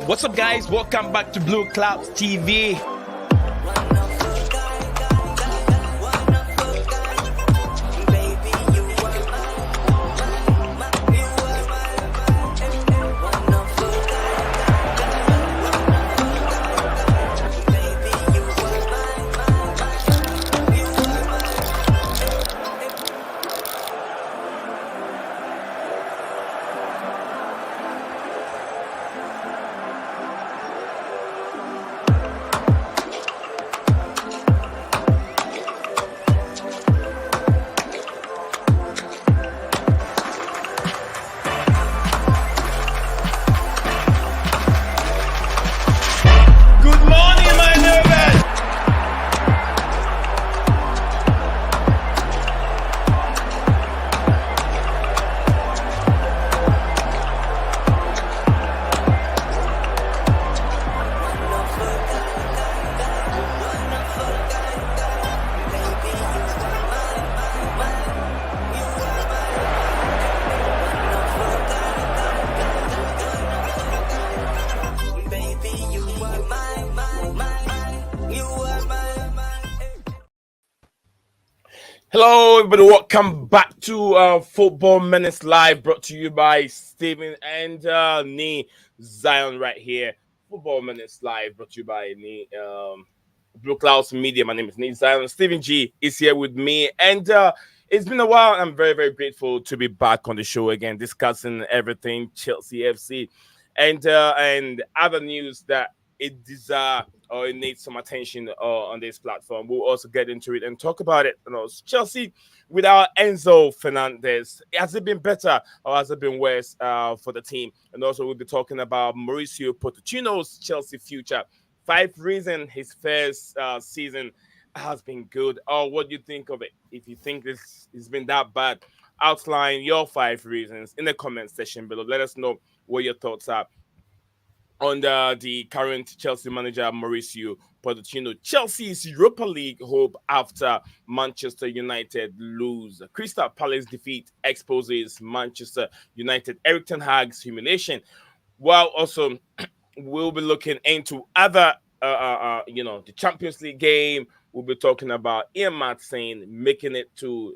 What's up, guys? Welcome back to Blueclouds TV. Hello, everybody. Welcome back to Football Minutes Live, brought to you by Steven and me, Zion, right here. Football Minutes Live, brought to you by me, Blueclouds Media. My name is Nate Zion. Steven G is here with me, and it's been a while. I'm very, very grateful to be back on the show again, discussing everything Chelsea FC and other news that it desires or it needs some attention on this platform. We'll also get into it and talk about it. You know, Chelsea without Enzo Fernández, has it been better or has it been worse for the team? And also we'll be talking about Mauricio Pochettino's Chelsea future. 5 reasons his first season has been good. Or what do you think of it? If you think this has been that bad, outline your 5 reasons in the comment section below. Let us know what your thoughts are on the current Chelsea manager, Mauricio Pochettino. Chelsea's Europa League hope after Manchester United lose. Crystal Palace defeat exposes Manchester United. Eric Ten Hag's humiliation. While also we'll be looking into other, the Champions League game. We'll be talking about Ian Matson making it to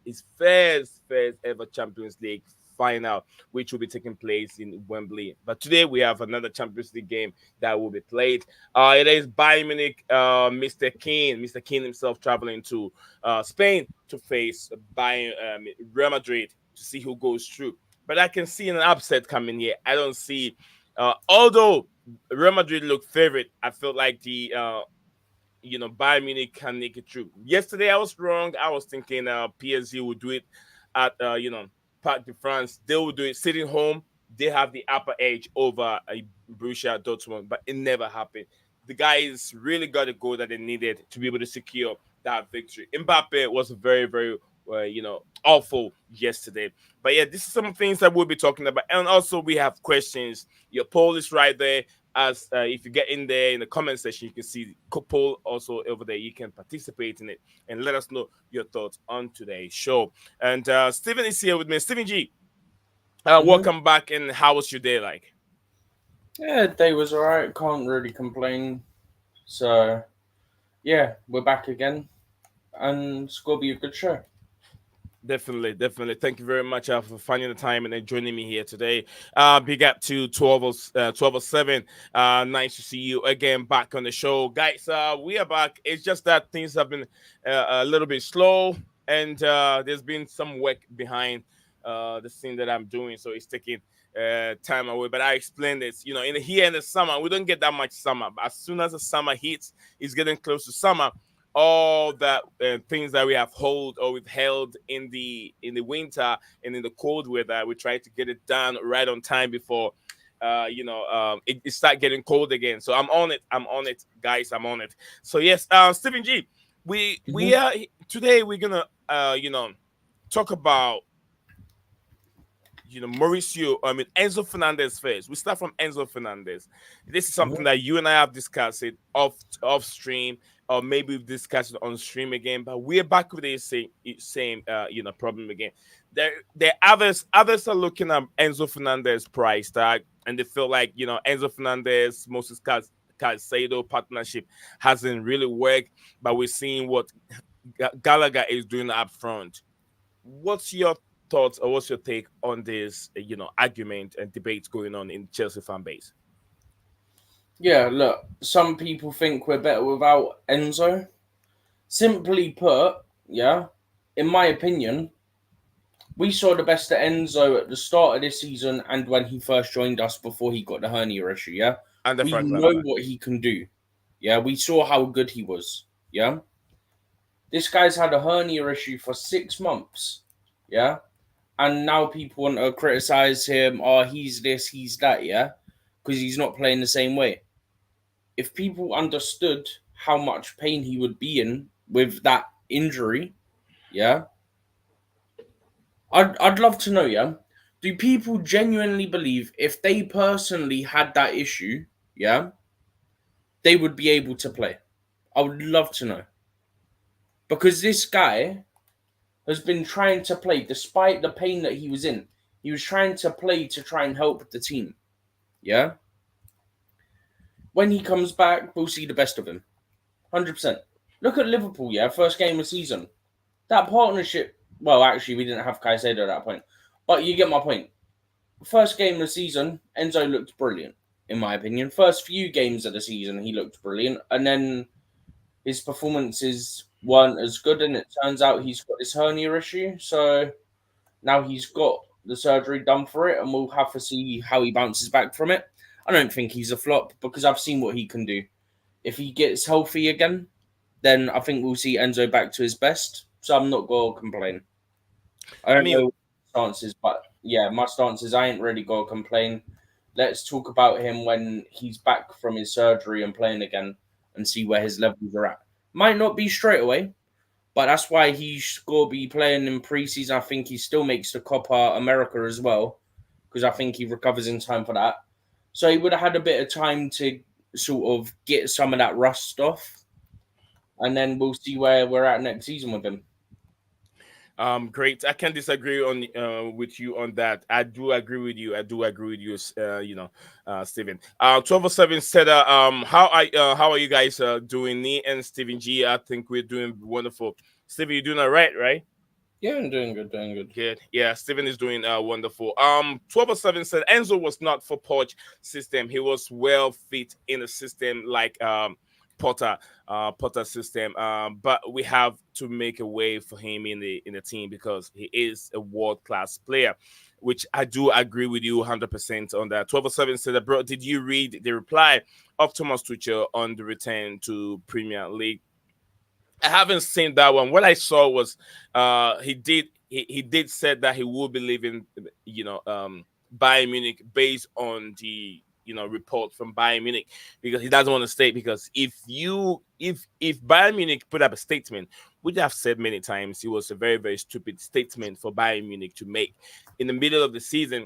his first ever Champions League final, which will be taking place in Wembley. But today we have another Champions League game that will be played. It is Bayern Munich, Mr. Keane himself traveling to Spain to face Real Madrid to see who goes through. But I can see an upset coming here. I don't see, although Real Madrid look favorite, I feel like the Bayern Munich can make it through. Yesterday I was wrong. I was thinking PSG would do it at Parc de France. They will do it sitting home. They have the upper edge over Borussia Dortmund, but it never happened. The guys really got a goal that they needed to be able to secure that victory. Mbappe was very, very, awful yesterday. But yeah, this is some things that we'll be talking about. And also we have questions. Your poll is right there. As if you get in there in the comment section, you can see the poll also over there. You can participate in it and let us know your thoughts on today's show. And Steven is here with me. Steven G, welcome back. And how was your day like? Yeah, day was all right. Can't really complain. So, yeah, we're back again. And it's going to be a good show. Definitely. Thank you very much for finding the time and then joining me here today. Big up to 1207. Nice to see you again back on the show. Guys, we are back. It's just that things have been a little bit slow, and there's been some work behind the thing that I'm doing, so it's taking time away. But I explained this, in the summer, we don't get that much summer. But as soon as the summer hits, it's getting close to summer. All that things that we have withheld in the winter and in the cold weather, we try to get it done right on time before it start getting cold again. So I'm on it, guys. I'm on it. So yes, Steven G, we are today. We're gonna talk about Enzo Fernández first. We start from Enzo Fernández. This is something that you and I have discussed it off stream, or maybe we've discussed it on stream again. But we're back with the same problem again. There others are looking at Enzo Fernández price tag and they feel like Enzo Fernandez, Moses Caicedo partnership hasn't really worked, but we're seeing what Gallagher is doing up front. What's your thoughts or what's your take on this, argument and debates going on in Chelsea fan base? Yeah, look, some people think we're better without Enzo. Simply put, yeah, in my opinion, we saw the best of Enzo at the start of this season and when he first joined us before he got the hernia issue, yeah? Under We Frank know Lampard. what he can do. Yeah, we saw how good he was. Yeah. This guy's had a hernia issue for 6 months. Yeah. And now people want to criticize him. Oh, he's this, he's that. Yeah. Because he's not playing the same way. If people understood how much pain he would be in with that injury, yeah, I'd love to know, yeah. Do people genuinely believe if they personally had that issue, yeah, they would be able to play? I would love to know. Because this guy has been trying to play despite the pain that he was in. He was trying to play to try and help the team. Yeah? When he comes back, we'll see the best of him. 100%. Look at Liverpool, yeah, first game of season. That partnership, well, actually, we didn't have Caicedo at that point. But you get my point. First game of the season, Enzo looked brilliant, in my opinion. First few games of the season, he looked brilliant. And then his performances weren't as good, and it turns out he's got this hernia issue. So now he's got the surgery done for it, and we'll have to see how he bounces back from it. I don't think he's a flop because I've seen what he can do. If he gets healthy again, then I think we'll see Enzo back to his best. So I'm not going to complain. I don't know stances, but yeah, my stance is I ain't really going to complain. Let's talk about him when he's back from his surgery and playing again and see where his levels are at. Might not be straight away, but that's why he's going to be playing in preseason. I think he still makes the Copa America as well because I think he recovers in time for that. So he would have had a bit of time to sort of get some of that rust off, and then we'll see where we're at next season with him. Great. I can't disagree on with you on that. I do agree with you. Stephen. 1207 said, how are you guys doing? Me and Stephen G. I think we're doing wonderful. Stephen, you're doing all right, right? Yeah, I'm doing good, Good. Yeah, Stephen is doing wonderful. 1207 said Enzo was not for Poch system. He was well fit in a system like Potter system. But we have to make a way for him in the team because he is a world class player, which I do agree with you 100% on that. 1207 said, bro, did you read the reply of Thomas Tuchel on the return to Premier League? I haven't seen that one. What I saw was he did said that he will be leaving, Bayern Munich based on the report from Bayern Munich because he doesn't want to stay. Because if Bayern Munich put up a statement, which I've said many times, it was a very, very stupid statement for Bayern Munich to make in the middle of the season.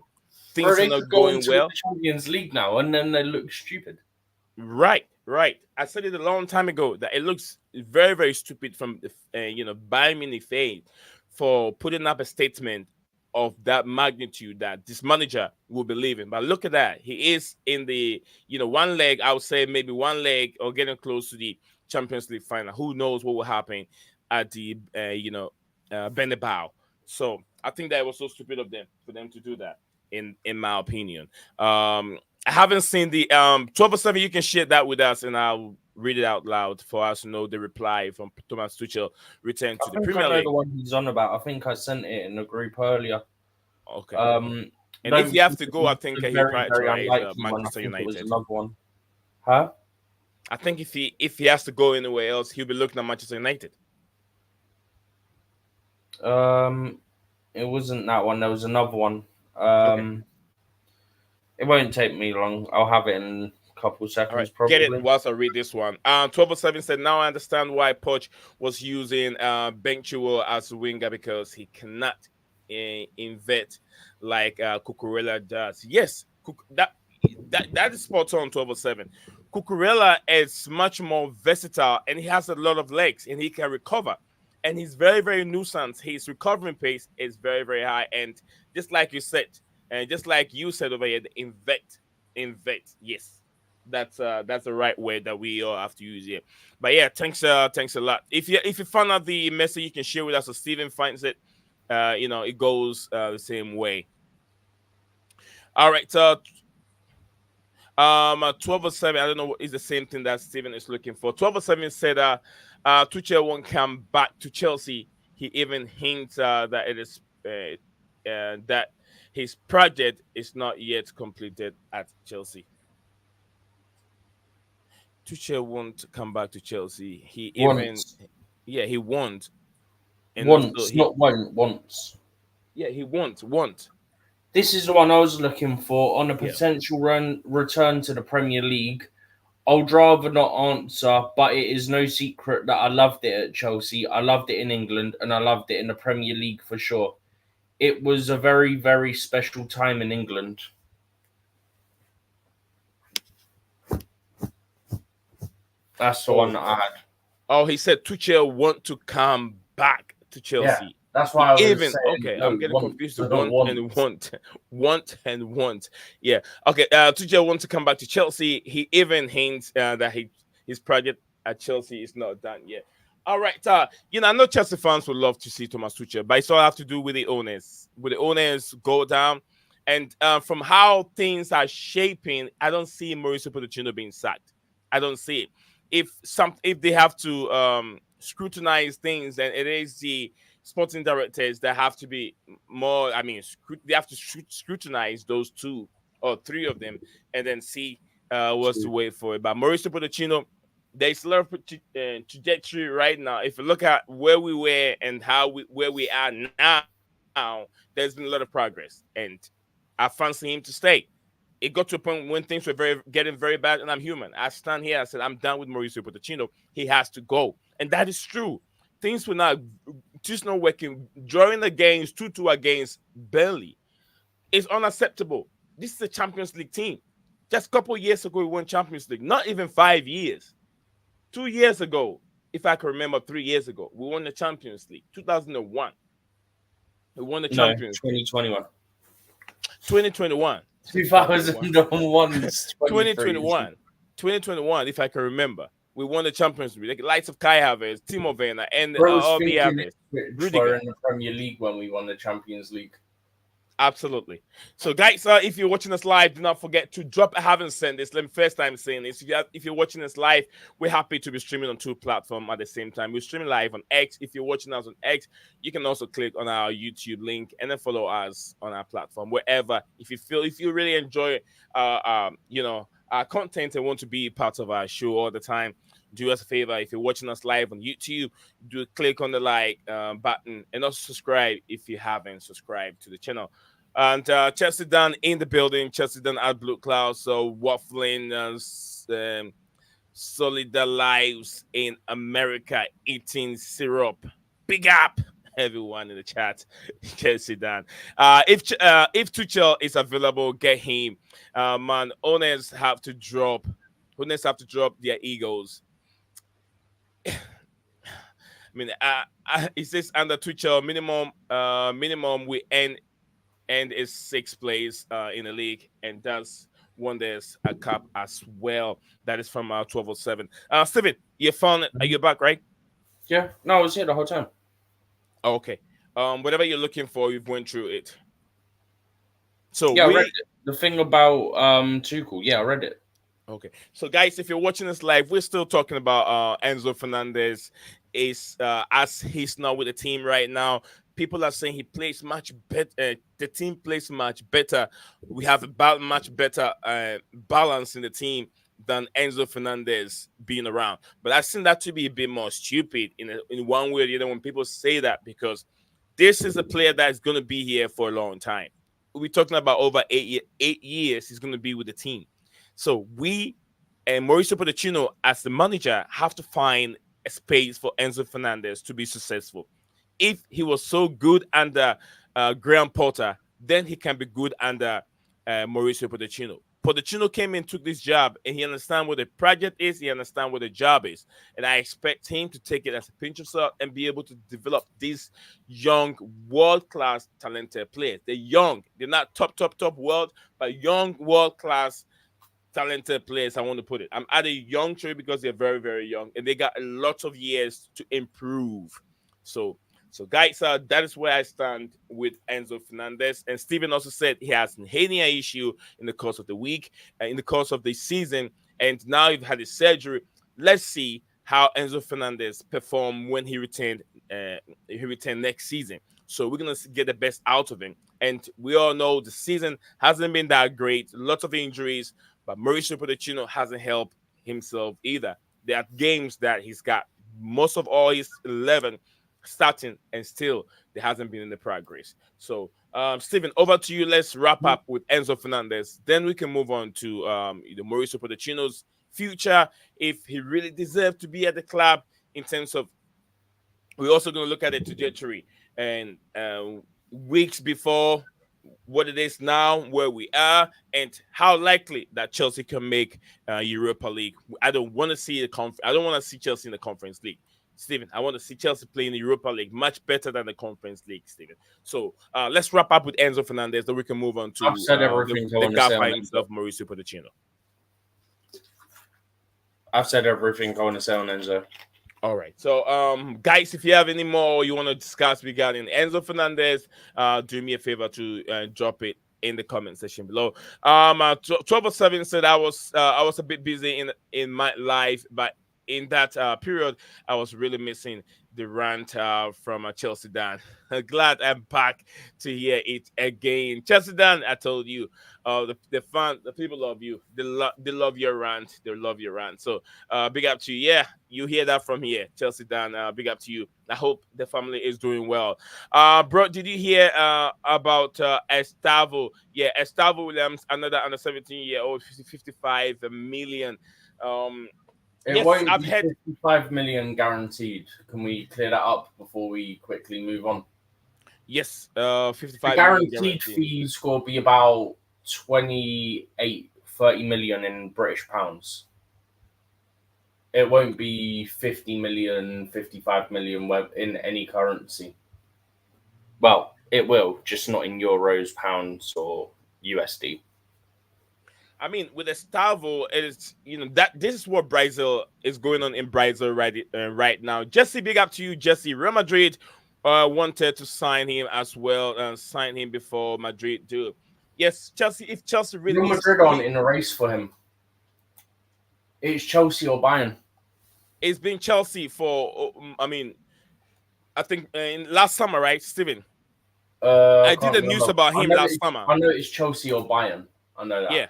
Things are not going well. The Champions League now, and then they look stupid. Right. I said it a long time ago that it looks very, very stupid from Bayern Munich fans for putting up a statement of that magnitude that this manager will be leaving. But look at that. He is in the, one leg, I would say maybe one leg or getting close to the Champions League final. Who knows what will happen at the, Bernabeu. So I think that it was so stupid of them for them to do that, in my opinion. I haven't seen the 1207. You can share that with us, and I'll read it out loud for us to know the reply from Thomas Tuchel return to the Premier League. The one he's on about. I think I sent it in the group earlier. Okay. And if he has to go, I think he prioritize Manchester United. It was another one. Huh? I think if he has to go anywhere else, he'll be looking at Manchester United. It wasn't that one. There was another one. Okay. It won't take me long. I'll have it in a couple seconds, probably. Get it whilst I read this one. 1207 said, now I understand why Poch was using Ben Chilwell as a winger because he cannot invert like Cucurella does. Yes, that is spot on. 1207. Cucurella is much more versatile and he has a lot of legs and he can recover. And he's very, very nuisance. His recovering pace is very, very high. And just like you said, and just like you said over here, the invert invest. Yes, that's the right word that we all have to use here. But yeah, thanks a lot. If you found out the message, you can share with us. So Steven finds it. It goes the same way. All right. 1207. I don't know what is the same thing that Steven is looking for. 1207 said Tuchel won't come back to Chelsea. He even hints that it is that his project is not yet completed at Chelsea. Tuchel won't come back to Chelsea. He even Once. yeah, he won't. And also Once, not won't, once. he won't. This is the one I was looking for on a Yeah. potential return to the Premier League. I'd rather not answer, but it is no secret that I loved it at Chelsea. I loved it in England, and I loved it in the Premier League for sure. It was a very, very special time in England. That's the one that I had. Oh, he said Tuchel want to come back to Yeah, Chelsea. that's He why I was even saying okay. no. I'm getting Want, confused. I don't want. Want. Yeah. Okay. Tuchel wants to come back to Chelsea. He even hints that his project at Chelsea is not done yet. All right. I know Chelsea fans would love to see Thomas Tuchel, but it's all have to do with the owners. With the owners go down, and from how things are shaping, I don't see Mauricio Pochettino being sacked. I don't see it. If they have to scrutinize things, then it is the sporting directors that have to be more. I mean, they have to scrutinize those two or three of them, and then see what's to wait for. But Mauricio Pochettino, there's a lot of trajectory right now. If you look at where we were and where we are now, there's been a lot of progress, and I fancy him to stay. It got to a point when things were getting very bad, and I'm human. I stand here. I said I'm done with Mauricio Pochettino. He has to go, and that is true. Things were just not working. Drawing the games 2-2 against Burnley is unacceptable. This is a Champions League team. Just a couple of years ago, we won Champions League. Not even 5 years. 2 years ago, if I can remember, 3 years ago, we won the Champions League. 2001. We won the No, Champions League. 2021. 2021. 2001 is 2021. 2021, if I can remember. We won the Champions League. The likes of Kai Havertz, Timo Werner, and all the others. We're in the Premier League when we won the Champions League. Absolutely. So, guys, if you're watching us live, do not forget to drop. I haven't sent this. Let me first time saying this. If you're watching us live, we're happy to be streaming on two platforms at the same time. We're streaming live on X. If you're watching us on X, you can also click on our YouTube link and then follow us on our platform wherever. If you really enjoy, our content and want to be part of our show all the time, do us a favor. If you're watching us live on YouTube, do click on the like button and also subscribe if you haven't subscribed to the channel. And Chelsea done in the building. Chelsea done at Blueclouds. So waffling solid lives in America, eating syrup. Big up everyone in the chat. Chelsea done. If Tuchel is available, get him. Man, owners have to drop their egos. I mean, it says under Tuchel minimum we end is sixth place in the league, and does wonders a cup as well. That is from 1207. Steven, you found it. Are you back, right? Yeah, no, I was here the whole time. Oh, okay. Whatever you're looking for, you've went through it. So yeah, I read it. The thing about Tuchel. Yeah, I read it. Okay, so guys, if you're watching this live, we're still talking about Enzo Fernández. Is as he's not with the team right now. People are saying he plays much better. The team plays much better. We have much better balance in the team than Enzo Fernández being around. But I've seen that to be a bit more stupid in one way or the other when people say that, because this is a player that is going to be here for a long time. We're talking about over 8 years he's going to be with the team. So we and Mauricio Pochettino as the manager have to find a space for Enzo Fernández to be successful. If he was so good under Graham Potter, then he can be good under Mauricio Pochettino. Pochettino came in, took this job, and he understands what the project is. He understands what the job is. And I expect him to take it as a pinch of salt and be able to develop these young, world-class, talented players. They're young. They're not top world, but young, world-class talented players. I want to put it. I'm at a young trade because they're very, very young and they got a lot of years to improve. So, so guys, that is where I stand with Enzo Fernandez. And Steven also said he has a hernia issue in the course of the week, in the course of the season, and now he's had his surgery. Let's see how Enzo Fernandez perform when he returned. He returned next season. So we're gonna get the best out of him. And we all know the season hasn't been that great. Lots of injuries, but Mauricio Pochettino hasn't helped himself either. There are games that he's got most of all his 11 starting, and still there hasn't been any progress. So, Stephen, over to you. Let's wrap up with Enzo Fernandez. Then we can move on to Mauricio Pochettino's future, if he really deserves to be at the club. In terms of, we're also going to look at the trajectory and weeks before what it is now, where we are, and how likely that Chelsea can make Europa League. I don't want to see I don't want to see Chelsea in the Conference League, Stephen. I want to see Chelsea play in the Europa League much better than the Conference League, Stephen. So let's wrap up with Enzo Fernandez, then we can move on to I've said everything the gaffer himself, Mauricio Pochettino. I've said everything I want to say on Enzo. All right. So, guys, if you have any more you want to discuss regarding Enzo Fernandez, do me a favor to drop it in the comment section below. 1207 said I was a bit busy in my life, but in that period, I was really missing the rant from Chelsea Dan. Glad I'm back to hear it again. Chelsea Dan, I told you, the people love you. They love your rant. They love your rant. So big up to you. Yeah, you hear that from here, Chelsea Dan. Big up to you. I hope the family is doing well. Bro, did you hear about Estavo? Yeah, Estavo Williams, another under 17-year-old, 55 million. It won't be 55 million guaranteed. Can we clear that up before we quickly move on? Yes, 55 the guaranteed fees will be about 30 million in British pounds. It won't be 50 million, 55 million in any currency. Well, it will, just not in euros, pounds, or USD. I mean, with Estavo, it is that this is what Brazil is going on in Brazil right now. Jesse, big up to you, Jesse. Real Madrid wanted to sign him as well, and sign him before Madrid do. Yes, Chelsea. If Chelsea really Real Madrid aren't in a race for him. It's Chelsea or Bayern. It's been Chelsea for. I think in last summer, right, Steven? I did the news about him last summer. I know it's Chelsea or Bayern. I know that. Yeah.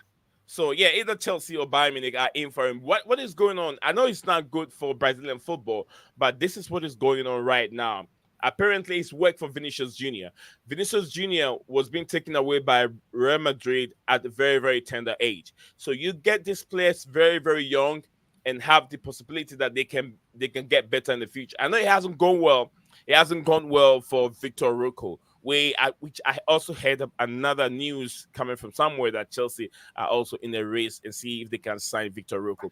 So yeah, either Chelsea or Bayern Munich are in for him. What is going on? I know it's not good for Brazilian football, but this is what is going on right now. Apparently, it's worked for Vinicius Jr. Vinicius Jr. was being taken away by Real Madrid at a very, very tender age. So you get these players very, very young and have the possibility that they can get better in the future. I know it hasn't gone well. It hasn't gone well for Victor Roco, which I also heard another news coming from somewhere that Chelsea are also in a race and see if they can sign Victor Roco.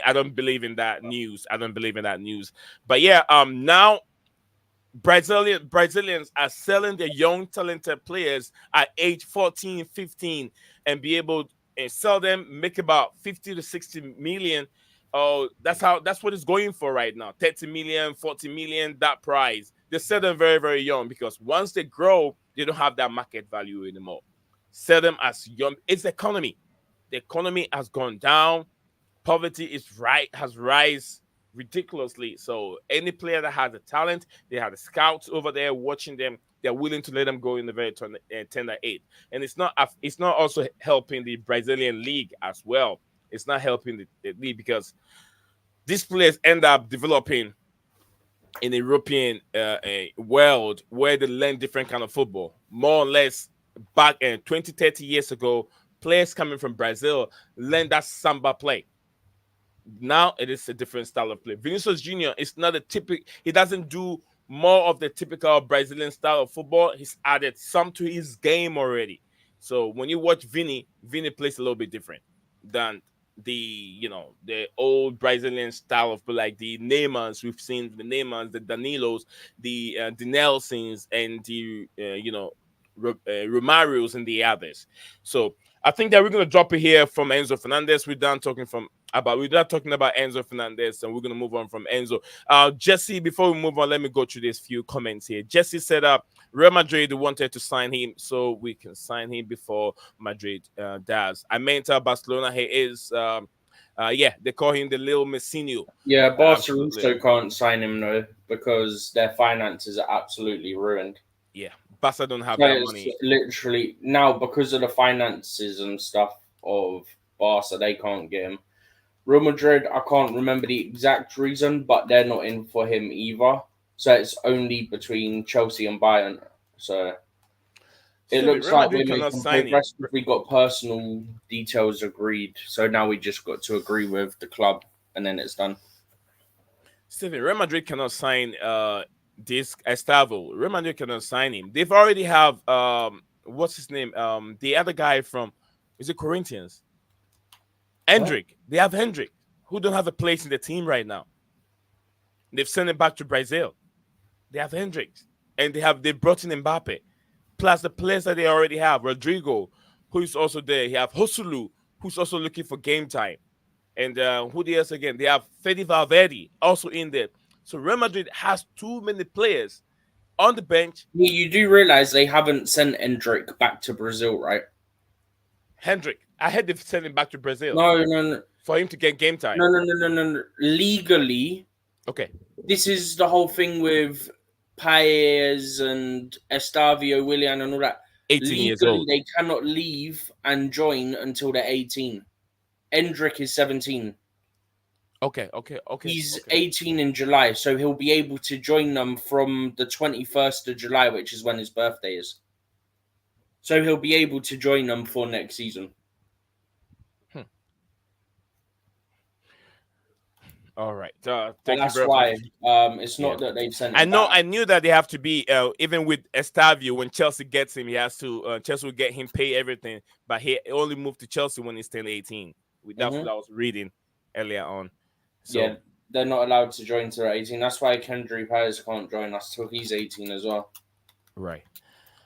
I don't believe in that news. I don't believe in that news. But yeah, now Brazilians are selling their young talented players at age 14, 15 and be able and sell them, make about 50 to 60 million. Oh, that's what it's going for right now. 30 million, 40 million, that price. They sell them very, very young because once they grow, they don't have that market value anymore. Sell them as young. It's the economy. The economy has gone down. Poverty has risen ridiculously. So any player that has a talent, they have the scouts over there watching them. They're willing to let them go in the very tender age. And it's not also helping the Brazilian league as well. It's not helping the league because these players end up developing in the European world where they learn different kind of football. More or less back 20, 30 years ago, players coming from Brazil learned that samba play. Now it is a different style of play. Vinicius Jr. is not a typical, he doesn't do more of the typical Brazilian style of football. He's added some to his game already. So when you watch Vini plays a little bit different than the old Brazilian style of like the Neymars we've seen, the Neymars, the Danilos, the Nelsons, and the Romarios and the others. So I think that we're gonna drop it here from Enzo Fernandez. We're done talking about Enzo Fernandez, and we're gonna move on from Enzo. Jesse, before we move on, let me go through these few comments here. Jesse said, Real Madrid wanted to sign him, so we can sign him before Madrid does. I meant Barcelona. He is. Yeah, they call him the little Messinho. Yeah, Barca Absolutely. also can't sign him though because their finances are absolutely ruined. Yeah, Barca don't have So that it's money. literally now because of the finances and stuff of Barca, they can't get him. Real Madrid, I can't remember the exact reason, but they're not in for him either. So it's only between Chelsea and Bayern. So it Still, looks Real like Madrid we're cannot making sign him. progress because we got personal details agreed. So now we just got to agree with the club, and then it's done. Steven, Real Madrid cannot sign this Estavo. Real Madrid cannot sign him. They've already have what's his name? The other guy from is it Corinthians? What? Hendrick. They have Hendrick, who don't have a place in the team right now. They've sent him back to Brazil. They have Hendricks. And they brought in Mbappe. Plus the players that they already have, Rodrigo, who's also there. You have Hosulu, who's also looking for game time. And who else again? They have Fede Valverde also in there. So Real Madrid has too many players on the bench. Yeah, you do realize they haven't sent Endrick back to Brazil, right? Hendrick, I had to send him back to Brazil No, no, no, for him to get game time. no, no, no, no, no. No. Legally, Okay. this is the whole thing with Paez and Estavio, Willian, and all that. 18 years Legally, old. they cannot leave and join until they're 18. Endrick is 17. Okay. He's Okay. 18 in July, so he'll be able to join them from the 21st of July, which is when his birthday is. So he'll be able to join them for next season. All right. And Thank you that's very why much. it's Yeah. not that they've sent I him know. back. I knew that they have to be even with Estavio. When Chelsea gets him, he has to. Chelsea will get him, pay everything, but he only moved to Chelsea when he's 10, 18. That's what I was reading earlier on. So Yeah, they're not allowed to join till 18. That's why Kendry Paez can't join us till he's 18 as well. right.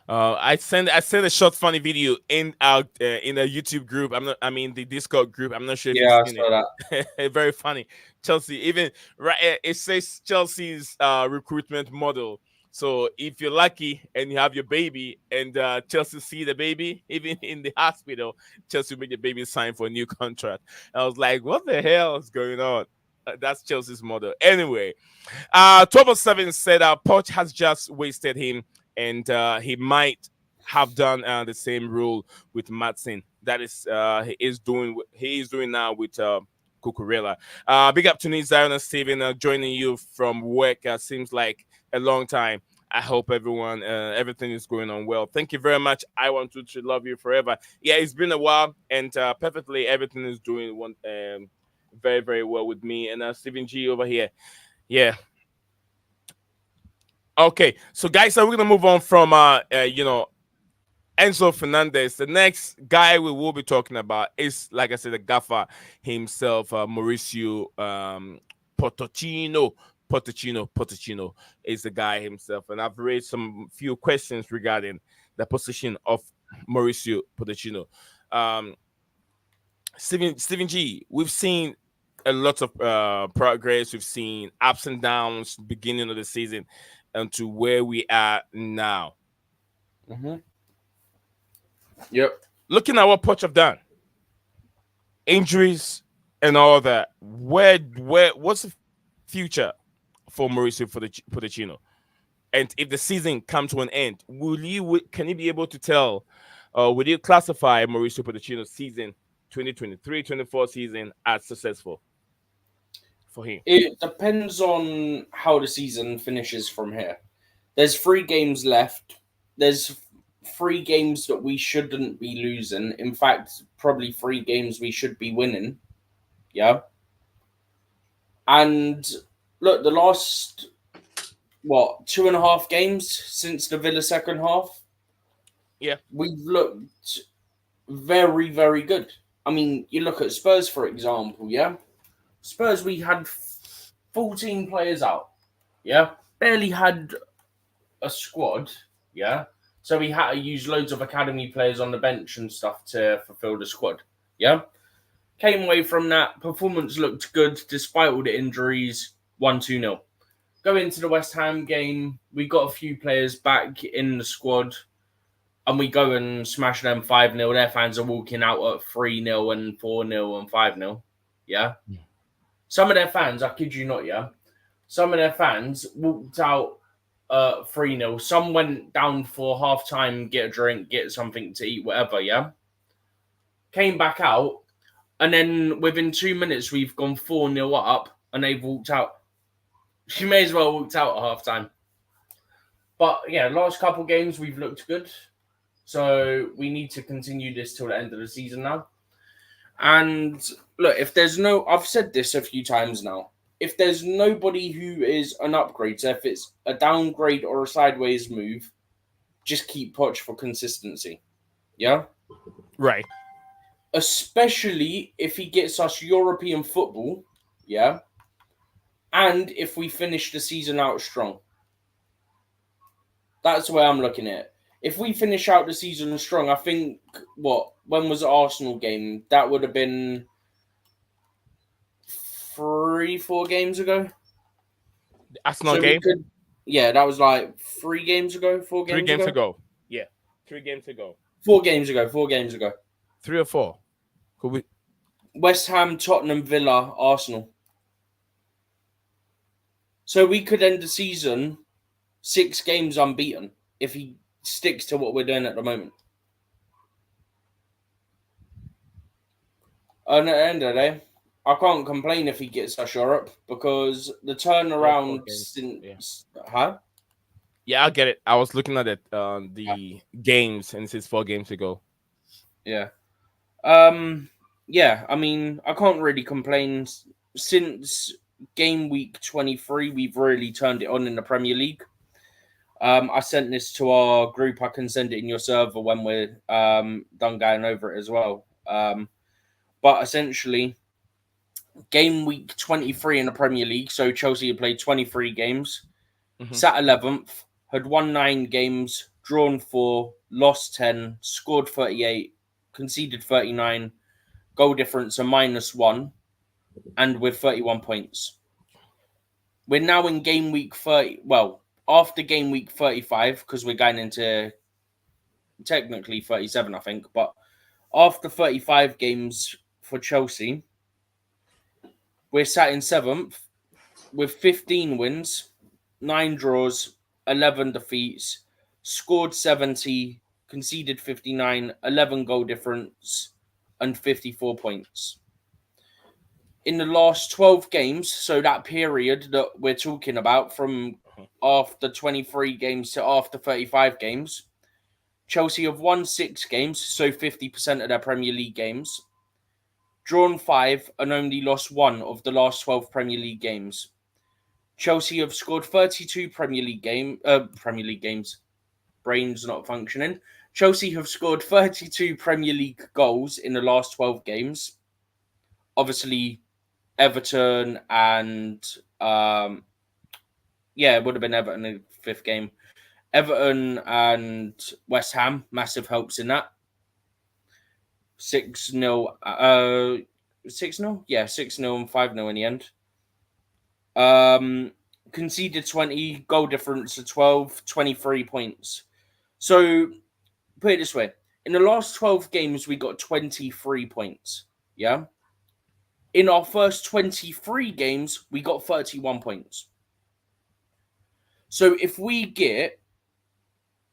I sent a short funny video in our in a YouTube group. The Discord group. I'm not sure if you've Yeah, I seen saw it. Very funny. Chelsea even right. It says Chelsea's recruitment model. So if you're lucky and you have your baby and Chelsea see the baby, even in the hospital, Chelsea make the baby sign for a new contract. I was like, what the hell is going on? That's Chelsea's model. Anyway, 1207 said Poch has just wasted him, and he might have done the same rule with Matson. That is, he is doing now with Cucurella. Big up to Nick Zion and Steven joining you from work. Seems like a long time. I hope everything is going on well. Thank you very much. I want to love you forever. Yeah, it's been a while, and perfectly everything is doing very, very well with me and Stephen G over here. Yeah. Okay, so guys, so we're gonna move on from Enzo Fernandez. The next guy we will be talking about is, like I said, the gaffer himself, Mauricio Pochettino. Pochettino is the guy himself, and I've raised some few questions regarding the position of Mauricio Pochettino. Stephen G, we've seen a lot of progress. We've seen ups and downs beginning of the season and to where we are now. that. Yep. Looking at what Poch have done, injuries and all that, what's the future for Mauricio Pochettino? And if the season comes to an end, can you be able to tell, would you classify Mauricio Pochettino's season 2023-24 season as successful for him? It depends on how the season finishes from here. There's 3 games left. There's 3 games that we shouldn't be losing. In fact, probably 3 games we should be winning. Yeah. And look, the last 2.5 games since the Villa second half, Yeah, we've looked very, very good. I mean, you look at Spurs, for example, yeah? Spurs, we had 14 players out, yeah? Barely had a squad, yeah? So we had to use loads of academy players on the bench and stuff to fulfill the squad. Yeah. Came away from that. Performance looked good despite all the injuries. 1-2-0. Go into the West Ham game. We got a few players back in the squad. And we go and smash them 5-0. Their fans are walking out at 3-0 and 4-0 and 5-0. Yeah. Some of their fans, I kid you not, yeah. Some of their fans walked out 3-0. Some went down for half time, get a drink, get something to eat, whatever, yeah. Came back out, and then within 2 minutes, we've gone 4-0 up, and they've walked out. She may as well walked out at half time. But yeah, last couple games, we've looked good. So we need to continue this till the end of the season now. And look, if there's no, I've said this a few times now, if there's nobody who is an upgrade, so if it's a downgrade or a sideways move, just keep Poch for consistency. Yeah? Right. Especially if he gets us European football, yeah? And if we finish the season out strong. That's the way I'm looking at it. If we finish out the season strong, I think, when was the Arsenal game? That would have been 3-4 games ago. The Arsenal game? That was like 3 games ago, 4 games ago. 3 games ago. Yeah, 3 games ago. 4 games ago, 4 games ago. 3 or 4. Could we? West Ham, Tottenham, Villa, Arsenal. So we could end the season 6 games unbeaten if he sticks to what we're doing at the moment. And at the end of the day, I can't complain if he gets us Europe because the turnaround since... Huh? Yeah, I get it. I was looking at it, the games, and it says 4 games ago. Yeah. Yeah, I mean, I can't really complain. Since game week 23, we've really turned it on in the Premier League. I sent this to our group. I can send it in your server when we're done going over it as well. But essentially, game week 23 in the Premier League, so Chelsea had played 23 games, sat 11th, had won 9 games, drawn 4, lost 10, scored 38, conceded 39, goal difference a -1, and with 31 points. We're now in game week 30. Well, after game week 35, because we're going into technically 37, I think. But after 35 games for Chelsea, we're sat in 7th with 15 wins, 9 draws, 11 defeats, scored 70, conceded 59, 11 goal difference, and 54 points. In the last 12 games, so that period that we're talking about from after 23 games to after 35 games, Chelsea have won 6 games, so 50% of their Premier League games, drawn 5 and only lost 1 of the last 12 Premier League games. Chelsea have scored 32 Premier League games. Brain's not functioning. Chelsea have scored 32 Premier League goals in the last 12 games. Obviously, Everton and it would have been Everton in the 5th game. Everton and West Ham, massive helps in that. 6-0. 6-0? Yeah, 6-0 and 5-0 in the end. Conceded 20, goal difference of 12, 23 points. So, put it this way. In the last 12 games, we got 23 points. Yeah? In our first 23 games, we got 31 points. So if we get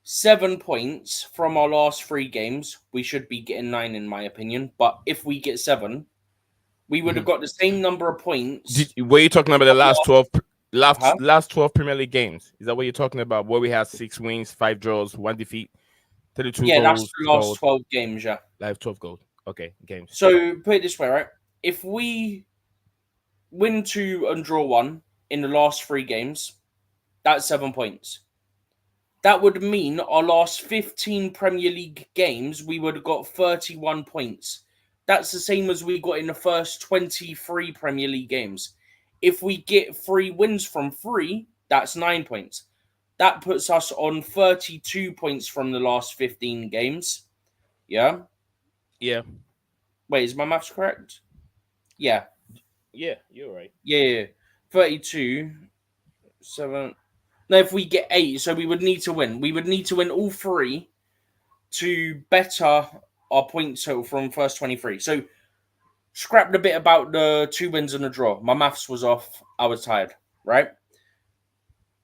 7 points from our last 3 games, we should be getting 9 in my opinion. But if we get 7, we would have got the same number of points. Were you talking about the last 12 Premier League games? Is that what you're talking about? Where we had 6 wins, 5 draws, 1 defeat, 32 goals. Yeah, that's the last 12 games, yeah. Live 12 goals. Okay, games. So put it this way, right? If we win 2 and draw 1 in the last 3 games, that's 7 points. That would mean our last 15 Premier League games, we would have got 31 points. That's the same as we got in the first 23 Premier League games. If we get 3 wins from 3, that's 9 points. That puts us on 32 points from the last 15 games. Yeah? Yeah. Wait, is my maths correct? Yeah. Yeah, you're right. Yeah. 32, 7. No, if we get 8, so we would need to win. We would need to win all 3 to better our point total from first 23. So, scrap the bit about the 2 wins and a draw. My maths was off. I was tired, right?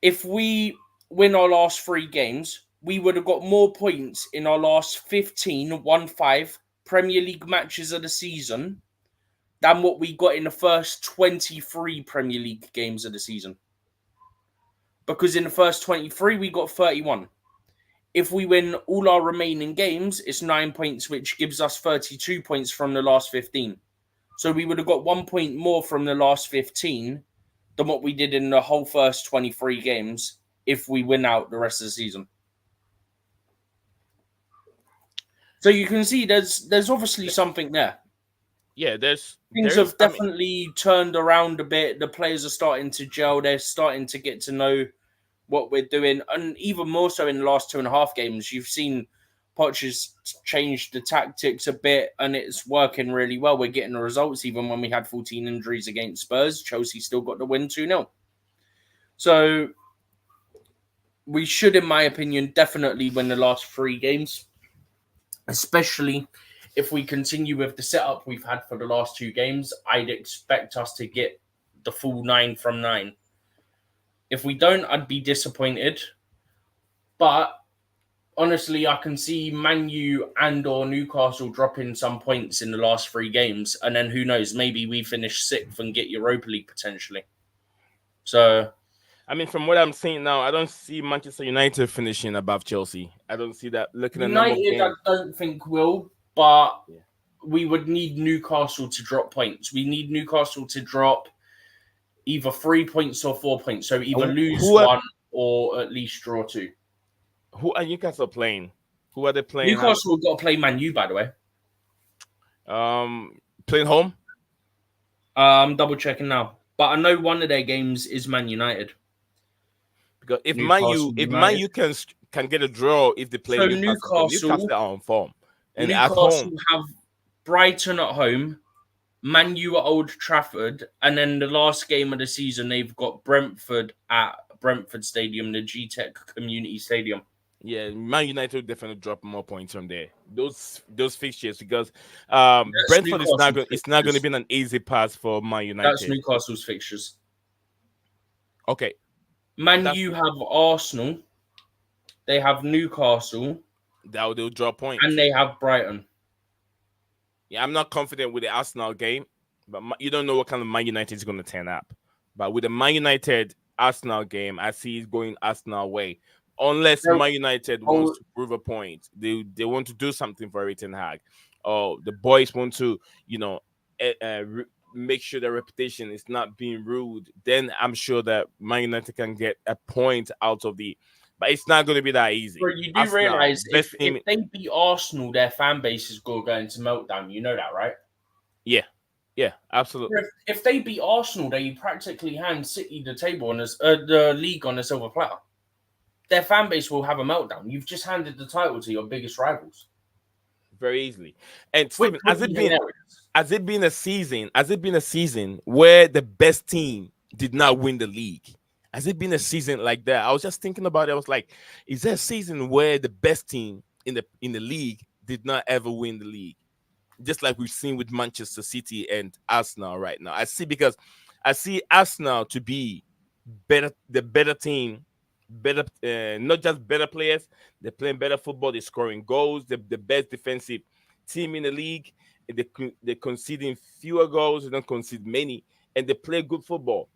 If we win our last 3 games, we would have got more points in our last 15, 1-5 Premier League matches of the season than what we got in the first 23 Premier League games of the season. Because in the first 23, we got 31. If we win all our remaining games, it's 9 points, which gives us 32 points from the last 15. So we would have got 1 point more from the last 15 than what we did in the whole first 23 games if we win out the rest of the season. So you can see there's obviously something there. Yeah, Things have definitely turned around a bit. The players are starting to gel. They're starting to get to know what we're doing. And even more so in the last 2.5 games, you've seen Poch has changed the tactics a bit and it's working really well. We're getting the results even when we had 14 injuries against Spurs. Chelsea still got the win 2-0. So we should, in my opinion, definitely win the last 3 games, especially if we continue with the setup we've had for the last 2 games. I'd expect us to get the full 9 from 9. If we don't, I'd be disappointed. But honestly, I can see Man U and or Newcastle dropping some points in the last 3 games. And then who knows, maybe we finish 6th and get Europa League potentially. So, I mean, from what I'm seeing now, I don't see Manchester United finishing above Chelsea. I don't see that. Looking at number of United, I games. don't think will, but we would need Newcastle to drop points. We need Newcastle to drop either 3 points or 4 points. So either lose 1 or at least draw 2. Who are Newcastle playing? Who are they playing? Newcastle have got to play Man U, by the way. Playing home? I'm double checking now. But I know one of their games is Man United. Because if Man U can get a draw if they play Newcastle are on form. And Newcastle at home have Brighton at home, Man U at Old Trafford, and then the last game of the season they've got Brentford at Brentford Stadium, the G-Tech Community Stadium. Yeah, Man United will definitely drop more points from there. Those fixtures because Brentford is not going to be an easy pass for Man United. That's Newcastle's fixtures. Okay. Man U have Arsenal. They have Newcastle. They'll drop points. And they have Brighton. Yeah, I'm not confident with the Arsenal game, but you don't know what kind of Man United is going to turn up. But with the Man United Arsenal game, I see it going Arsenal way. Unless Man United wants to prove a point, they want to do something for Erik ten Hag, or the boys want to, make sure their reputation is not being ruined. Then I'm sure that Man United can get a point out of the. But it's not going to be that easy. But you do realize if they beat Arsenal, their fan base is going into meltdown. You know that, right? Yeah, absolutely. If they beat Arsenal, they practically hand City the table on the league on a silver platter. Their fan base will have a meltdown. You've just handed the title to your biggest rivals very easily. And Stephen, has it been a season where the best team did not win the league? Has it been a season like that? I was just thinking about it. I was like, is there a season where the best team in the league did not ever win the league? Just like we've seen with Manchester City and Arsenal right now. I see Arsenal to be the better team, not just better players. They're playing better football. They're scoring goals. They're the best defensive team in the league. They're conceding fewer goals. They don't concede many, and they play good football.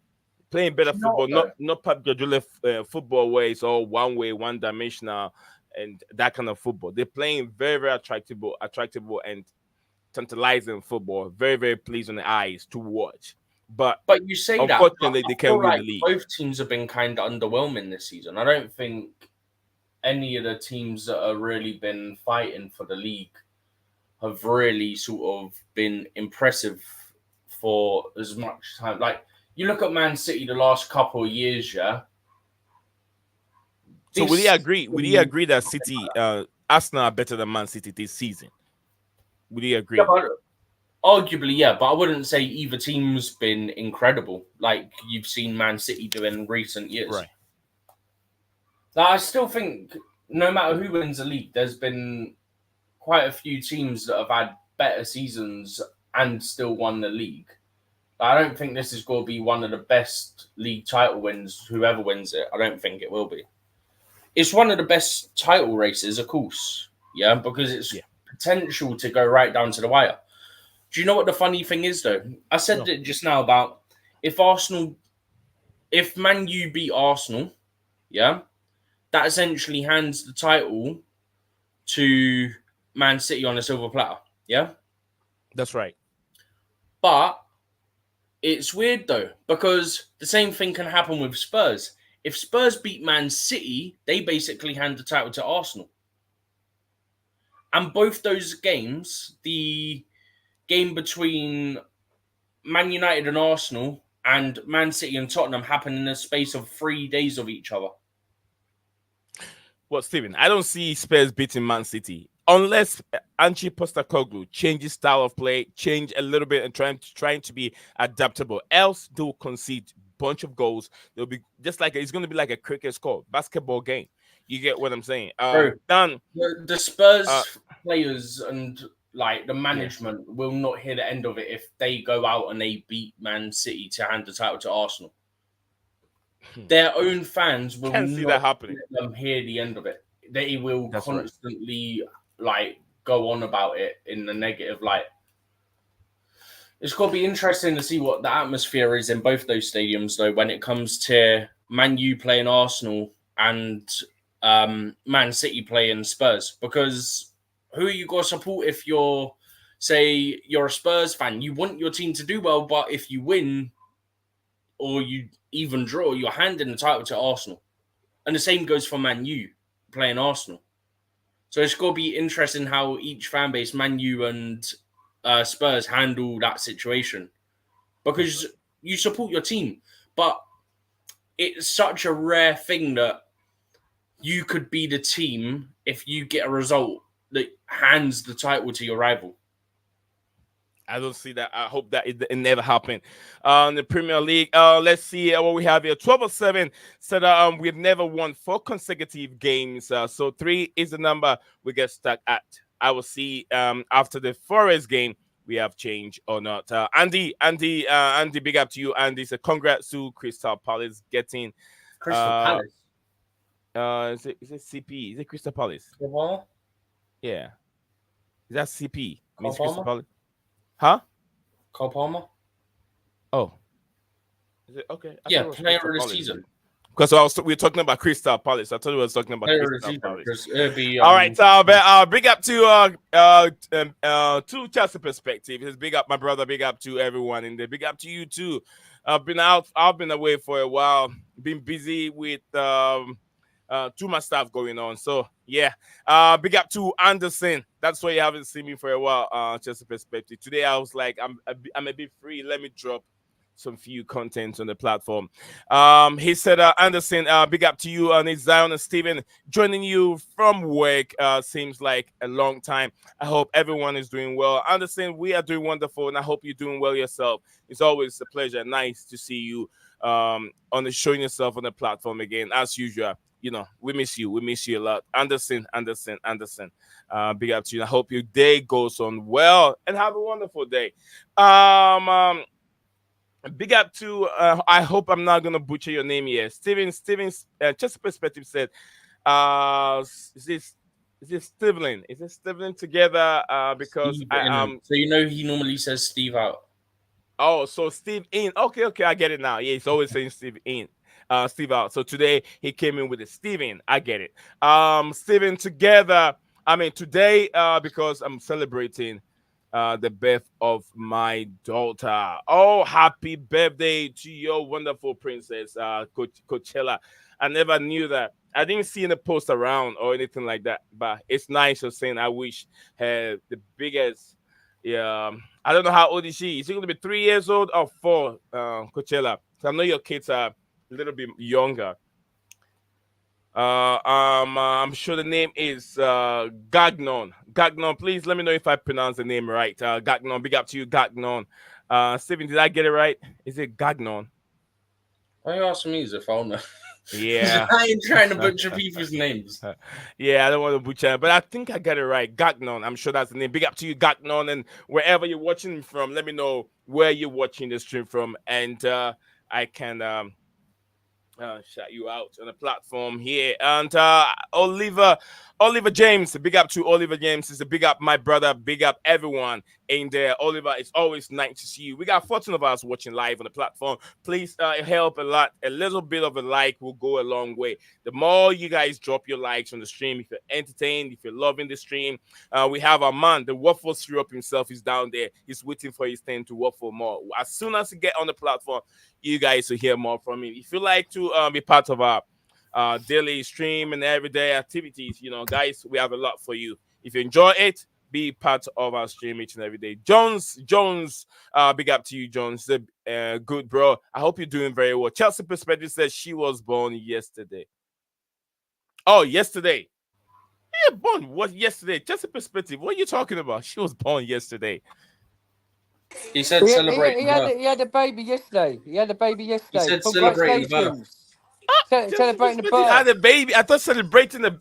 Playing better football, not Pep Guardiola football where it's all one way, one dimensional, and that kind of football. They're playing very, very attractive and tantalizing football. Very, very pleasing the eyes to watch. But you say unfortunately, that, they can't win the league. Both teams have been kind of underwhelming this season. I don't think any of the teams that have really been fighting for the league have really sort of been impressive for as much time. Like, you look at Man City the last couple of years, yeah? So would you This agree? Would you agree that City, Arsenal are better than Man City this season? Would you yeah, agree? but arguably, yeah, but I wouldn't say either team's been incredible like you've seen Man City do in recent years. Right. Like, I still think no matter who wins the league, there's been quite a few teams that have had better seasons and still won the league. I don't think this is going to be one of the best league title wins, whoever wins it. I don't think it will be. It's one of the best title races, of course, yeah, because it's Yeah. potential to go right down to the wire. Do you know what the funny thing is, though? I said No. it just now about if Man U beat Arsenal, yeah, that essentially hands the title to Man City on a silver platter, yeah? That's right. But it's weird though, because the same thing can happen with Spurs. If Spurs beat Man City, they basically hand the title to Arsenal. And both those games, the game between Man United and Arsenal and Man City and Tottenham, happened in the space of 3 days of each other. Well, Steven, I don't see Spurs beating Man City unless Ange Postecoglou changes style of play, change a little bit, and trying to be adaptable. Else, they'll concede bunch of goals. They'll be just like it's going to be like a cricket score, basketball game. You get what I'm saying? Bro, Dan, the Spurs players and like the yeah, management will not hear the end of it if they go out and they beat Man City to hand the title to Arsenal. Their own fans will can't see that not happening. let them hear the end of it. They will That's right. constantly like go on about it in the negative light. It's got to be interesting to see what the atmosphere is in both those stadiums, though, when it comes to Man U playing Arsenal and Man City playing Spurs. Because who are you going to support if you're, say, you're a Spurs fan? You want your team to do well, but if you win or you even draw, you're handing the title to Arsenal. And the same goes for Man U playing Arsenal. So it's got to be interesting how each fan base, Man U and Spurs, handle that situation. Because you support your team, but it's such a rare thing that you could be the team if you get a result that hands the title to your rival. I don't see that. I hope that it never happened. In the Premier League, let's see what we have here. 12-7 said we've never won 4 consecutive games. So 3 is the number we get stuck at. I will see after the Forest game we have change or not. Andy, big up to you. Andy said congrats to Crystal Palace getting Crystal Palace. Is it CP? Is it Crystal Palace? Cole Yeah. Is that CP? Means Palmer? Crystal Palace? Huh? Cole Palmer? Oh. Is it okay? I Yeah, thought it was player Crystal of the Palace. season. Because we were talking about Crystal Palace. I thought we were talking about Player of the Crystal season. Palace. Because it'll be, All right, big up to Chelsea perspective. It's big up my brother. Big up to everyone in there. Big up to you too. I've been away for a while. Been busy with too much stuff going on. So yeah. Big up to Anderson. That's why you haven't seen me for a while. Chelsea perspective. Today I was like, I'm a bit free. Let me drop some few contents on the platform. He said, Anderson, big up to you, Nate Zion and Steven, joining you from work. Seems like a long time. I hope everyone is doing well. Anderson, we are doing wonderful, and I hope you're doing well yourself. It's always a pleasure. Nice to see you showing yourself on the platform again, as usual. You know, we miss you. We miss you a lot. Anderson. Big up to you. I hope your day goes on well and have a wonderful day. Big up to I hope I'm not gonna butcher your name here. Steven's just perspective said is this Steven? Is it Steven together? Because Steve I so you know he normally says Steve out. oh, so Steve in. Okay, I get it now. Yeah, he's always saying Steve in. Steve out. So today he came in with a Steven. I get it. Steven together. I mean today because I'm celebrating the birth of my daughter. Oh, happy birthday to your wonderful princess, Coachella. I never knew that. I didn't see any post around or anything like that, but it's nice of saying I wish her the biggest. Yeah, I don't know how old is she. Is she going to be 3 years old or 4, Coachella? So I know your kids are a little bit younger. I'm sure the name is Gagnon. Gagnon, please let me know if I pronounce the name right. Gagnon, big up to you, Gagnon. Steven, did I get it right? Is it Gagnon? Why are you asking me as if I'll know? Yeah. I ain't trying to butcher people's names. Yeah, I don't want to butcher, but I think I got it right. Gagnon. I'm sure that's the name. Big up to you, Gagnon, and wherever you're watching from, let me know where you're watching the stream from, and I can shout you out on the platform here. And Oliver James, big up to Oliver James. It's a big up my brother, big up everyone in there. Oliver, it's always nice to see you. We got 14 of us watching live on the platform. Please help a lot. A little bit of a like will go a long way. The more you guys drop your likes on the stream, if you're entertained, if you're loving the stream, we have our man, the waffle syrup himself, is down there. He's waiting for his turn to waffle more. As soon as he get on the platform, you guys will hear more from him. If you like to be part of our daily stream and everyday activities, guys, we have a lot for you. If you enjoy it, be part of our stream each and every day. Jones, big up to you, Jones. Good, bro. I hope you're doing very well. Chelsea Perspective says she was born yesterday. Oh, yesterday. Yeah, born what yesterday? Chelsea Perspective. What are you talking about? She was born yesterday. He said celebrating her. He had a baby yesterday. He had a baby yesterday. He said celebrating Congratulations. Celebrating Celebrating the birth. had a baby. I thought celebrating the.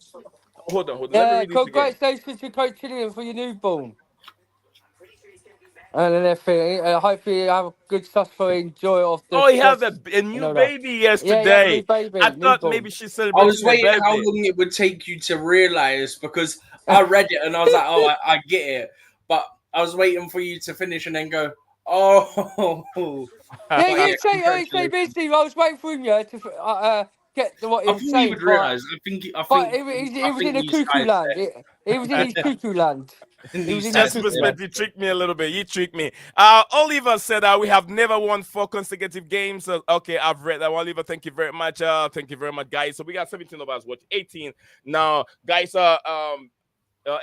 Hold on. Let me Yeah, read this again. congratulations to Coach Chilean for your newborn. And everything. Hopefully you have a good suffering joy of the Oh, he had stress a new and all that. baby Yeah, he had a yesterday. new baby. I thought newborn. maybe she's I celebrating was waiting her how birthday. long it would take you to realize because I read it and I was like, oh, I get it. But I was waiting for you to finish and then go, oh. Yeah, yeah, you say busy. I was waiting for him to get what he I was thought he saying. would realize. I But think he was in a cuckoo land. He was in his cuckoo land. He was in his Just cuckoo land. perspective, tricked me a little bit. You tricked me. Oliver said we have never won 4 consecutive games. Okay, I've read that one. Oliver, thank you very much. Thank you very much, guys. So we got 17 of us watching, 18 now, guys.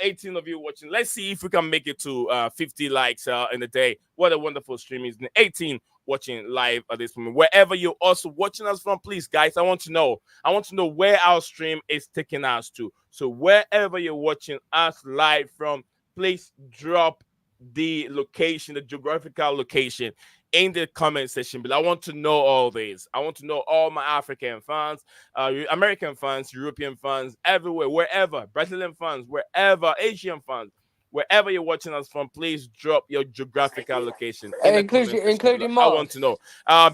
18 of you watching. Let's see if we can make it to 50 likes in a day. What a wonderful stream is. 18 watching live at this moment. Wherever you're also watching us from, please, guys, I want to know where our stream is taking us to. So wherever you're watching us live from, please drop the location, the geographical location in the comment section. But I want to know all this. I want to know all my African fans, American fans, European fans, everywhere, wherever, Brazilian fans, wherever, Asian fans, wherever you're watching us from, please drop your geographical location in the comment section. Including I Mars. want to know.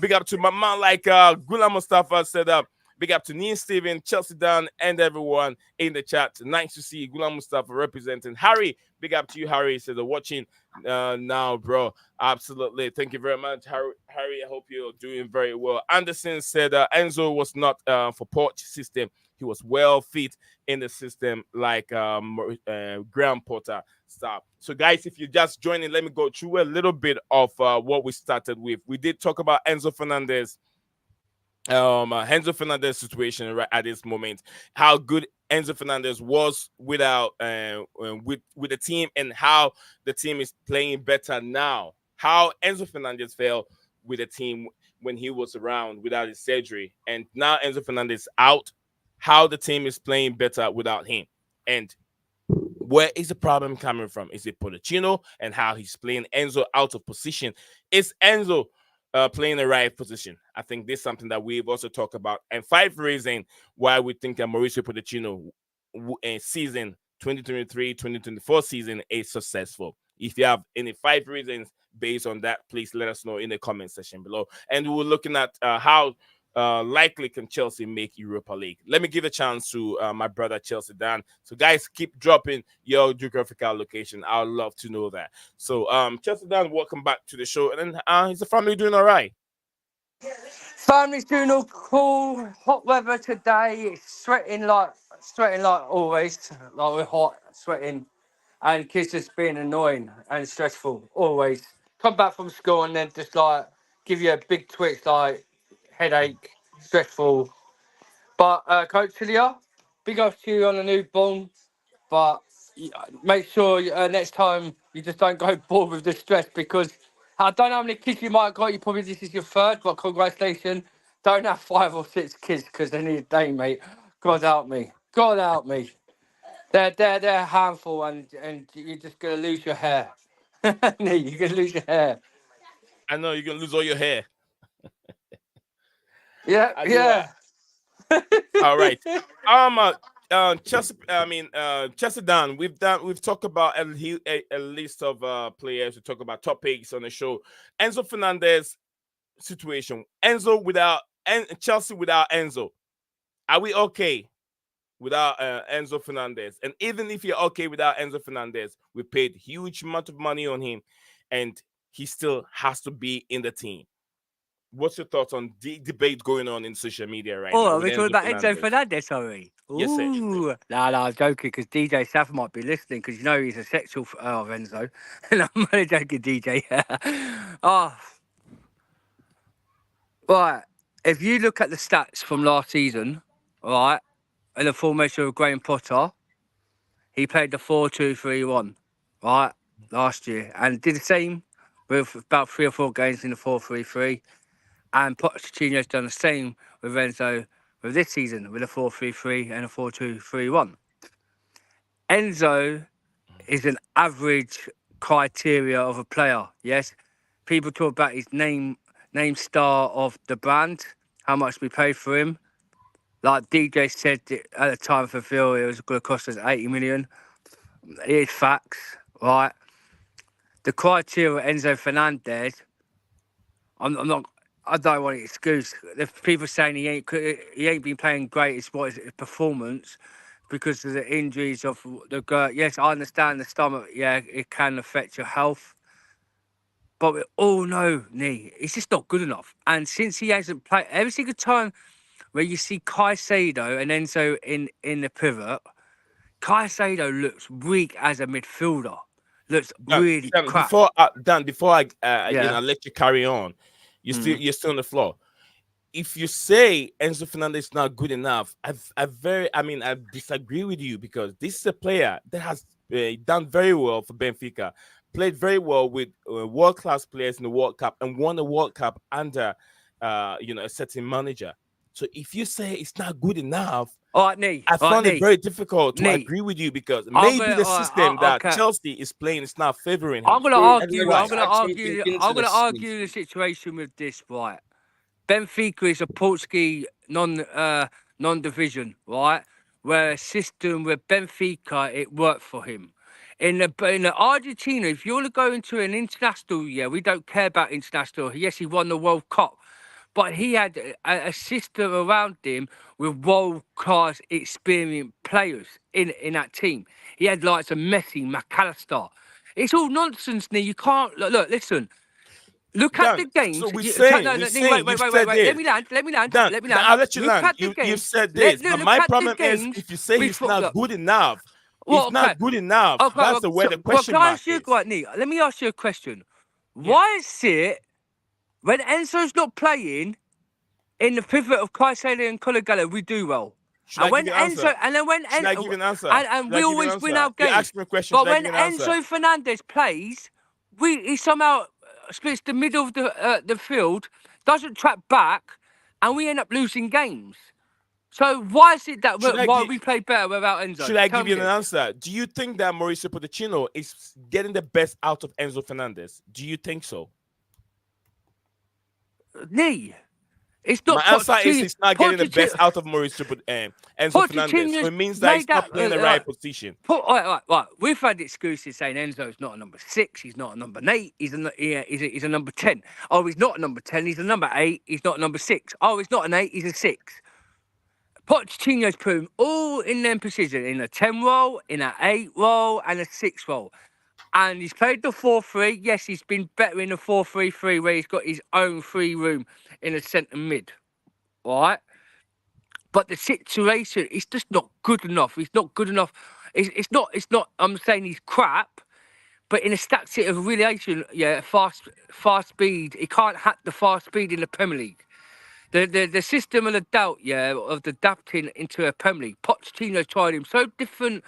Big up to my man, like Gula Mustafa said up. Big up to Neil Steven, Chelsea Dan, and everyone in the chat. Nice to see Gula Mustafa representing. Harry, big up to you, Harry. Says watching now, bro. Absolutely. Thank you very much, Harry. I hope you're doing very well. Anderson said Enzo was not for Poch system. He was well fit in the system like Graham Potter stuff. So, guys, if you're just joining, let me go through a little bit of what we started with. We did talk about Enzo Fernandez. Enzo Fernandez situation right at this moment, how good Enzo Fernandez was without with the team, and how the team is playing better now. How Enzo Fernandez fell with the team when he was around without his surgery, and now Enzo Fernandez out. How the team is playing better without him, and where is the problem coming from? Is it Pochettino and how he's playing Enzo out of position? Is Enzo playing the right position? I think this is something that we've also talked about, and 5 reasons why we think Mauricio Pochettino season 2023-2024 season is successful. If you have any 5 reasons based on that, please let us know in the comment section below. And we're looking at how likely can Chelsea make Europa League. Let me give a chance to my brother Chelsea Dan. So guys, keep dropping your geographical location. I would love to know that. So Chelsea Dan, welcome back to the show. And then is the family doing all right? Family's doing all cool. Hot weather today. It's sweating like always. Like we're hot, sweating, and kids just being annoying and stressful always. Come back from school and then just like give you a big twitch, like headache, stressful. But Coach Celia, big up to you on a newborn. But make sure next time you just don't go bored with the stress, because I don't know how many kids you might have got. You probably this is your 3rd, but congratulations. Don't have 5 or 6 kids because they need a day, mate. God help me. God help me. They're a handful, and you're just gonna lose your hair. No, you're gonna lose your hair. I know you're gonna lose all your hair. Yeah, I do. yeah. All right. Chelsea. Chelsea down. We've talked about a list of players. We talk about top picks on the show. Enzo Fernandez situation. Enzo without Chelsea without Enzo. Are we okay without Enzo Fernandez? And even if you're okay without Enzo Fernandez, we paid huge amount of money on him, and he still has to be in the team. What's your thoughts on the debate going on in social media right now Oh, with we're talking Enzo about Enzo Fernandez? Fernandez, sorry. Yes, sir. Ooh. No, I'm joking because DJ Saff might be listening because you know he's a sexual of Enzo. No, I'm only joking, DJ. Oh, right. If you look at the stats from last season, right, in the formation of Graham Potter, he played the 4-2-3-1, right, last year, and did the same with about 3 or 4 games in the 4-3-3. And Pochettino's done the same with Enzo with this season with a 4-3-3 and a 4-2-3-1. Enzo is an average criteria of a player, yes? People talk about his name star of the brand, how much we paid for him. Like DJ said at the time for Phil, it was going to cost us 80 million. Here's facts, right? The criteria of Enzo Fernandez, I'm not. I don't want an excuse. If people saying he ain't been playing great, it's what is his performance because of the injuries of the gut. Yes, I understand the stomach. Yeah, it can affect your health, but we all know, it's just not good enough. And since he hasn't played, every single time where you see Caicedo and Enzo in the pivot, Caicedo looks weak as a midfielder. Looks really crap. Before I Yeah. let you carry on, Mm. you're still on the floor. If you say Enzo Fernandez is not good enough, I disagree with you because this is a player that has done very well for Benfica, played very well with world class players in the World Cup, and won the World Cup under a certain manager. So if you say it's not good enough, All right, Nee. I found it very difficult to Nee. agree with you because I'm maybe gonna. the All system right, that okay. Chelsea is playing is not favoring him. I'm gonna I'd argue. like I'm to gonna add argue. something into I'm gonna this, argue the situation with this. Right, Benfica is a Portuguese non-division, right? Where a system where Benfica it worked for him. In the Argentina, if you want to go into an international, we don't care about international. Yes, he won the World Cup, but he had a system around him with world-class experienced players in that team. He had like some Messi, McAllister. It's all nonsense, Neil. You can't look. Listen. Look at Dan, the games. so we're saying Wait, you've wait, wait, said wait. this. Let me land. Dan, Let me land. I'll let you Look land. at the You've games. said this, but Look my at the problem is games if you say he's before. not Look, good enough, well, he's okay. not good enough. Okay, That's the where the question can I mark ask you, is. right, Neil, let me ask you a question. Yeah. Why is it when Enzo's not playing in the pivot of Caicedo and Colagalo, we do well? Should I give you an answer? Should I Enzo, give you an answer? and Should I we give you an always win answer? our You games. asked me a question. But Should I when give you an answer? Enzo Fernandez plays, he somehow splits the middle of the field, doesn't track back, and we end up losing games. So why is it that why we play better without Enzo? Should I Tell give you me an this. answer? Do you think that Mauricio Pochettino is getting the best out of Enzo Fernandez? Do you think so? Nee. It's My not answer is Pochettino. he's not getting the best out of Enzo Fernandez. So Pochettino's it means that made he's not that. playing the right position. Right. We've had excuses saying Enzo's not a number 6. He's not a number 8. He's a number 10. Oh, he's not a number 10. He's a number 8. He's not a number 6. Oh, he's not an 8. He's a 6. Pochettino's put them all in their position, in a 10 role, in an 8 role, and a 6 role. And he's played the 4-3. Yes, he's been better in the 4-3-3 where he's got his own free room in the centre mid. All right? But the situation is just not good enough. He's not good enough. It's not. I'm saying he's crap. But in a stacked set of relation, fast speed. He can't hack the fast speed in the Premier League. The system of the doubt, of the adapting into a Premier League. Pochettino tried him so different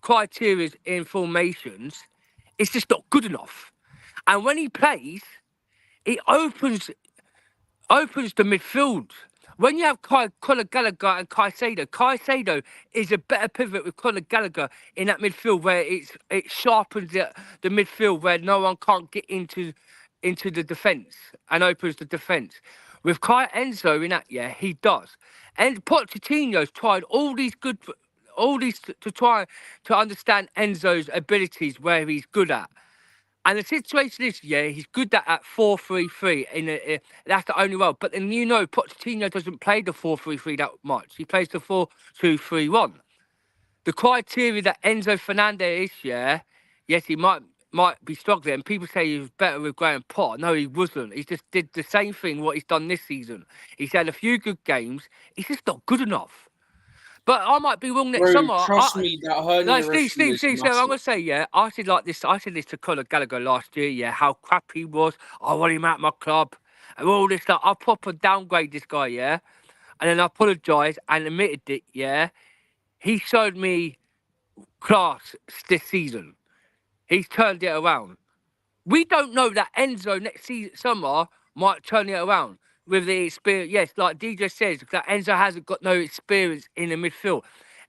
criteria in formations. It's just not good enough. And when he plays, it opens the midfield. When you have Conor Gallagher and Caicedo is a better pivot with Conor Gallagher in that midfield where it sharpens the midfield where no one can't get into the defence and opens the defence. With Enzo in that, yeah, he does. And Pochettino's tried all these to try to understand Enzo's abilities where he's good at. And the situation is, yeah, he's good at 4-3-3. That's the only role. But then Pochettino doesn't play the 4-3-3 that much. He plays the 4-2-3-1. The criteria that Enzo Fernández is, yeah, yes, he might be struggling. And people say he was better with Graham Potter. No, he wasn't. He just did the same thing what he's done this season. He's had a few good games. He's just not good enough. But I might be wrong next summer. Trust me, that hernia issue is Steve, I'm going to say, yeah, I said this to Conor Gallagher last year, yeah, how crap he was. I want him out my club. And all this stuff. I proper downgrade this guy, yeah. And then I apologised and admitted it, yeah. He showed me class this season. He's turned it around. We don't know that Enzo next summer might turn it around with the experience. Yes, like DJ says, that Enzo hasn't got no experience in the midfield.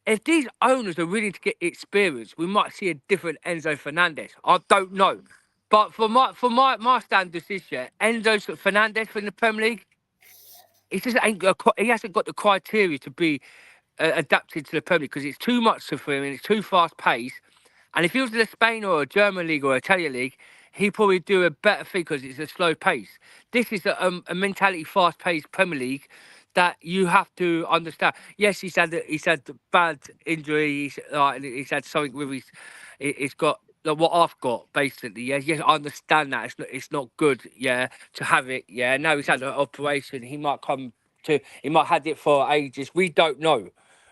If these owners are willing to get experience, we might see a different Enzo Fernández. I don't know. But for my standards this year, Enzo Fernández from the Premier League, he hasn't got the criteria to be adapted to the Premier League because it's too much for him and it's too fast paced. And if he was in a Spain or a German league or Italian league, he'd probably do a better thing because it's a slow pace. This is a mentality fast-paced Premier League that you have to understand. Yes, he's had bad injury. He's had something with he's got what I've got basically. Yes, I understand that it's not good. Yeah, to have it. Yeah, now he's had an operation. He might had it for ages. We don't know.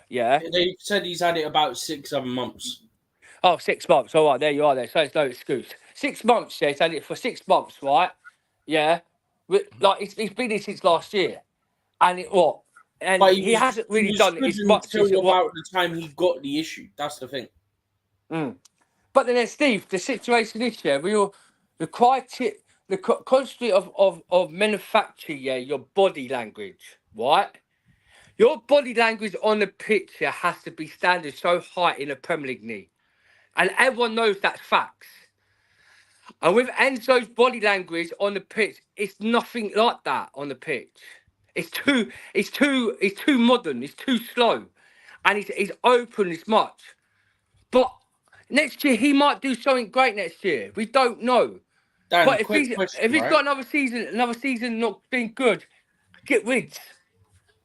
Yeah. They said he's had it about 6-7 months. Oh, 6 months. All right, there you are there. So it's no excuse. 6 months, yeah. He's had it for 6 months, right? Yeah. Like, he's been here since last year. And he hasn't really done as much as about the time he got the issue. That's the thing. But then, Steve, the situation is, yeah, the constantly of manufacture, yeah, your body language, right? Your body language on the pitch, yeah, has to be standard so high in the Premier League. And everyone knows that's facts. And with Enzo's body language on the pitch, it's nothing like that on the pitch. It's too modern, it's too slow. And he's open as much. But next year he might do something great next year. We don't know. Dan, but if he's got another season not being good, get rid.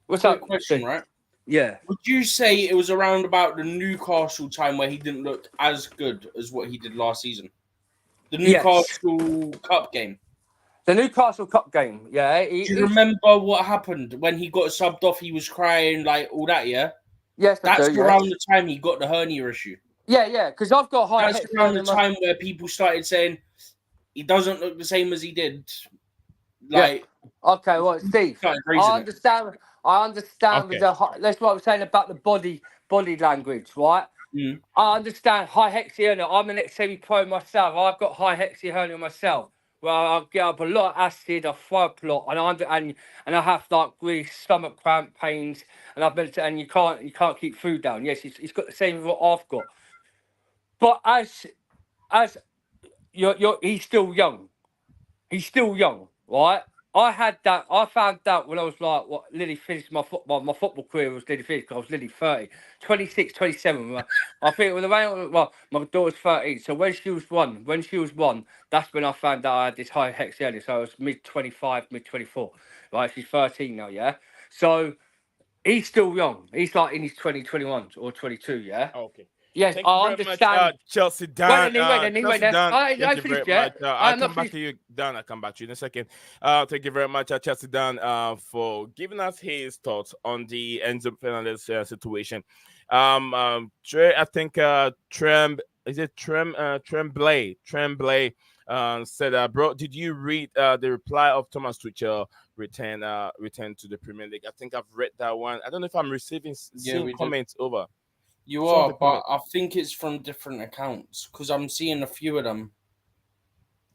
What's up? Question, right? Yeah. Would you say it was around about the Newcastle time where he didn't look as good as what he did last season? The Newcastle Cup game. The Newcastle Cup game, yeah. Do you remember what happened when he got subbed off? He was crying, like all that, yeah? Yes, that's around the time he got the hernia issue. Yeah, because I've got high. That's around the time where people started saying he doesn't look the same as he did. Like, okay, well, Steve, I understand. Okay. That's what I'm saying about the body language, right? I understand high hernia. I'm an ex-semi-pro myself. I've got high hernia myself. Well, I get up a lot of acid, I throw up a lot, and I have like really stomach cramp pains, and you can't keep food down. Yes, he's got the same as what I've got. But as he's still young. He's still young, right? I found out when I was like, nearly finished my football career was nearly finished because I was nearly 30, 26, 27. I think when my daughter's 13. So when she was one, that's when I found out I had this high hernia. So I was mid-25, mid-24. Right, she's 13 now, yeah? So he's still young. He's like in his 21 or 22, yeah? Okay. Yes, I understand. Much, Chelsea Dan. Thank you very much. I'll come back to you, Dan. I'll come back to you in a second. Thank you very much, Chelsea Dan, for giving us his thoughts on the Enzo Fernández situation. I think Tremblay said, bro, did you read the reply of Thomas Tuchel return to the Premier League? I think I've read that one. I don't know if I'm receiving comments over. You are, but I think it's from different accounts because I'm seeing a few of them.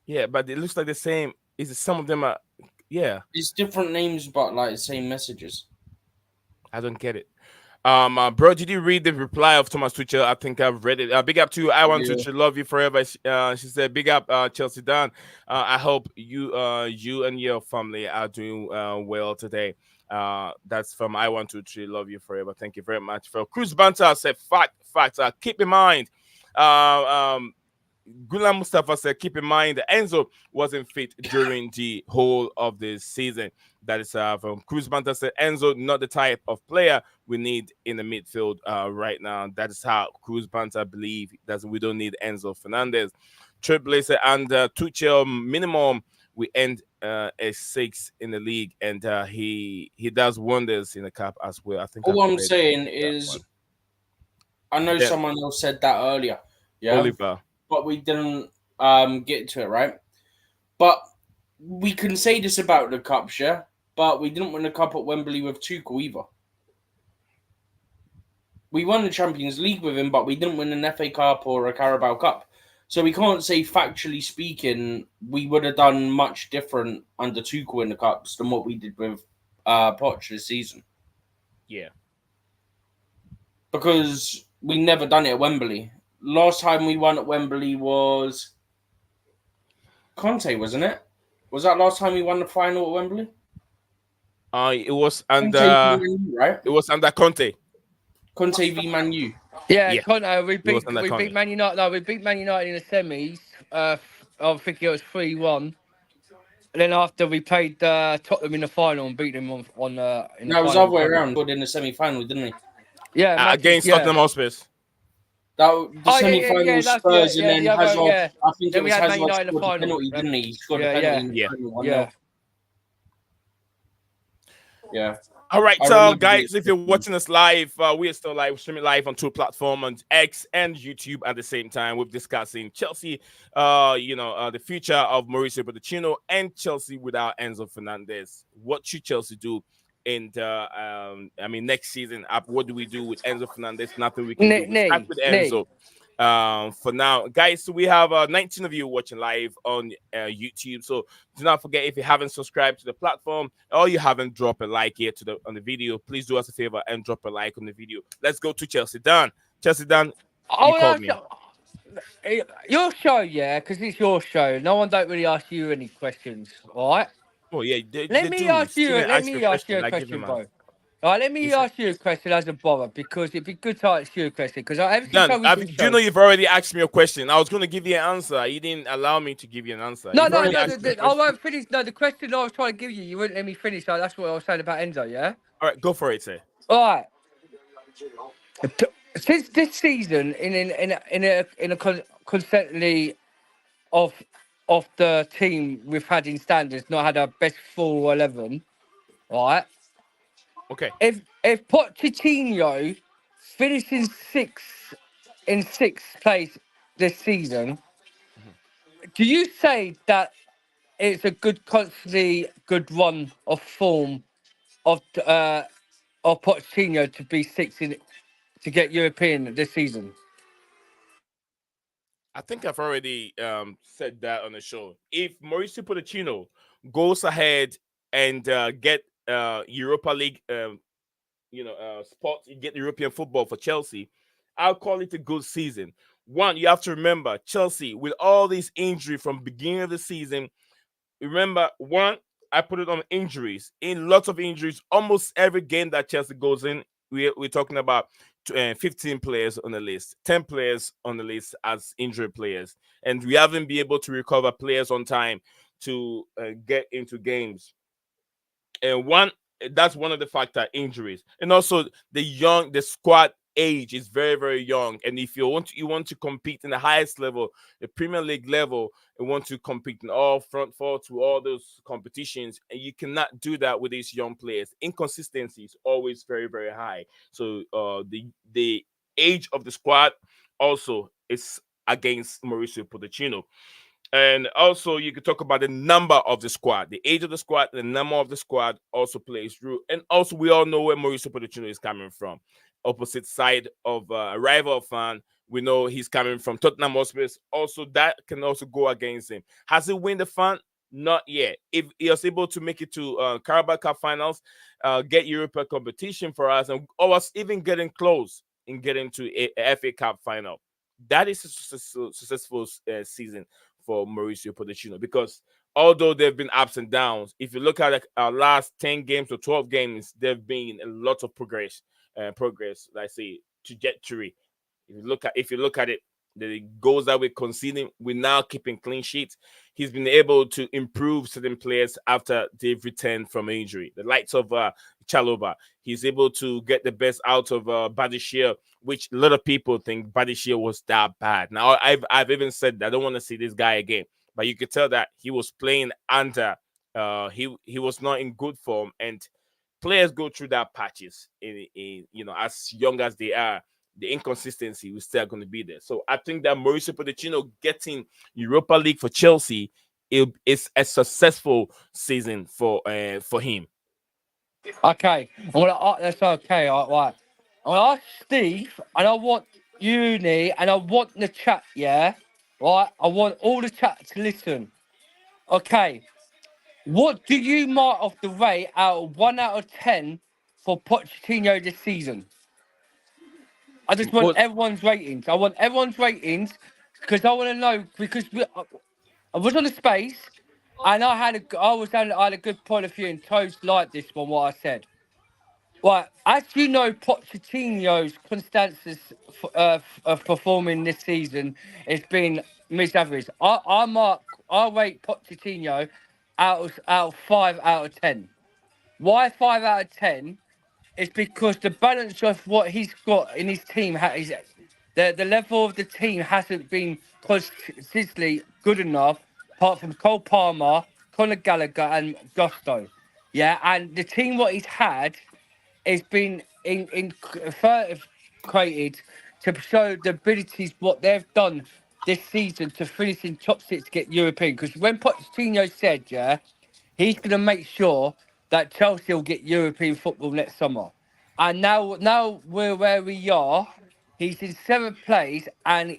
Yeah, but it looks like the same. Some of them are, yeah. It's different names, but like the same messages. I don't get it. Bro, did you read the reply of Thomas Tuchel? I think I've read it. Big up to you. I want Yeah. to love you forever. She said, "Big up, Chelsea Dan. I hope you and your family are doing well today." That's from I want to love you forever. Thank you very much. For Cruz Banter said, "Fact. Keep in mind, um, Gulam Mustafa said, keep in mind that Enzo wasn't fit during the whole of the season. That is from Cruz Banta said, Enzo, not the type of player we need in the midfield right now. That is how Cruz Banta believe that we don't need Enzo Fernandez. Triple said, and Tuchel minimum, we end a 6 in the league, and he does wonders in the cup as well. I think I've All I'm read saying that is, one. I know Then someone else said that earlier, yeah, Oliver. but we didn't get to it, right? But we can say this about the cups, yeah, but we didn't win the cup at Wembley with Tuchel either. We won the Champions League with him, but we didn't win an FA Cup or a Carabao Cup. So we can't say, factually speaking, we would have done much different under Tuchel in the cups than what we did with Poch this season, Yeah. because we never done it at Wembley. Last time we won at Wembley was Conte, wasn't it? Was that last time we won the final at Wembley? It was Conte v under Man U, right? Conte. Conte v Man U. Yeah, Yeah, Conte, we it was beat under we beat Conte. Man United. No, we beat Man United in the semis. I think it was 3-1. And then after we played Tottenham in the final and beat them on in the No, it was the final. other way around. He scored in the semi-final, didn't he? Yeah, Manchester. Against Yeah. Tottenham Hotspurs. The Oh semi-final was that's yeah, Spurs, and yeah, then the other, Hazard. yeah. I think it Then we was had Man Hazard United in the scored the final. penalty, didn't he? He scored the Yeah, penalty yeah, in the Yeah. final, 1-0. yeah. Yeah, All right, I so remember guys, if you're this. watching us live, we are still live streaming live on two platforms, on X and YouTube at the same time. We're discussing Chelsea, the future of Mauricio Pochettino and Chelsea without Enzo Fernandez. What should Chelsea do in next season? What do we do with Enzo Fernandez? Nothing we can do. We start with Knee. Enzo. For now, guys, so we have 19 of you watching live on YouTube. So do not forget, if you haven't subscribed to the platform or you haven't dropped a like here on the video, please do us a favor and drop a like on the video. Let's go to Chelsea Dan. Chelsea Dan, you Oh, called me. your show, yeah, because it's your show. No one don't really ask you any questions, all right? Oh yeah, Let they me do. ask you. Steven Let asked you a me ask you question. a I give him question, an bro. answer. All right, let me Listen, ask you a question as a bother, because it'd be good to ask you a question. Because ever since Dan, I was in do you know show, you've already asked me a question? I was going to give you an answer. You didn't allow me to give you an answer. no, You've no, already no, asked me a I question. won't finish. No, the question I was trying to give you, you wouldn't let me finish. So that's what I was saying about Enzo, yeah. All right, go for it, sir. All right. Since this season, in a constantly of of the team we've had in standards, not had our best full 11. All right. Okay. If Pochettino finishing sixth place this season, Mhm. do you say that it's a constantly good run of form of Pochettino to be sixth to get European this season? I think I've already said that on the show. If Mauricio Pochettino goes ahead and get Europa League, spot, you get European football for Chelsea, I'll call it a good season. One, you have to remember Chelsea with all these injury from beginning of the season. Remember, one, I put it on injuries. In lots of injuries, almost every game that Chelsea goes in, we're talking about 15 players on the list, 10 players on the list as injury players. And we haven't been able to recover players on time to get into games. And that's one of the factor, injuries. And also the squad age is very, very young. And if you want to compete in the highest level, the Premier League level, and want to compete in all front four to all those competitions, and you cannot do that with these young players. Inconsistency is always very, very high. So the age of the squad also is against Mauricio Pochettino. And also, you could talk about the number of the squad, the age of the squad, the number of the squad also plays through. And also, we all know where Mauricio Pochettino is coming from. Opposite side of a rival fan, we know he's coming from Tottenham Hotspur. Also, that can also go against him. Has he win the fan? Not yet. If he was able to make it to Carabao Cup finals, get Europa competition for us, and or was even getting close in getting to a FA Cup final, that is a successful season for Mauricio Pochettino. Because although there have been ups and downs, if you look at our last 10 games or 12 games, there have been a lot of progress. Let's say trajectory. If you look at it, the goals that we're conceding, we're now keeping clean sheets. He's been able to improve certain players after they've returned from injury. The likes of Chalobah, he's able to get the best out of Badishir, which a lot of people think Badishir was that bad. Now, I've even said that I don't want to see this guy again, but you could tell that he was playing under. He was not in good form, and players go through that patches. As young as they are, the inconsistency was still going to be there. So I think that Mauricio Pochettino getting Europa League for Chelsea is a successful season for him. Okay, that's okay. Right. I'm gonna ask Steve, and I want Uni, and I want the chat. Yeah, right. I want all the chat to listen. Okay, what do you mark off the rate out of 1 out of 10 for Pochettino this season? I just want What everyone's ratings. I want everyone's ratings because I want to know because I was on the space and I had a good point of view and Toes liked this one what I said. Right, as you know, Pochettino's constancy of performing this season has been misaverage. I rate Pochettino out of 5 out of 10. Why 5 out of 10? It's because the balance of what he's got in his team, the level of the team hasn't been consistently good enough, apart from Cole Palmer, Conor Gallagher, and Gusto. Yeah, and the team what he's had has been created to show the abilities what they've done this season to finish in top six to get European. Because when Pochettino said, yeah, he's going to make sure that Chelsea will get European football next summer. And now we're where we are. He's in 7th place and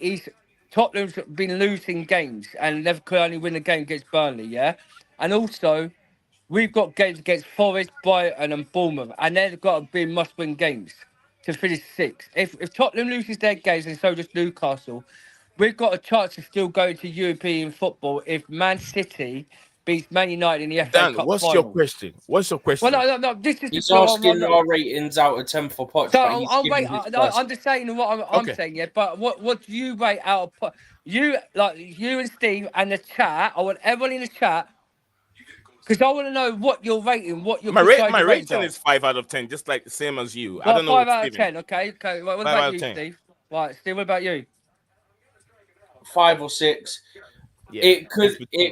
Tottenham's been losing games and they could only win a game against Burnley, yeah? And also, we've got games against Forest, Brighton and Bournemouth, and they've got to be must-win games to finish 6th. If Tottenham loses their games and so does Newcastle, we've got a chance of still going to European football if Man City beats Man United in the FA Dan? Cup What's final. your question? What's your question? Well, no. This is He's asking our ratings out of 10 for Poch, so but he's giving his first. I'm just saying what I'm Okay. saying, yeah. But what do you rate out of you and Steve and the chat? I want everyone in the chat because I want to know what you're rating, what your My ratings rating are. is 5 out of 10, just like the same as you. I Well, don't know. 5 out of 10. Okay. Right, what 5 about out of you, 10. Steve? Right, Steve. What about you? 5 or 6. Yeah, It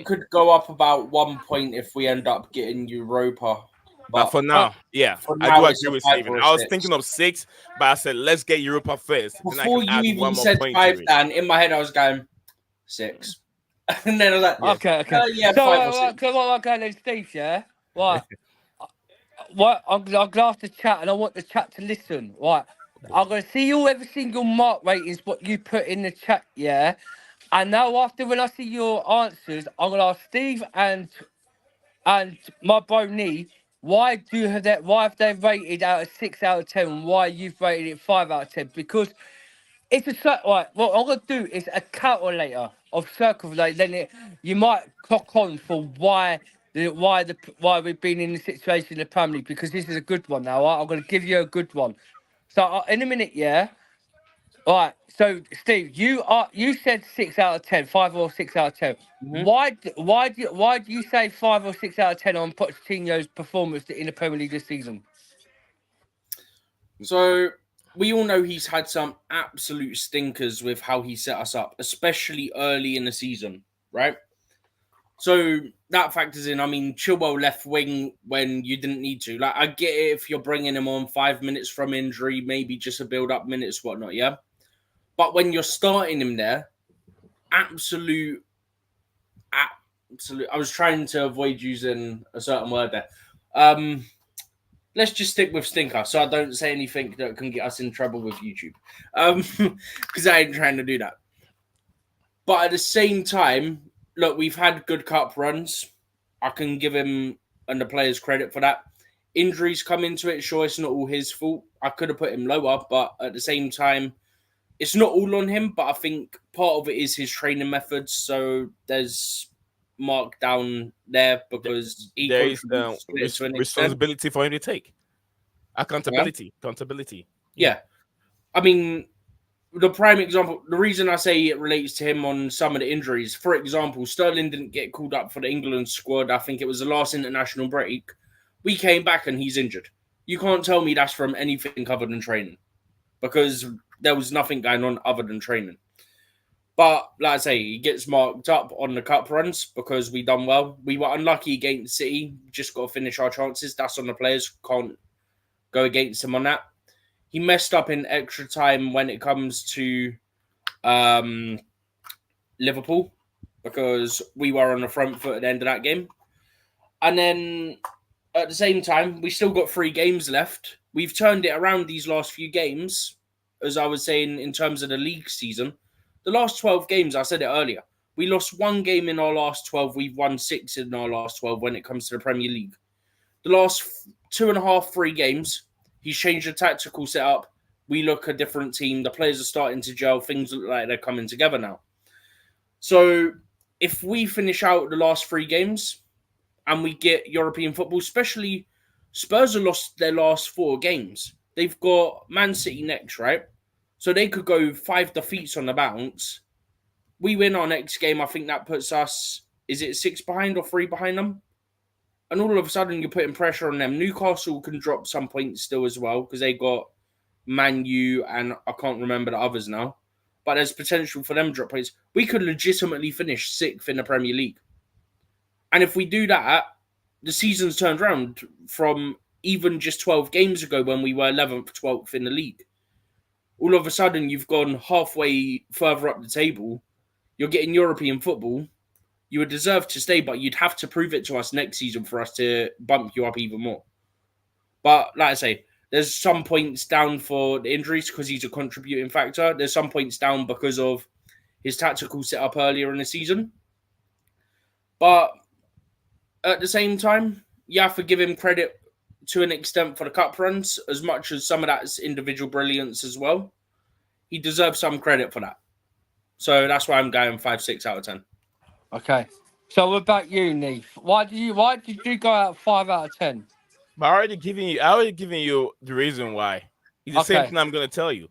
could go up about 1 point if we end up getting Europa. But for now, yeah, for I now do it's agree a with 5 Steven. or a I was 6. thinking of 6, but I said let's get Europa first. Then I Before can you add even one more said point 5, to it. Dan, in my head I was going 6. And then I was like, Okay. yeah, So 5 or 6. okay, then Steve, yeah. Right. I'm gonna ask the chat, and I want the chat to listen. Right. I'm gonna see you every single mark ratings what you put in the chat, yeah. And now after when I see your answers, I'm gonna ask Steve and my bro Nee, why do you have that? Why have they rated out of 6 out of 10? Why you've rated it 5 out of 10? Because it's right. What I'm gonna do is a calculator of circumlate. Then you might clock on for why we've been in the situation in the Premier League because this is a good one now. Right? I'm gonna give you a good one. So in a minute, yeah. All right. So Steve, you said 6 out of 10, 5 or 6 out of 10. Mhm. Why do you say 5 or 6 out of 10 on Pochettino's performance in the Premier League this season? So we all know he's had some absolute stinkers with how he set us up, especially early in the season, right? So that factors in. I mean, Chilwell left wing when you didn't need to. Like, I get it if you're bringing him on 5 minutes from injury, maybe just a build-up minutes, whatnot, yeah? But when you're starting him there, absolute. I was trying to avoid using a certain word there. Let's just stick with stinker, so I don't say anything that can get us in trouble with YouTube. Because I ain't trying to do that. But at the same time, look, we've had good cup runs. I can give him and the players credit for that. Injuries come into it. Sure, it's not all his fault. I could have put him lower, but at the same time, it's not all on him. But I think part of it is his training methods. So there's mark down there because he There is contributes to it to an extent. responsibility for him to take. Accountability. Yeah. I mean, the prime example, the reason I say it relates to him on some of the injuries, for example, Sterling didn't get called up for the England squad. I think it was the last international break. We came back and he's injured. You can't tell me that's from anything other than training because there was nothing going on other than training. But like I say, he gets marked up on the cup runs because we done well. We were unlucky against City. Just got to finish our chances. That's on the players. Can't go against him on that. He messed up in extra time when it comes to Liverpool because we were on the front foot at the end of that game. And then at the same time, we still got 3 games left. We've turned it around these last few games, as I was saying, in terms of the league season. The last 12 games, I said it earlier, we lost 1 game in our last 12. We've won 6 in our last 12 when it comes to the Premier League. The last 2.5, 3 games, he's changed the tactical setup. We look a different team. The players are starting to gel. Things look like they're coming together now. So if we finish out the last 3 games and we get European football, especially Spurs have lost their last 4 games. They've got Man City next, right? So they could go 5 defeats on the bounce. We win our next game. I think that puts us, is it 6 behind or 3 behind them? And all of a sudden you're putting pressure on them. Newcastle can drop some points still as well because they got Man U and I can't remember the others now. But there's potential for them to drop points. We could legitimately finish 6th in the Premier League. And if we do that, the season's turned around from even just 12 games ago when we were 11th, 12th in the league. All of a sudden, you've gone halfway further up the table. You're getting European football. You would deserve to stay, but you'd have to prove it to us next season for us to bump you up even more. But like I say, there's some points down for the injuries because he's a contributing factor. There's some points down because of his tactical setup earlier in the season. But at the same time, you have to give him credit to an extent for the cup runs, as much as some of that's individual brilliance as well. He deserves some credit for that. So that's why I'm going 5-6 out of 10. Okay. So what about you, Neef? Why did you go out 5 out of 10? But I already giving you the reason why. It's the same thing I'm gonna tell you.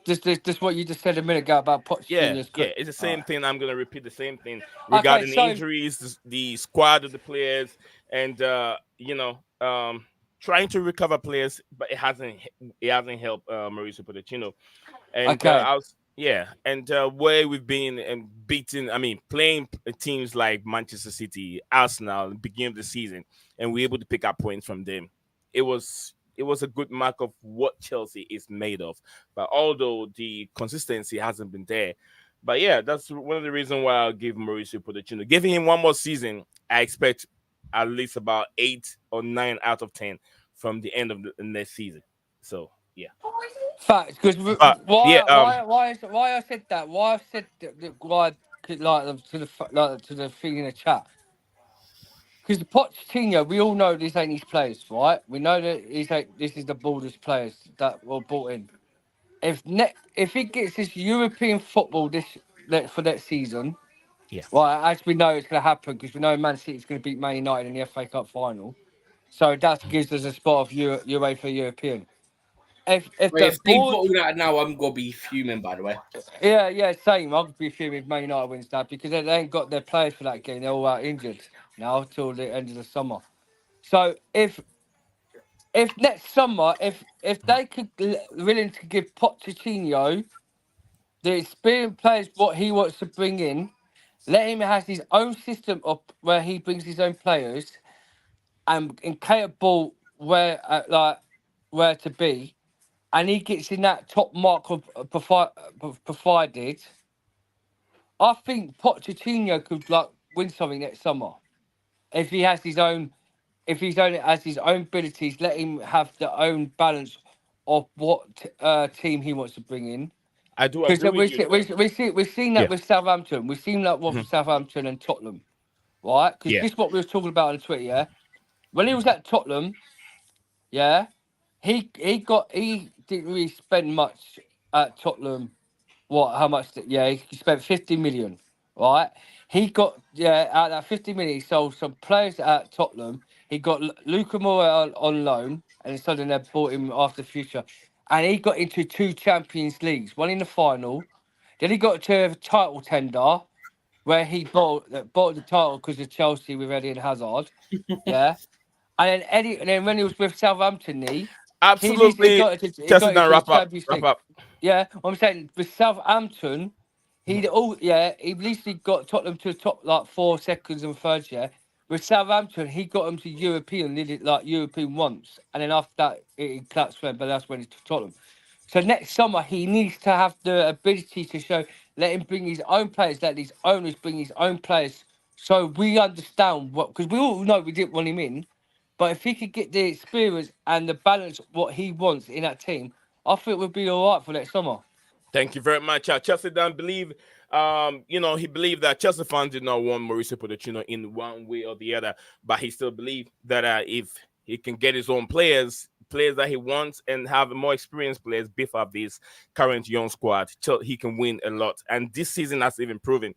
Just what you just said a minute ago about Pochettino's. Yeah, it's the same thing. I'm gonna repeat the same thing regarding injuries, the squad of the players, and trying to recover players, but it hasn't helped Mauricio Pochettino. And where we've been and beating, playing teams like Manchester City, Arsenal, at the beginning of the season, and we're able to pick up points from them. It was a good mark of what Chelsea is made of. But although the consistency hasn't been there, but yeah, that's one of the reasons why I'll give Mauricio Pochettino. Giving him one more season, I expect at least about 8 or 9 out of 10 from the end of the next season. So yeah. Facts, because why I said that? Why I said that? Why to the thing in the chat? Because the Pochettino, we all know this ain't his players, right? We know that this is the Borders players that were brought in. If he gets this European football for that season, yeah. Well, as we know, it's going to happen because we know Man City is going to beat Man United in the FA Cup final. So that gives us a spot of UEFA European. If they put all that now, I'm gonna be fuming. By the way, yeah, same. I'm gonna be fuming if Man United wins that because they ain't got their players for that game. They're all out injured now till the end of the summer. So if next summer, if they could willing to give Pochettino the experienced players what he wants to bring in, let him have his own system of where he brings his own players and cater ball where to be. And he gets in that top mark of provided. I think Pochettino could win something next summer if he has his own. If he's only has his own abilities, let him have the own balance of what team he wants to bring in. I do agree with you. We've seen that with Southampton. We've seen that with Southampton and Tottenham. right? Because Yeah. this is what we were talking about on Twitter, yeah? When he was at Tottenham, yeah, he didn't really spend much at Tottenham. How much? Yeah, he spent 50 million, right? He got, out of that 50 million, he sold some players at Tottenham. He got Luka Moura on loan, and suddenly they bought him after the future. And he got into 2 Champions Leagues, one in the final. Then he got to a title tender where he bought the title because of Chelsea with Eddie and Hazard. Yeah. And then when he was with Southampton, he literally Absolutely. got Chelsea done into the wrap up. Champions Wrap League. up. Yeah, I'm saying with Southampton, he literally got Tottenham to the top like 4 seconds and thirds. Yeah, with Southampton, he got them to European, European once, and then after that, it collapsed. But that's when he took Tottenham. So next summer, he needs to have the ability to show, let him bring his own players, let these owners bring his own players, so we understand what, because we all know we didn't want him in, but if he could get the experience and the balance what he wants in that team, I think we'll be all right for next summer. Thank you very much. Chelsea don't believe, he believed that Chelsea fans did not want Mauricio Pochettino in one way or the other, but he still believed that if he can get his own players that he wants, and have more experienced players, beef up this current young squad, he can win a lot. And this season has even proven.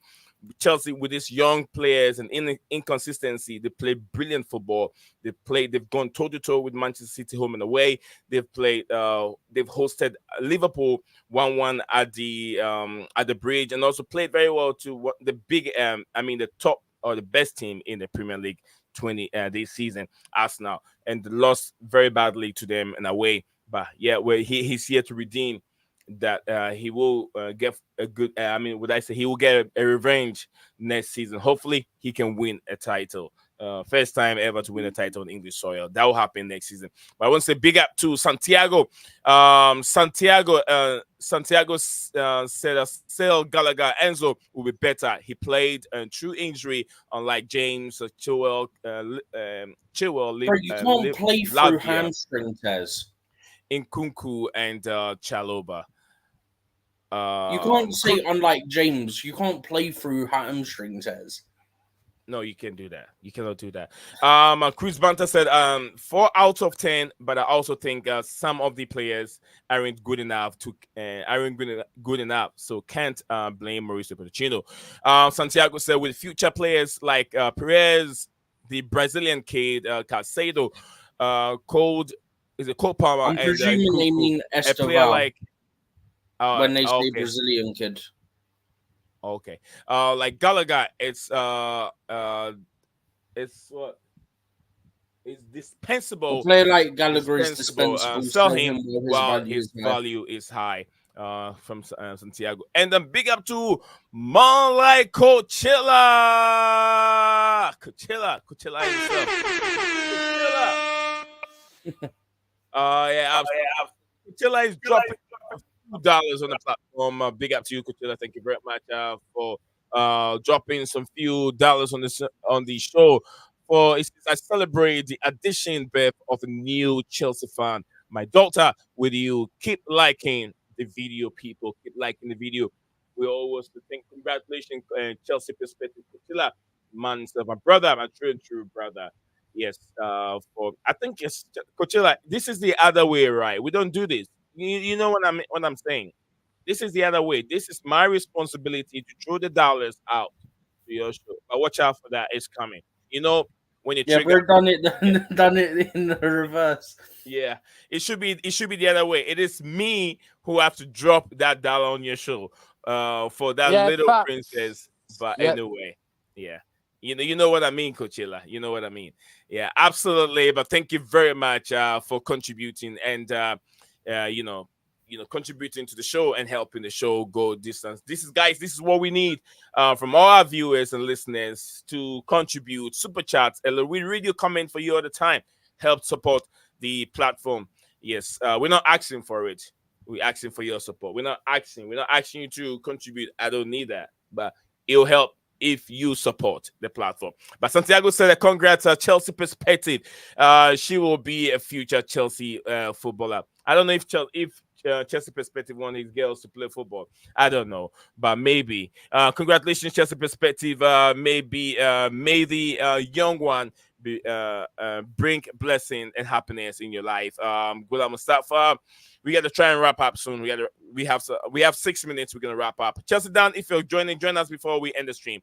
Chelsea, with these young players and inconsistency, they play brilliant football. They've gone toe to toe with Manchester City home and away. They've hosted Liverpool 1-1 at the Bridge, and also played very well to the top or the best team in the Premier League this season, Arsenal, and lost very badly to them in a way. But yeah, he's here to redeem that. He will get a good. He will get a revenge next season. Hopefully, he can win a title. First time ever to win a title on English soil. That will happen next season. But I want to say big up to Santiago. Santiago said Sale Gallagher Enzo will be better. He played through injury, unlike James Chilwell. Bro, you can't play through hamstring tears. Nkunku and Chaloba. You can't say, unlike James, you can't play through hamstring tears. No, you can't do that. You cannot do that. Chris Banter said 4 out of 10, but I also think some of the players aren't good enough so can't blame Mauricio Pochettino. Santiago said with future players like Perez, the Brazilian kid, Caicedo, Cole Palmer, I'm presuming they mean Esteval when they say Brazilian kid. Okay. Like Gallagher, it's dispensable. A player like Gallagher is dispensable. Sell him while his value is high. From Santiago. And then big up to Monlai Coachella himself. Coachella is dropping $2 on the platform. Big up to you, Coachella. Thank you very much for dropping some few dollars on the show. I celebrate the addition, Beth, of a new Chelsea fan. My daughter with you. Keep liking the video, people. Keep liking the video. We always think congratulations, Chelsea perspective, Coachella. Man, my brother, my true brother. Yes, I think yes, Coachella. This is the other way, right? We don't do this. You know what I'm saying? This is the other way. This is my responsibility to throw the dollars out to your show. But watch out for that. It's coming. You know, when you trigger. We've done it in the reverse. Yeah, it should be the other way. It is me who have to drop that dollar on your show for that little princess. But anyway, yeah. You know what I mean, Coachella. You know what I mean. Yeah, absolutely. But thank you very much for contributing and contributing to the show and helping the show go distance. This is what we need from all our viewers and listeners to contribute, super chats, and we read your comment for you all the time. Help support the platform. Yes, we're not asking for it. We're asking for your support. We're not asking you to contribute. I don't need that, but it'll help if you support the platform. But Santiago said, congrats, Chelsea perspective. She will be a future Chelsea footballer. I don't know if Chelsea perspective want his girls to play football. I don't know, but maybe. Congratulations, Chelsea perspective. May the young one bring blessing and happiness in your life. Gula Mustafa, we got to try and wrap up soon. We have 6 minutes. We're gonna wrap up. Chelsea Dan, if you're join us before we end the stream.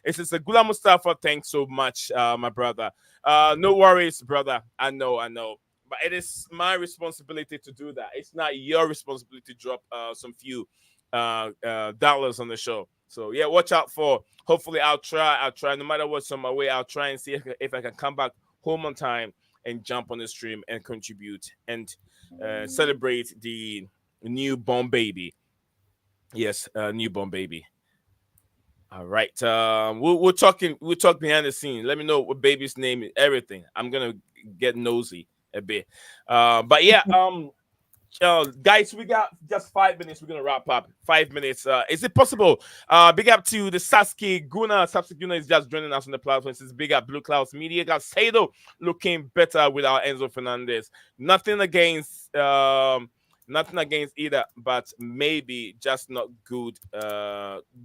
It's just a Gula Mustafa. Thanks so much, my brother. No worries, brother. I know. But it is my responsibility to do that. It's not your responsibility to drop some few dollars on the show. So yeah, watch out for. Hopefully, I'll try. No matter what's on my way, I'll try and see if I can come back home on time and jump on the stream and contribute and celebrate the newborn baby. Yes, newborn baby. All right. We'll talk behind the scenes. Let me know what baby's name is. Everything. I'm gonna get nosy a bit. But yeah. Guys, we got just 5 minutes. We're gonna wrap up. 5 minutes. Is it possible? Big up to the Sasuke Guna. Sasuke Guna is just joining us on the platform. It says big up Blueclouds Media. Caicedo looking better without Enzo Fernández. Nothing against either, but maybe just not good.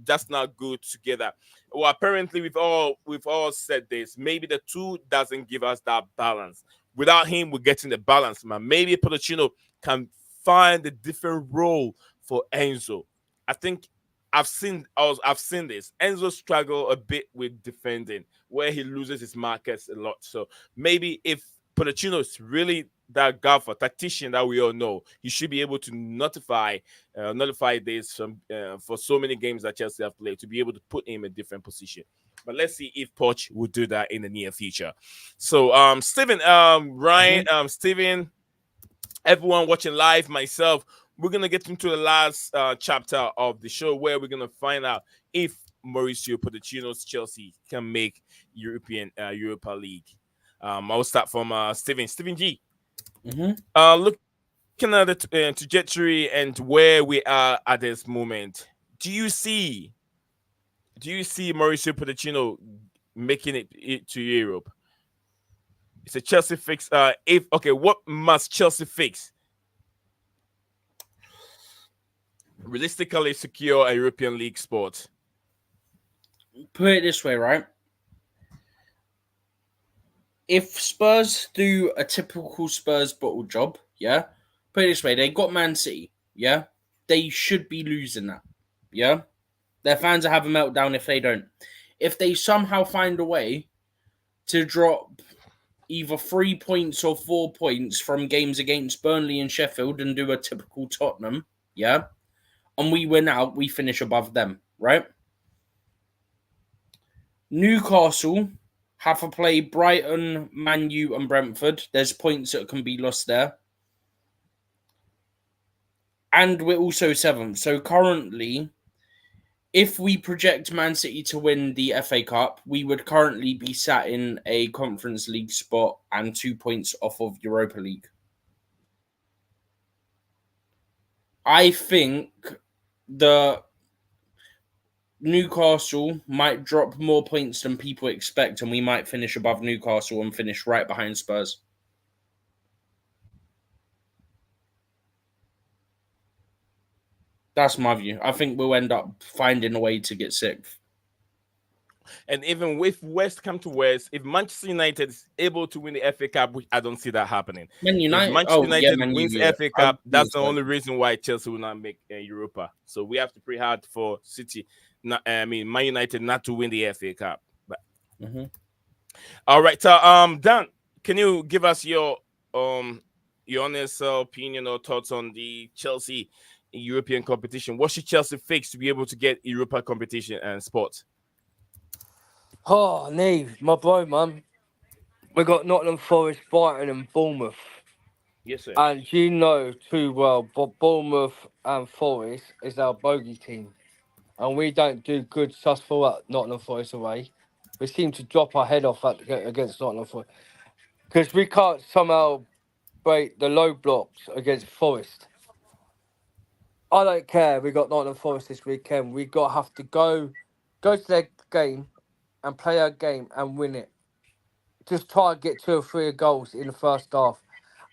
Just not good together. Well, apparently we've all said this. Maybe the two doesn't give us that balance. Without him, we're getting the balance, man. Maybe Pochettino can find a different role for Enzo. I think I've seen this. Enzo struggle a bit with defending, where he loses his markets a lot. So maybe if Pochettino is really that golfer, tactician that we all know, he should be able to notify this for so many games that Chelsea have played to be able to put him in a different position. But let's see if Poch will do that in the near future. So, Steven, Ryan, Steven, everyone watching live, myself, we're gonna get into the last chapter of the show where we're gonna find out if Mauricio Pochettino's Chelsea can make Europa League. I'll start from Steven G. Looking at the trajectory and where we are at this moment, do you see Mauricio Pochettino making it to Europe? It's a Chelsea fix. What must Chelsea fix realistically secure a European League spot? Put it this way, right? If Spurs do a typical Spurs bottle job, yeah, put it this way, they got Man City, yeah, they should be losing that, yeah. Their fans will have a meltdown if they don't. If they somehow find a way to drop either 3 points or 4 points from games against Burnley and Sheffield and do a typical Tottenham, yeah, and we win out, we finish above them, right? Newcastle have to play Brighton, Man U, and Brentford. There's points that can be lost there. And we're also 7th. So currently, if we project Man City to win the FA Cup, we would currently be sat in a Conference League spot and 2 points off of Europa League. I think the Newcastle might drop more points than people expect, and we might finish above Newcastle and finish right behind Spurs. That's my view. I think we'll end up finding a way to get 6th. And even with West come to West, if Manchester United is able to win the FA Cup, which I don't see that happening. If Manchester United wins the FA Cup, that's the only reason why Chelsea will not make Europa. So we have to pray hard for City. Man United not to win the FA Cup. But all right, Dan, can you give us your honest opinion or thoughts on the Chelsea European competition? What should Chelsea fix to be able to get Europa competition and sports? Oh, Neve, my boy, man. We got Nottingham Forest, Brighton, and Bournemouth. Yes, sir. And you know too well, but Bournemouth and Forest is our bogey team. And we don't do good successful at Nottingham Forest away. We seem to drop our head off against Nottingham Forest. Because we can't somehow break the low blocks against Forest. I don't care. We got Nottingham Forest this weekend. We got to have to go to their game and play our game and win it. Just try and get 2 or 3 goals in the first half.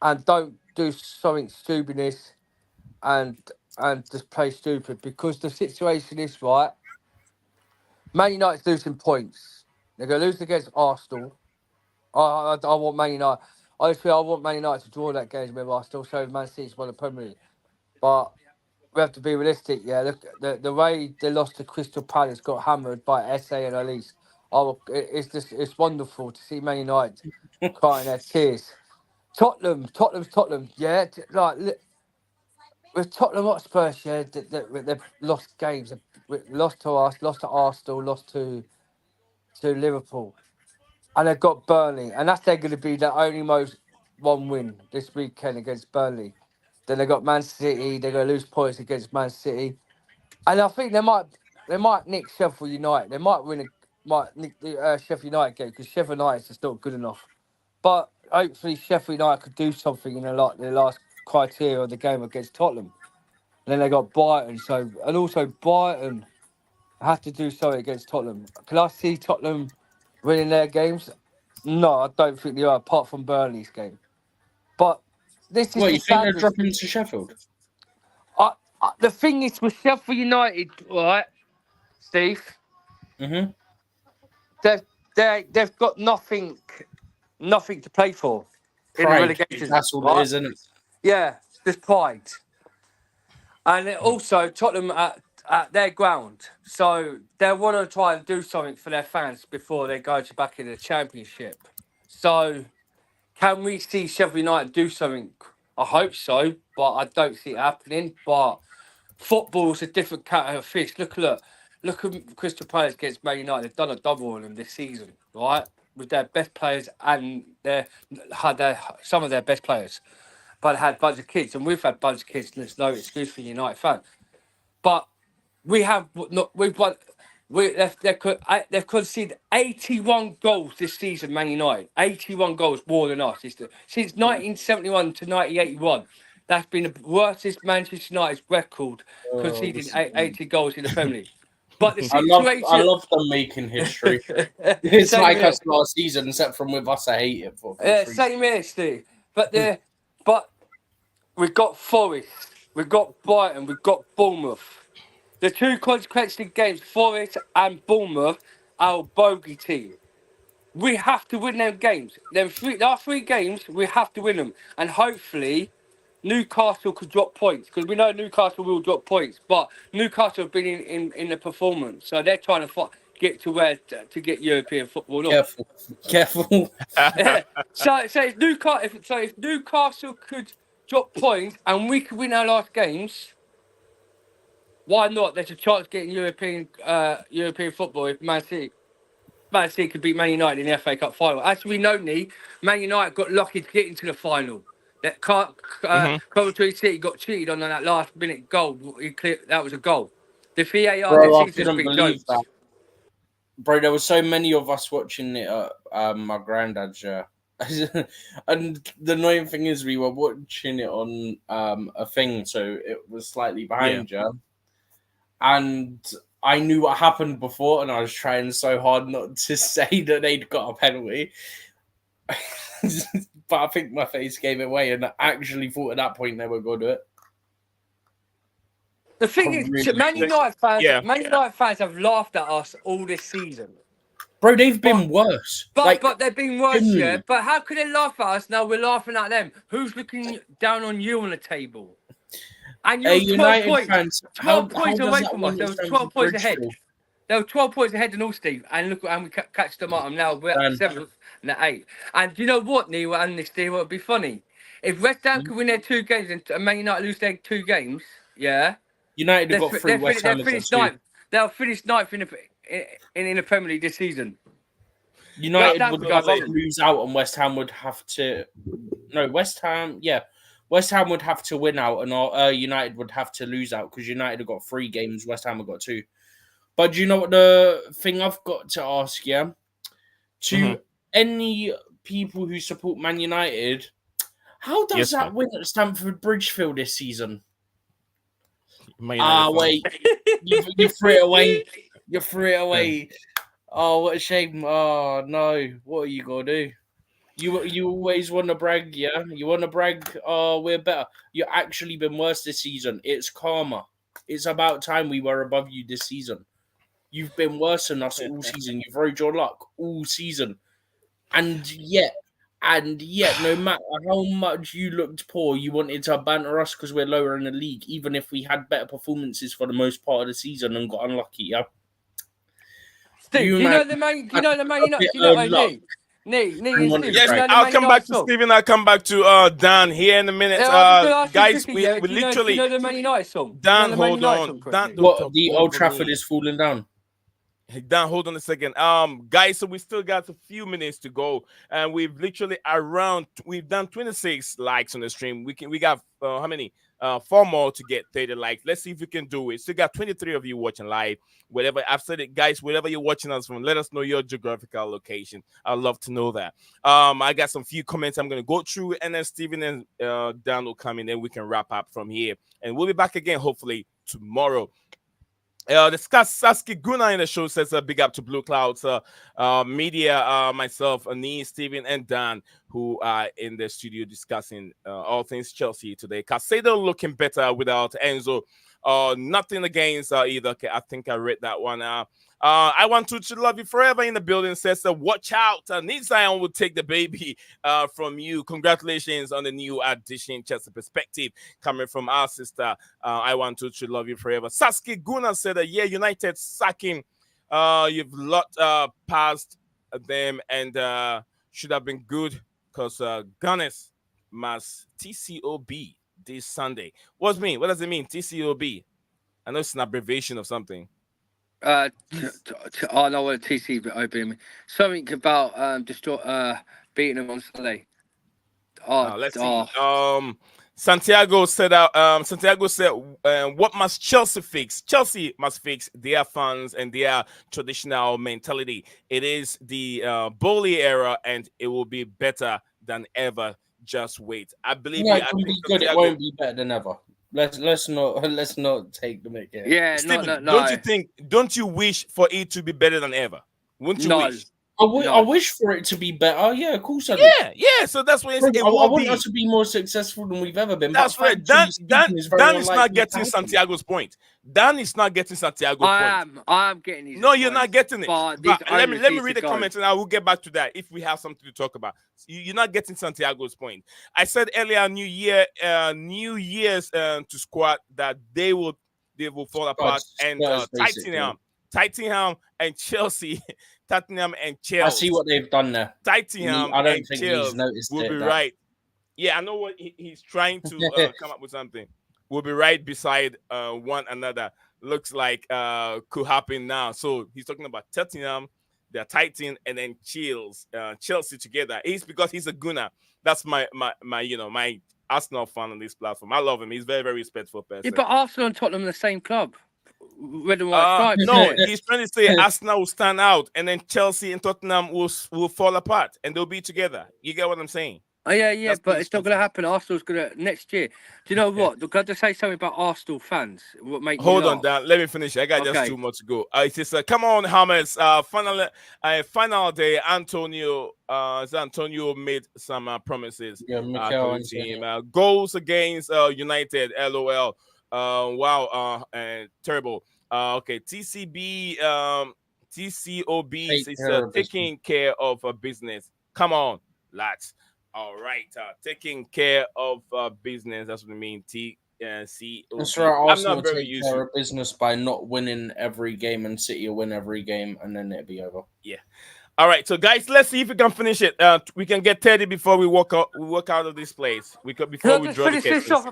And don't do something stupidness and just play stupid, because the situation is right. Man United's losing points. They're going to lose against Arsenal. I want Man United. Honestly, I want Man United to draw that game with Arsenal, so Man City's won the Premier League. But we have to be realistic. Yeah, look, the way they lost to Crystal Palace, got hammered by SA and Elise. It's wonderful to see Man United crying their tears. Tottenham. Yeah, with Tottenham Hotspur, yeah, they've lost games. They've lost to us, lost to Arsenal, lost to Liverpool, and they've got Burnley, and that's they're going to be the only most one win this weekend against Burnley. Then they got Man City. They're going to lose points against Man City, and I think they might nick Sheffield United. They might nick the Sheffield United game, because Sheffield United is just not good enough. But hopefully Sheffield United could do something in the last criteria of the game against Tottenham. And then they got Brighton, and also Brighton have to do something against Tottenham. Can I see Tottenham winning their games? No, I don't think they are, apart from Burnley's game. But this is What, the you think they're standard. dropping to Sheffield? The thing is with Sheffield United, right, Steve? Mm-hmm. They've got nothing to play for in the Pride. relegation. That's all right? it is, isn't it? Yeah, just pride. And also Tottenham at their ground, so they want to try and do something for their fans before they go back in the Championship. So, can we see Sheffield United do something? I hope so, but I don't see it happening. But football's a different kettle of fish. Look at Crystal Palace against Man United. They've done a double on them this season, right? With their best players, and some of their best players, but had a bunch of kids, and we've had a bunch of kids, and there's no excuse for United fan. But we've won. They've conceded 81 goals this season, Man United. 81 goals more than us. Since 1971 to 1981, that's been the worstest Manchester United's record, conceding 80 goals in the Premier League. But the situation... I love them making history. It's like us last season, except from with us, I hate it for. Same here, Steve. But we've got Forest, we've got Brighton, we've got Bournemouth. The two consequential games, Forest and Bournemouth, are a bogey team. We have to win them games. Last three games, we have to win them. And hopefully, Newcastle could drop points, because we know Newcastle will drop points. But Newcastle have been in the performance, so they're trying to get to where to get European football. Careful. So if Newcastle could drop points and we could win our last games, why not? There's a chance of getting European football if Man City could beat Man United in the FA Cup final. As we know, Man United got lucky to get into the final. That Coventry City got cheated on that last minute goal. That was a goal. The VAR Bro, I decision's couldn't been believe joked. that. Bro, there were so many of us watching it at my granddad's. And the annoying thing is, we were watching it on a thing, so it was slightly behind you. And I knew what happened before, and I was trying so hard not to say that they'd got a penalty. But I think my face gave it away, and I actually thought at that point they were going to do it. The thing is, Man United fans have laughed at us all this season. Bro, they've been worse. But they've been worse, yeah. But how could they laugh at us now? We're laughing at them. Who's looking down on you on the table? And you're 12 points. Fans, 12 points away from us. They were 12 points ahead. They were 12 points ahead in all, Steve. And look, and we catch them up. And now we're at 7th and at 8th. And you know what, Neil and this, Steve, what would be funny? If West Ham could win their 2 games and Man United lose their 2 games, yeah. United have got 3, West Ham have got 2. They'll finish 9th in the Premier League this season. United would lose out, and West Ham would have to. No, West Ham would have to win out, and United would have to lose out, because United have got 3 games, West Ham have got 2. But do you know what the thing I've got to ask you? To any people who support Man United, how does that win at Stamford Bridge feel this season? Wait. you threw it away. You threw it away. Oh, what a shame. Oh, no. What are you going to do? You always want to brag, yeah? You want to brag, oh, we're better. You've actually been worse this season. It's karma. It's about time we were above you this season. You've been worse than us all season. You've rode your luck all season. And yet, no matter how much you looked poor, you wanted to banter us because we're lower in the league, even if we had better performances for the most part of the season and got unlucky, yeah? Steve, you know the Man United, you know, luck. Nee, and Steve, Yes, you know the I'll Man come United back to song? Stephen. I'll come back to Dan here in a minute. Yeah, I was gonna ask you Guys, quickly, we yeah, do literally you know the Man United song? Dan, You know the Man hold United on. song, Dan, don't What, talk the over Old Trafford me. is falling down? Hey, Dan, hold on a second. Guys, so we still got a few minutes to go, and we've done 26 likes on the stream. We got how many? 4 more to get 30 likes. Let's see if we can do it. Still got 23 of you watching live. Whatever I've said it, guys, wherever you're watching us from, let us know your geographical location. I'd love to know that. I got some few comments I'm gonna go through, and then Steven and Dan will come in, and we can wrap up from here. And we'll be back again hopefully tomorrow. The Sasuke Guna in the show says a big up to Blueclouds media, myself, Annie, Steven, and Dan, who are in the studio discussing all things Chelsea today. Caicedo looking better without Enzo. Nothing against either. Okay, I think I read that one. I want to love you forever in the building says, watch out. Need Zion will take the baby from you. Congratulations on the new addition, Chelsea Perspective, coming from our sister. I want to love you forever. Sasuke Guna said, yeah, United sacking. You've lot past them and should have been good because Gunners must TCOB this Sunday. What does it mean? TCOB? I know it's an abbreviation of something. I know what a TCOB means. Something about beating them on Sunday. Let's see. Santiago said what must Chelsea fix? Chelsea must fix their fans and their traditional mentality. It is the bully era, and it will be better than ever. Just wait. I believe it can be good. It won't be better than ever. Let's not take the mic here. Yeah, Steven, no. don't you think? Don't you wish for it to be better than ever? Wouldn't you wish? I wish for it to be better. Yeah, of course I do. Yeah. So that's what I want us to be more successful than we've ever been. That's right. Dan is not getting Santiago's point. Dan is not getting Santiago's point. I am getting his No, you're not getting it. But let me read the comments and I will get back to that if we have something to talk about. You're not getting Santiago's point. I said earlier, New Year's to squad that they will fall apart and Tottenham and Chelsea. Tottenham and Chelsea. I see what they've done there. Tottenham I don't and think Chelsea he's noticed will be right. Yeah, I know what he's trying to come up with something. We'll be right beside one another. Looks like could happen now. So he's talking about Tottenham, they're Titan, and then Chelsea together. It's because he's a Gunner. That's my Arsenal fan on this platform. I love him. He's very, very respectful person. Yeah, but Arsenal and Tottenham are the same club. Red and white stripes. No, he's trying to say Arsenal will stand out, and then Chelsea and Tottenham will fall apart, and they'll be together. You get what I'm saying? Oh yeah, but it's not going to happen. Arsenal's going to next year. Do you know what? I've got to say something about Arsenal fans. What make Hold on, Dan. Let me finish. I got just 2 more to go. It says, "Come on, Hammers! Final day. Antonio made some promises to the team. Goals against United. LOL. Wow. And terrible. Okay. TCOB is taking care of business. Come on, lads. All right, taking care of business. That's what I mean. TCOB. That's right. Arsenal will take care of business by not winning every game, and City will win every game, and then it'll be over. Yeah. All right, so guys, let's see if we can finish it. We can get 30 before we walk out. We walk out of this place. Before we draw the curtains.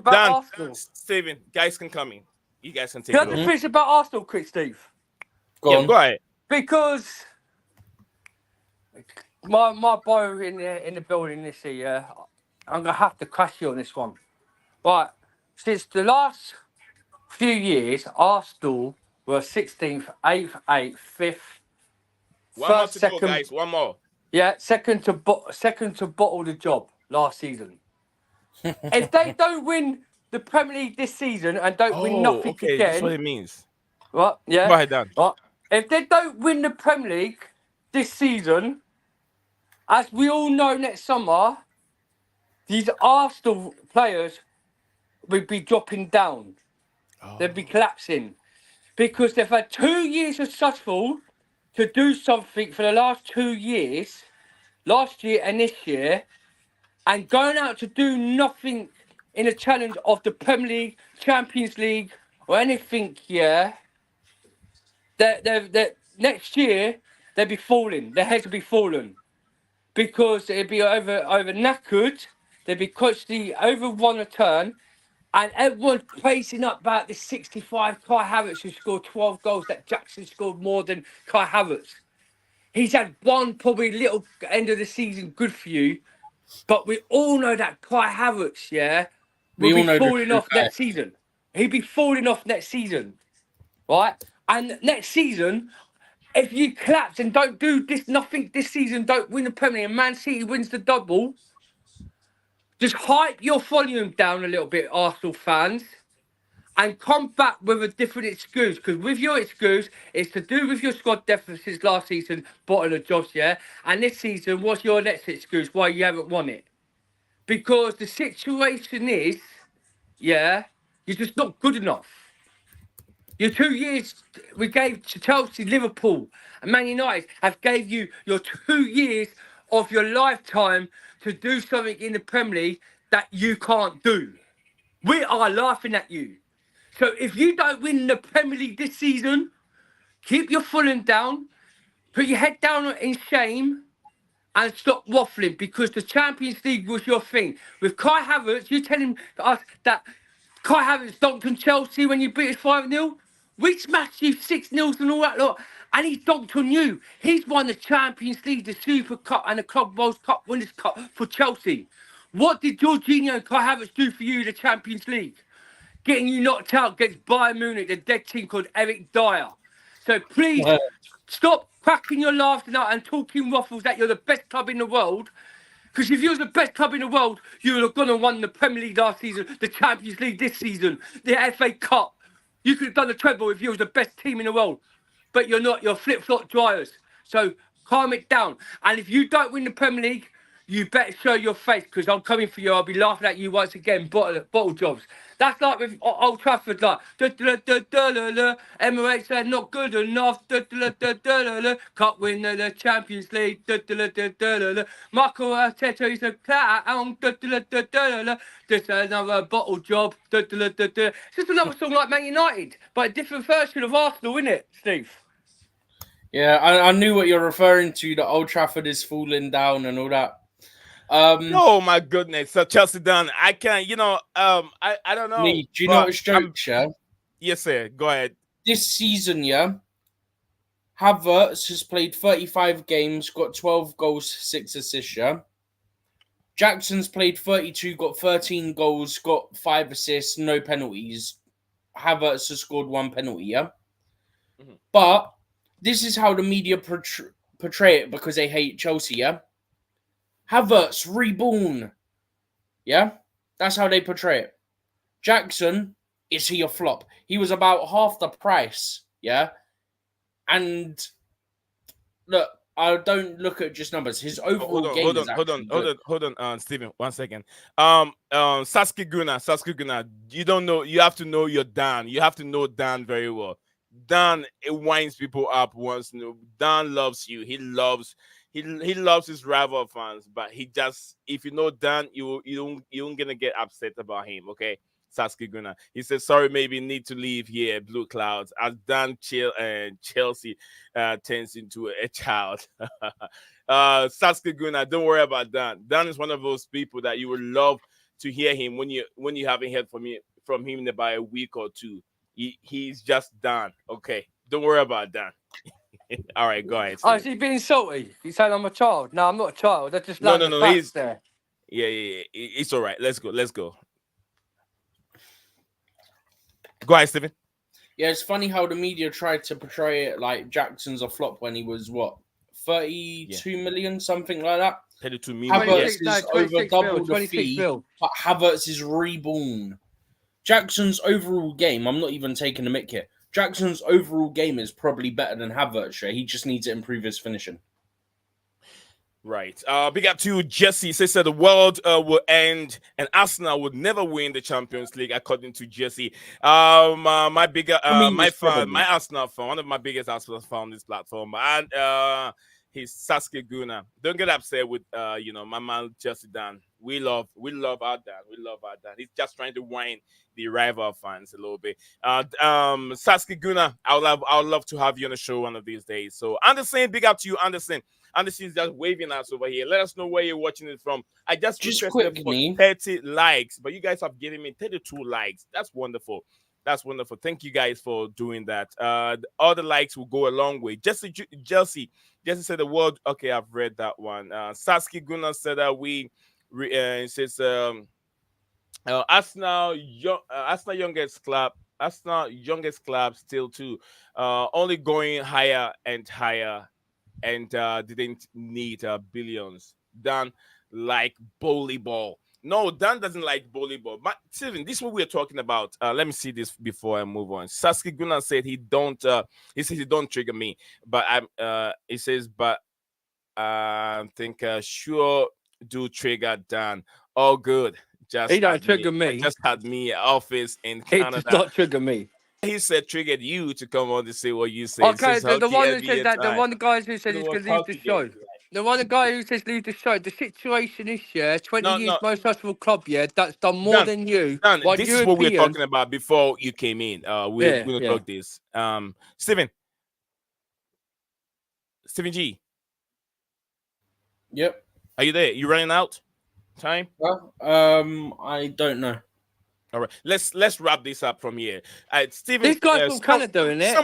Dan, Steven, guys can come in. You guys can take it. Can I just finish about Arsenal, quick, Steve? Go ahead. Because my boy in the building this year, I'm gonna have to crash you on this one. But since the last few years, Arsenal were 16th, 8th, 8th, 5th. One more to go, guys. One more. Yeah, second to bottle the job last season. If they don't win the Premier League this season and don't win nothing again, that's what it means. What? Yeah. Go ahead, Dan. What? If they don't win the Premier League this season, As we all know, next summer, these Arsenal players will be dropping down. They'll be collapsing because they've had 2 years of successful to do something for the last 2 years, last year and this year, and going out to do nothing in a challenge of the Premier League, Champions League, or anything. Yeah, next year they'll be falling. Their heads will be falling because it'll be over knackered. They'll be constantly over one return. And everyone's praising up about this 65 Kai Havertz who scored 12 goals, that Jackson scored more than Kai Havertz. He's had one probably little end of the season good for you, but we all know that Kai Havertz, yeah, will be falling off next season. He'll be falling off next season, right? And next season, if you collapse and don't do nothing this season, don't win the Premier League, and Man City wins the double, just hype your volume down a little bit, Arsenal fans, and come back with a different excuse. Because with your excuse, it's to do with your squad deficits last season, bottom of jobs, yeah? And this season, what's your next excuse why you haven't won it? Because the situation is, yeah, you're just not good enough. Your 2 years we gave to Chelsea, Liverpool, and Man United have gave you your 2 years of your lifetime to do something in the Premier League that you can't do. We are laughing at you. So if you don't win the Premier League this season, keep your footing down, put your head down in shame, and stop waffling, because the Champions League was your thing. With Kai Havertz, you're telling us that Kai Havertz dunked on Chelsea when you beat us 5-0? We smashed you 6-0 and all that lot, and he's dunked on you. He's won the Champions League, the Super Cup, and the Club World Cup Winners' Cup for Chelsea. What did Jorginho and Kai Havertz do for you in the Champions League? Getting you knocked out against Bayern Munich, the dead team called Eric Dyer. So please stop cracking your laughs now and talking waffles that you're the best club in the world. Because if you was the best club in the world, you would have gone and won the Premier League last season, the Champions League this season, the FA Cup. You could have done the treble if you was the best team in the world. But you're not. You're flip-flop dryers. So calm it down. And if you don't win the Premier League, you better show your face, because I'm coming for you. I'll be laughing at you once again. Bottle jobs. That's like with Old Trafford, like Emirates are not good enough. Can't win the Champions League. Michael Arteta is a clown. Just another bottle job. It's just another song like Man United, but a different version of Arsenal, isn't it, Steve? Yeah, I knew what you're referring to. The Old Trafford is falling down and all that. Oh my goodness! So Chelsea done. I can't. I don't know. Lee, do you know what's jokes? Yeah. Yes, sir. Go ahead. This season, yeah, Havertz has played 35 games, got 12 goals, 6 assists. Yeah. Jackson's played 32, got 13 goals, got 5 assists, no penalties. Havertz has scored 1 penalty. Yeah. Mm-hmm. But this is how the media portray it, because they hate Chelsea. Yeah. Havertz reborn. Yeah? That's how they portray it. Jackson, is he a flop? He was about half the price. Yeah? And look, I don't look at just numbers. His overall game is actually good. Hold on, Stephen, 1 second. Sasuke Guna, you don't know, you have to know your Dan. You have to know Dan very well. Dan, it winds people up once. Dan loves you. He loves his rival fans, but he just, if you know Dan, you don't gonna get upset about him, okay? Sasuke Guna. He says, sorry, maybe need to leave here, Blueclouds, as Dan Chelsea turns into a child. Sasuke Guna, don't worry about Dan. Dan is one of those people that you would love to hear him when you haven't heard from him in about a week or two. He's just Dan, okay? Don't worry about Dan. All right, go ahead. Oh, is he being salty? He's saying I'm a child. No, I'm not a child. I just no. He's there. Yeah. It's all right. Let's go. Go ahead, Stephen. Yeah, it's funny how the media tried to portray it like Jackson's a flop when he was, what, 32 million, something like that? 32 million. Havertz is over double the fee, but Havertz is reborn. Jackson's overall game, I'm not even taking a mick here, Jackson's overall game is probably better than Havertz. He just needs to improve his finishing. Right. Big up to Jesse. Says that the world will end and Arsenal would never win the Champions League, according to Jesse. My bigger, I mean, my it's fan, my probably. Arsenal fan, one of my biggest Arsenal fan on this platform, and he's Sasuke Guna. Don't get upset with my man Jesse Dan. We love our Dan. We love our Dan. He's just trying to whine the rival fans a little bit. Sasuke Guna, I would love to have you on the show one of these days. So Anderson, big up to you, Anderson. Anderson's just waving us over here. Let us know where you're watching it from. I just requested for quickly, 30 likes, but you guys have given me 32 likes. That's wonderful. That's wonderful. Thank you guys for doing that. All the likes will go a long way. Jesse said the word. Okay, I've read that one. Sasuke Gunnar said that it says Arsenal youngest club still too. Only going higher and higher and didn't need billions. Dan like volleyball. No, Dan doesn't like volleyball. But Steven, this is what we're talking about. Let me see this before I move on. Sasuke Gunnar said he don't. He says he don't trigger me, but I'm. He says, but I think sure do trigger Dan. All good. He don't trigger me. Just had me office in He Canada. does not trigger me. He said triggered you to come on to say what you say. Okay, the one who said that, the one guy who said he's going to leave the show. The one guy who says leave the show. The situation is, 20 years most successful club, that's done more than you. Dan, One this European, is what we were talking about before you came in. We're going to talk this. Steven G. Yep. Are you there? You running out time? Well, I don't know. All right, let's wrap this up from here. Steven, this guy's from Canada, isn't it?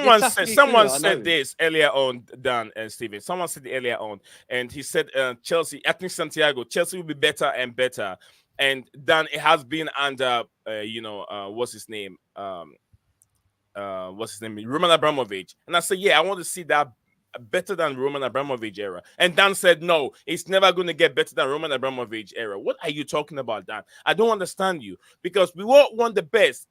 Someone said this earlier on, Dan and Steven. Someone said it earlier on, and he said Chelsea. I think Santiago, Chelsea will be better and better. And Dan, it has been under, what's his name? Roman Abramovich. And I said, yeah, I want to see that better than Roman Abramovich era. And Dan said, no, it's never going to get better than Roman Abramovich era. What are you talking about, Dan? I don't understand you, because we all want the best.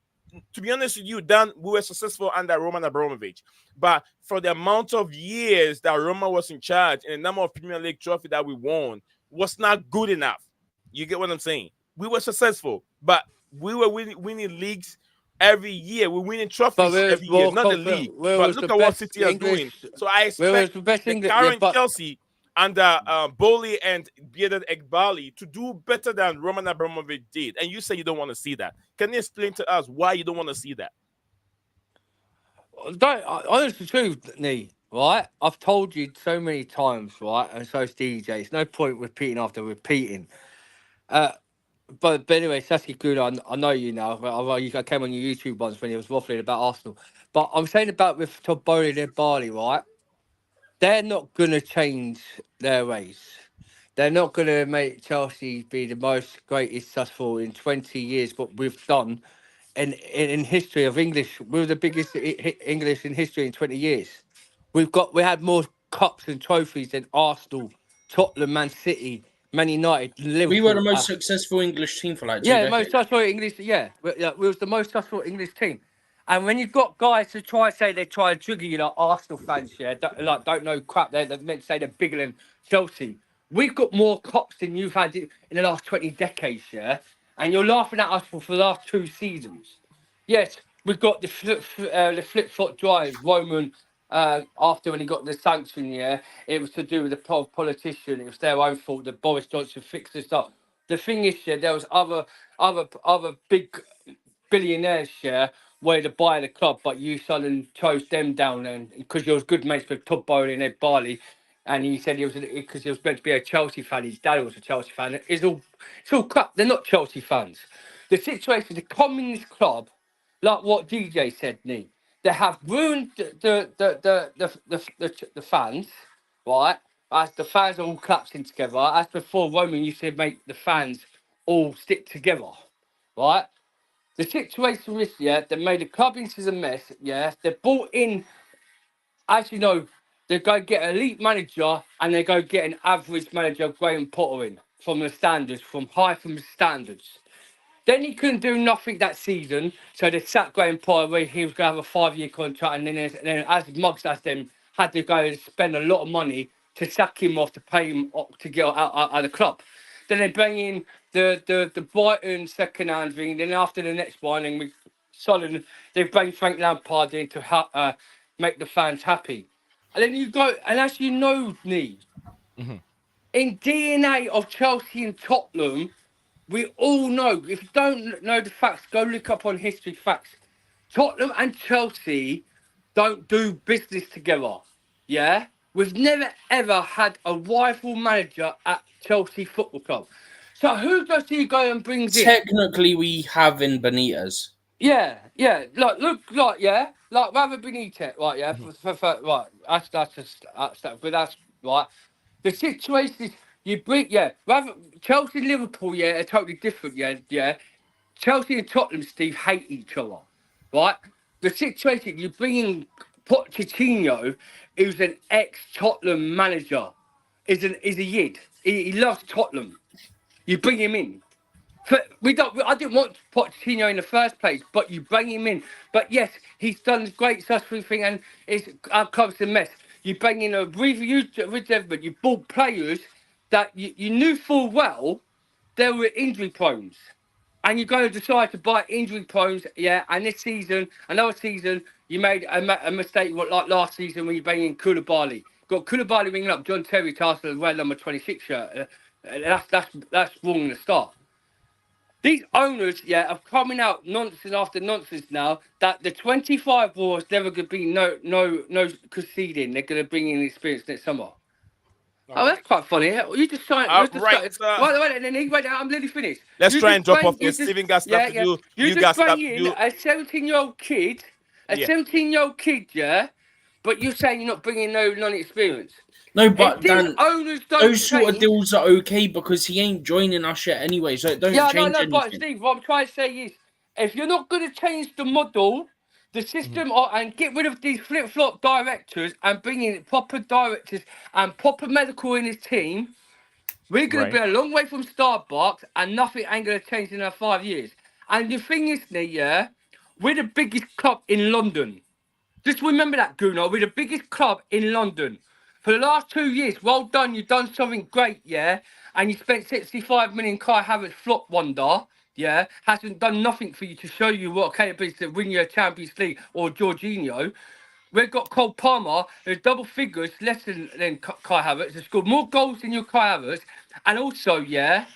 To be honest with you, Dan, we were successful under Roman Abramovich, but for the amount of years that Roman was in charge and the number of Premier League trophy that we won was not good enough. You get what I'm saying? We were successful, but we were winning leagues every year. We're winning trophies every year, not the league. But look at what City are doing. So I expect the current Chelsea under Bowley and Bearded Egbali to do better than Roman Abramovich did. And you say you don't want to see that. Can you explain to us why you don't want to see that? Honestly, truth, Nee, right? I've told you so many times, right? And so's DJ. It's no point repeating after repeating. But anyway, Sasuke Kuna, I know you now. I came on your YouTube once when he was waffling about Arsenal. But I'm saying about with Todd Bowley and Barley, right? They're not going to change their ways. They're not going to make Chelsea be the most greatest successful in 20 years, what we've done in history of English. We're the biggest English in history in 20 years. We had more cups and trophies than Arsenal, Tottenham, Man City, Man United, Liverpool. We were the most successful English team for like 2 decades. Most successful English. We was the most successful English team. And when you've got guys who try to say they try and trigger you, like Arsenal fans, don't know crap. They're meant to say they're bigger than Chelsea. We've got more cups than you've had in the last 20 decades, and you're laughing at us for the last 2 seasons. Yes, we've got the flip-flop drive, Roman. After when he got the sanction, it was to do with the politician. It was their own fault that Boris Johnson fixed this up. The thing is, there was other big billionaires, way to buy the club, but you suddenly chose them down, and because you was good mates with Todd Bowley and Ed Barley, and he said because he was meant to be a Chelsea fan. His dad was a Chelsea fan. It's all crap. They're not Chelsea fans. The situation, the communist club, like what DJ said, Nee. They have ruined the fans, right? As the fans are all collapsing together. As before, Roman used to make the fans all stick together, right? The situation is, they made the club into a mess, They brought in, as you know, they go get an elite manager and they go get an average manager, Graham Potter, in from the standards, from the standards. Then he couldn't do nothing that season, so they sat Graham Potter where he was going to have a 5-year contract, and then as mugs as them had to go and spend a lot of money to sack him off, to pay him off, to get out of the club. Then they bring in the Brighton second hand ring. Then after the next one, and we solid, they bring Frank Lampard in to make the fans happy. And then you go, and as you know, Nee, in DNA of Chelsea and Tottenham, we all know. If you don't know the facts, go look up on history facts. Tottenham and Chelsea don't do business together. Yeah? We've never ever had a rival manager at Chelsea Football Club. So who does he go and brings in? Technically, we have in Benitez. Yeah. Like, look, like, yeah. Like, rather Benitez, right, yeah. Right. But that's right. The situation is, you bring, yeah. Rather, Chelsea and Liverpool, yeah, are totally different, yeah. Chelsea and Tottenham, Steve, hate each other, right? The situation, you bring in Pochettino, who's an ex-Tottenham manager, is a yid. He loves Tottenham. You bring him in. I didn't want Pochettino in the first place, but you bring him in. But yes, he's done a great successful thing, and our club's a mess. You bring in a review with Devon. You bought players that you knew full well they were injury prone. And you're going to decide to buy injury prone, yeah. And this season, another season, you made a mistake like last season when you bring in Koulibaly. Got Koulibaly ringing up John Terry to ask for the red number 26 shirt. That's wrong in the start. These owners, yeah, are coming out nonsense after nonsense now that the 25 war is never going to be no conceding. They're going to bring in experience next summer. Oh, that's quite funny. You just trying. Wait, I'm nearly finished. Let's try and drop off this. Steven got stuff to do. You just bring in a 17-year-old kid, yeah, but you're saying you're not bringing no non-experience. No, but Dan, owners don't those sort of deals are okay because he ain't joining us yet anyway, so it don't change anything. But Steve, what I'm trying to say is, if you're not going to change the model, the system, and get rid of these flip-flop directors and bring in proper directors and proper medical in his team, we're going to be a long way from Starbucks, and nothing ain't going to change in 5 years. And the thing is, yeah, we're the biggest club in London. Just remember that, Gunnar. We're the biggest club in London. For the last 2 years, well done. You've done something great, yeah? And you spent 65 million. Kai Havertz flop wonder, yeah? Hasn't done nothing for you to show you what capability to win your Champions League or Jorginho. We've got Cole Palmer, who's double figures, less than Kai Havertz. Has scored more goals than your Kai Havertz. And also, yeah?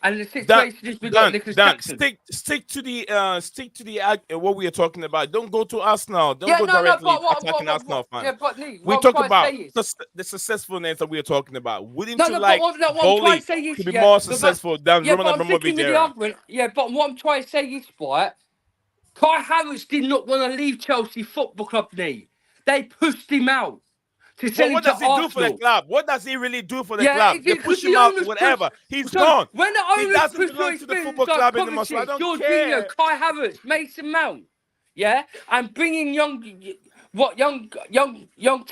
And the situation is we got Nicholas Jackson. Stick to the what we are talking about. Don't go to Arsenal. Don't go directly attacking Arsenal, man. Yeah, but Lee, we talk about the successfulness that we are talking about. Wouldn't you like Bowley to be more successful than Roman Abramovich era? Yeah, but what I'm trying to say is, right, Kai Havertz did not want to leave Chelsea Football Club, Lee. They pushed him out. What does he do for the club? What does he really do for the club? They push him out, whatever. He's gone. When the owners he doesn't belong to the football club anymore, so I don't care. Kai Havertz, Mason Mount, yeah, and bringing young team.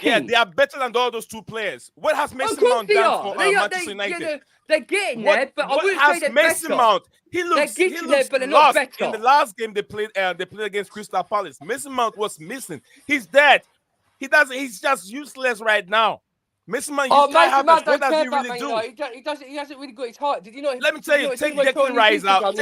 Yeah, they are better than all those two players. What has Mason Mount done for Manchester United? They're getting there, but I wouldn't say they're Mason better. Mount? He looks there, but they're not better. In the last game they played against Crystal Palace. Mason Mount was missing. He's dead. He's just useless right now. Mason Mount, what does he really do? He hasn't really got his heart. Did you know? Let me tell you, take Declan Rice out.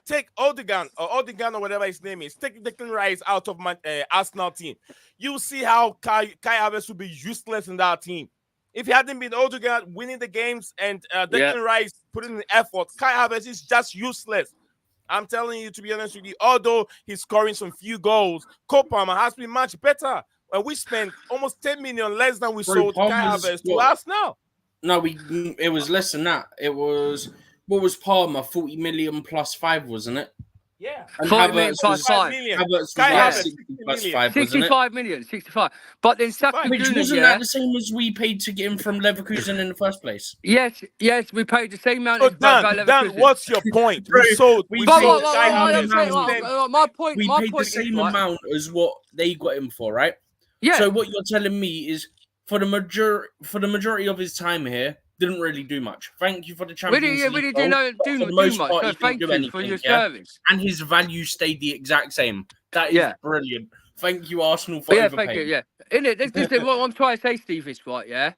Take Odegaard or whatever his name is. Take Declan Rice out of my Arsenal team. You see how Kai Havertz would be useless in that team. If he hadn't been Odegaard winning the games and Declan Rice putting in the effort, Kai Havertz is just useless. I'm telling you, to be honest with you, although he's scoring some few goals, Cole Palmer has been much better. We spent almost 10 million less than we sold Kai Havertz to Arsenal. No, it was less than that. It was, what was Palmer? 40 million plus 5, wasn't it? Yeah. And 40 million plus 5. Havertz was like 60 plus 5, 65 million, 65. But then which wasn't that the same as we paid to get him from Leverkusen in the first place? Yes, we paid the same amount. So Dan, what's your point? We sold Kai Havertz. My point. We paid the same amount as what they got him for, right? Yeah. So what you're telling me is, for the majority of his time here, didn't really do much. Thank you for the Champions League. We didn't do much. So thank you for your service. And his value stayed the exact same. That is brilliant. Thank you, Arsenal, for Yeah, overpaying. thank you. Yeah, in it. This is what I'm trying to say, Steve. Is right. Yeah,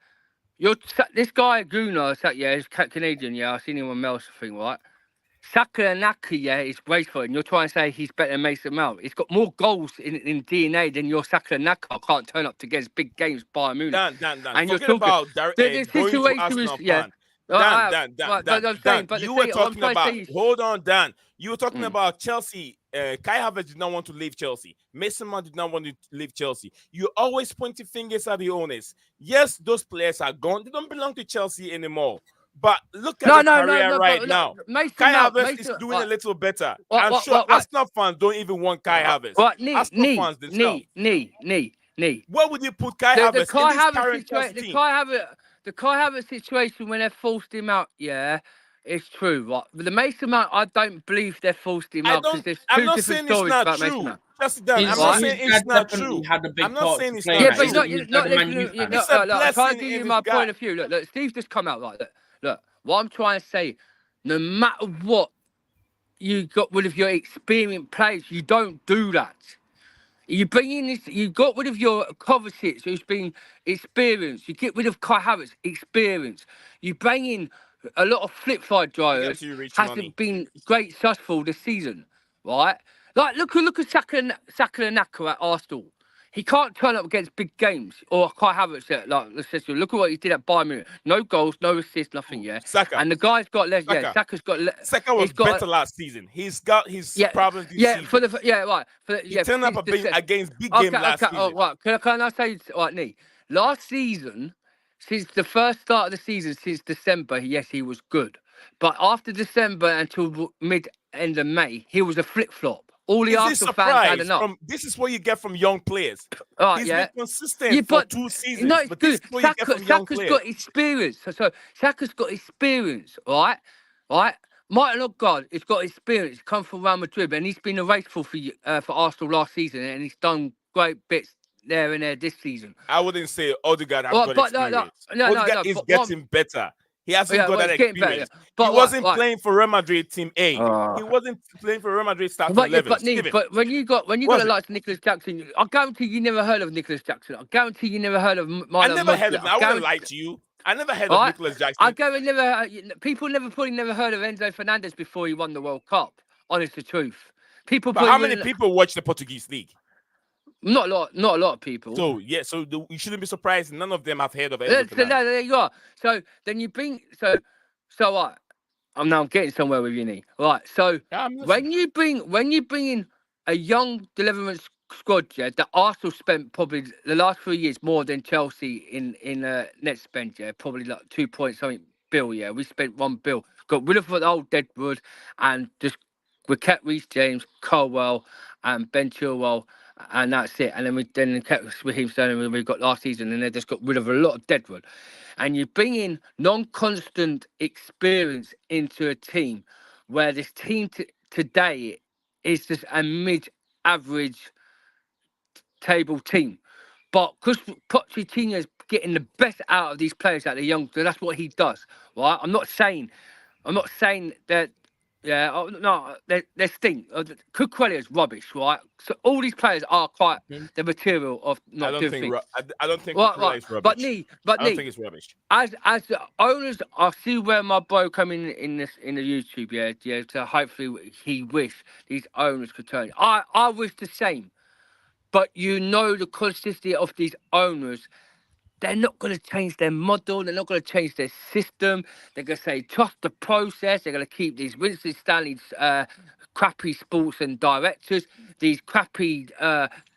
this guy Gunnar, he's Canadian. Yeah, I've seen him on Mail thing, right? Saka and Naka, yeah, is graceful, and you're trying to say he's better than Mason Mount. He's got more goals in DNA than your Saka and Naka. I can't turn up to get his big games Bayern Munich. Dan. And you're Forget talking about the going to situation is Arsenal fan. Dan. But I'm saying, but You were talking about. say is, Hold on, Dan. You were talking about Chelsea. Kai Havertz did not want to leave Chelsea. Mason Mount did not want to leave Chelsea. You always pointing fingers at the owners. Yes, those players are gone. They don't belong to Chelsea anymore. But look at the career right now. Kai Havertz is doing a little better. I'm sure Arsenal fans don't even want Kai Havertz. Arsenal fans themselves. Where would you put Kai Havertz in this current Chelsea team? The Kai Havertz situation when they forced him out, yeah, it's true, right? But the Mason Mount, I don't believe they forced him out because there's two different stories about Mason Mount. I'm not saying it's not true. I'm not saying it's not true. Yeah, but you're not listening. I'm trying to give you my point of view. Look, Steve's just come out like that. Look, what I'm trying to say, no matter what, you got rid of your experienced players. You don't do that. You bring in this. You got rid of your Kovacic, who's been experienced. You get rid of Kai Havertz, experience. You bring in a lot of flip-side drivers. Hasn't been great successful this season, right? Like look at Saka and Naka at Arsenal. He can't turn up against big games or Kai Havertz. Look at what he did at Bayern Munich. No goals, no assists, nothing. Yeah. Saka. And the guy's got less. Yeah, Saka's got. Saka was better last season. He's got his problems this season. He turned up against big game last season. Oh, right. Can I say right, Nee? Last season, since the first start of the season, since December, yes, he was good. But after December until end of May, he was a flip-flop. All the Arsenal fans had enough. This is what you get from young players. He's been consistent for 2 seasons. No, it's but good. This is what you get from young players. Got experience. So Saka's got experience, right? Martin Odegaard has got experience. Come from Real Madrid, and he's been a raceful for Arsenal last season, and he's done great bits there and there this season. I wouldn't say Odegaard has got experience. Odegaard is getting better. He hasn't got that experience. He wasn't playing for Real Madrid Team A. He wasn't playing for Real Madrid starting 11. But when you got the likes of Nicholas Jackson, I guarantee you never heard of Nicholas Jackson. I guarantee you never heard of I never heard of him. I wouldn't lie to you. I never heard of Nicholas Jackson. People probably never heard of Enzo Fernández before he won the World Cup. Honest the truth. How many people watch the Portuguese league? Not a lot of people. So you shouldn't be surprised. None of them have heard of it. There you are. So then you bring what? I'm getting somewhere with you, Nee. Right. So when you bring in a young development squad, yeah, that Arsenal spent probably the last 3 years more than Chelsea in net spend, yeah, probably like 2 point something bill, yeah. We spent $1 billion, got rid of the old Deadwood, and we kept Reece James, Colwell, and Ben Chilwell. And that's it. And then we kept Raheem Sterling we got last season, and they just got rid of a lot of deadwood. And you bring in non-constant experience into a team where this team today is just a mid-average table team. But because Pochettino is getting the best out of these players, out of the young, that's what he does, right? I'm not saying that. Yeah, no, they stink. Cucurella is rubbish, right? So all these players are quite the material of not doing things. I don't think Cucurella is rubbish. I don't think it's rubbish. As the owners, I see where my boy coming in the YouTube, yeah. So hopefully he wish these owners could turn. I wish the same, but the consistency of these owners. They're not going to change their model. They're not going to change their system. They're going to say, trust the process. They're going to keep these Winston Stanley's crappy sports and directors, these crappy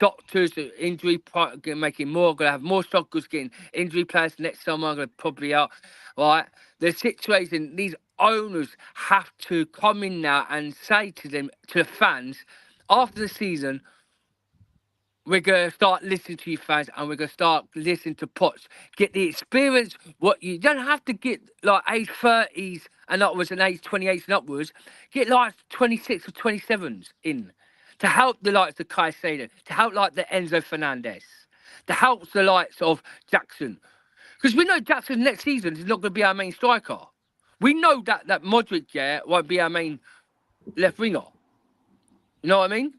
doctors, injury, making more. Going to have more struggles getting injury players next summer. Going to probably out, right? The situation, these owners have to come in now and say to the fans, after the season, we're going to start listening to you fans, and we're going to start listening to Pots. Get the experience. What you don't have to get like age 30s and upwards and age 28s and upwards. Get like 26 or 27s in to help the likes of Caicedo, to help like the Enzo Fernández, to help the likes of Jackson. Because we know Jackson next season is not going to be our main striker. We know that Modric, won't be our main left winger. You know what I mean?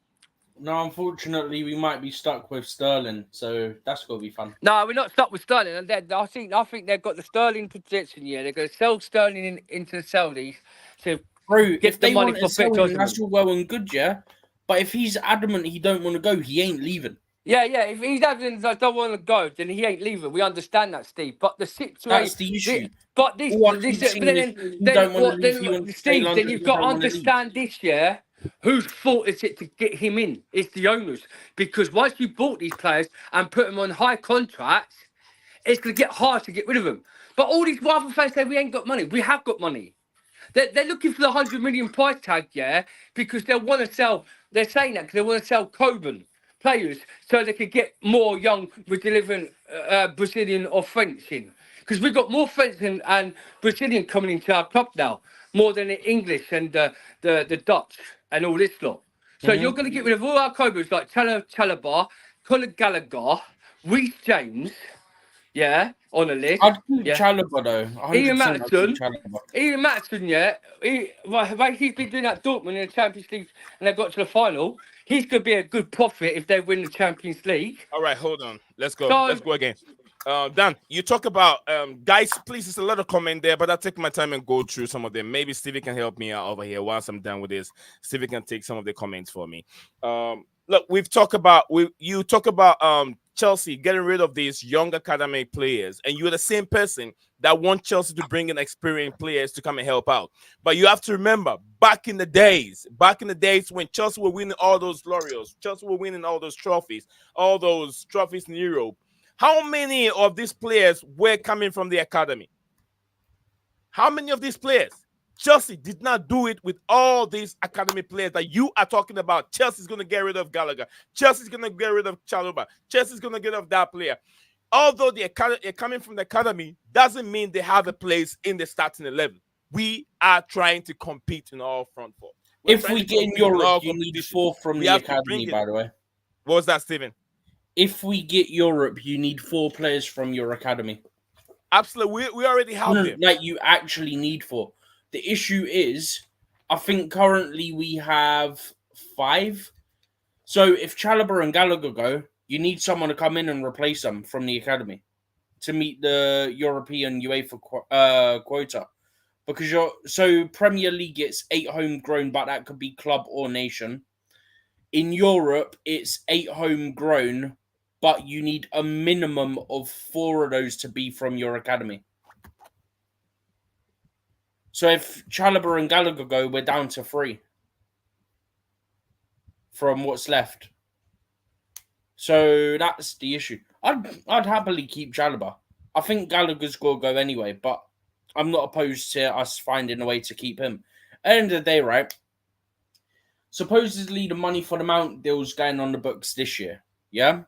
No, unfortunately, we might be stuck with Sterling, so that's gonna be fun. No, we're not stuck with Sterling. And I think they've got the Sterling projection. Yeah, they're going to sell Sterling into the Saudis to Bro, get if the they money want for to sell Victor him, that's Osimhen. all well and good, yeah. But if he's adamant he don't want to go, he ain't leaving. Yeah. If he's having I don't want to go, then he ain't leaving. We understand that, Steve. But the That's situation, the issue. but this, All I this, keep but seeing is he don't want to leave, he wants to stay in Steve? Then London, you've he got to don't want to leave. understand this, yeah. Whose fault is it to get him in? It's the owners, because once you bought these players and put them on high contracts, it's going to get hard to get rid of them. But all these rival fans say we ain't got money. We have got money. They're looking for the 100 million price tag, yeah, because they want to sell. They're saying that because they want to sell Coben players so they could get more young Brazilian, Brazilian or French in. Because we've got more French and Brazilian coming into our club now, more than the English and the Dutch and all this lot. So you're going to get rid of all our Cobras like Chalabar, Conor Gallagher, Reece James, yeah, on the list. I'd keep Yeah. Chalobah though. 100% I'd keep Chalobah. Ian Matson, yeah, he's been doing that Dortmund in the Champions League and they got to the final. He's going to be a good profit if they win the Champions League. All right, hold on. Let's go. So, Let's go again. Dan, you talk about guys. Please, there's a lot of comment there, but I'll take my time and go through some of them. Maybe Stevie can help me out over here once I'm done with this. Stevie can take some of the comments for me. Look, you talk about Chelsea getting rid of these young academy players, and you're the same person that want Chelsea to bring in experienced players to come and help out. But you have to remember, back in the days when Chelsea were winning all those laurels, Chelsea were winning all those trophies in Europe. How many of these players were coming from the academy? How many of these players? Chelsea did not do it with all these academy players that you are talking about. Chelsea's going to get rid of Gallagher. Chelsea's going to get rid of Chalobah. Chelsea's going to get rid of that player. Although they're coming from the academy, doesn't mean they have a place in the starting 11. We are trying to compete in all front four. If we get in Europe, you need 4 from the academy, by the way. What was that, Stephen? If we get Europe, you need 4 players from your academy. Absolutely. We already have them. Like, you actually need 4. The issue is, I think currently we have 5. So if Chalobah and Gallagher go, you need someone to come in and replace them from the academy to meet the European UEFA quota. Because Premier League gets 8 homegrown, but that could be club or nation. In Europe, it's 8 homegrown, but you need a minimum of 4 of those to be from your academy. So if Chalobah and Gallagher go, we're down to 3 from what's left. So that's the issue. I'd happily keep Chalobah. I think Gallagher's got to go anyway, but I'm not opposed to us finding a way to keep him. At the end of the day, right? Supposedly the money for the Mount deal's going on the books this year. Yeah?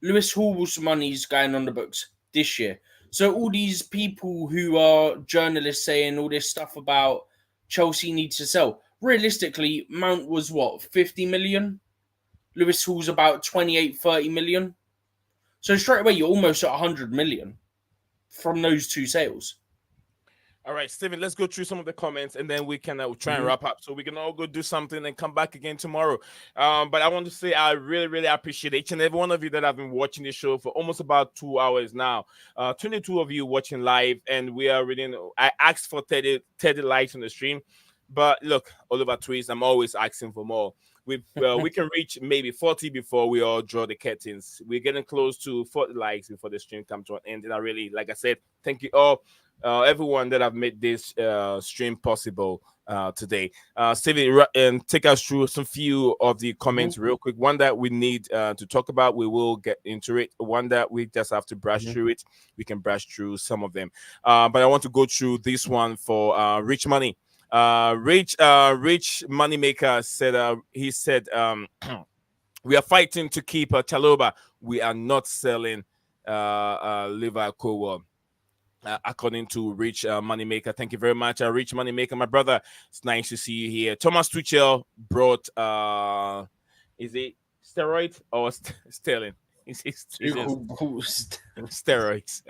Lewis Hall's money's going on the books this year. So all these people who are journalists saying all this stuff about Chelsea needs to sell. Realistically, Mount was what, 50 million? Lewis Hall's about 28, 30 million. So straight away, you're almost at 100 million from those 2 sales. All right, Steven, let's go through some of the comments and then we can try and wrap up so we can all go do something and come back again tomorrow. But I want to say I really, really appreciate each and every one of you that have been watching this show for almost about 2 hours now. 22 of you watching live, and we are reading. I asked for 30 likes on the stream, but look, Oliver tweets, I'm always asking for more. We can reach maybe 40 before we all draw the curtains. We're getting close to 40 likes before the stream comes to an end. And I really, like I said, thank you all. Everyone that have made this stream possible today. Stevie, and take us through some few of the comments real quick. One that we need to talk about, we will get into it. One that we just have to brush through it. We can brush through some of them. But I want to go through this one for Rich Money. Rich Moneymaker said, he said, we are fighting to keep Chalobah. We are not selling Liverpool. According to Rich Moneymaker. Thank you very much, Rich Moneymaker, my brother. It's nice to see you here. Thomas Tuchel brought, is it steroids or sterling? Is it steroids?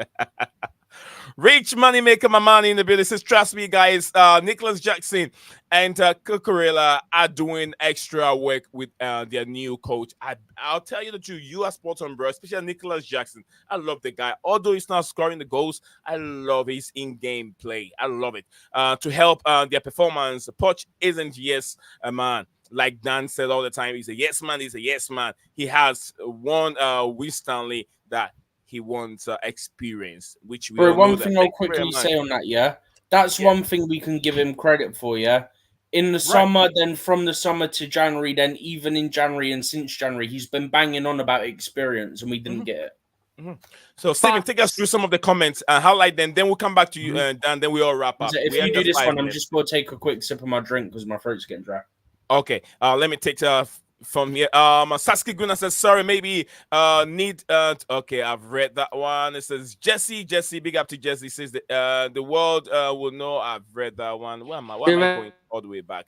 Rich Money Maker, my money in the building. Says, trust me, guys. Nicholas Jackson and Cucurella are doing extra work with their new coach. I'll tell you the truth. You are spot on, bro. Especially Nicholas Jackson. I love the guy. Although he's not scoring the goals, I love his in-game play. I love it. To help their performance, Poch isn't a man. Like Dan said all the time, he's a yes man. He's a yes man. He has one Win Stanley that he wants experience, which we Bro, all know one that. thing I'll Thank you very quickly much. say on that, yeah? That's Yeah. one thing we can give him credit for, yeah? In the summer, then from the summer to January, then even in January and since January, he's been banging on about experience and we didn't get it. So, Stephen, take us through some of the comments and highlight them. Then we'll come back to you, and then we all wrap up. If We have you do just this 5 one, I'm minutes. just going to take a quick sip of my drink because my throat's getting dry. Okay, let me take from here. Sasuke Guna says, sorry, maybe need okay, I've read that one. It says Jesse, big up to Jesse, says the world will know. I've read that one. Why am I going all the way back?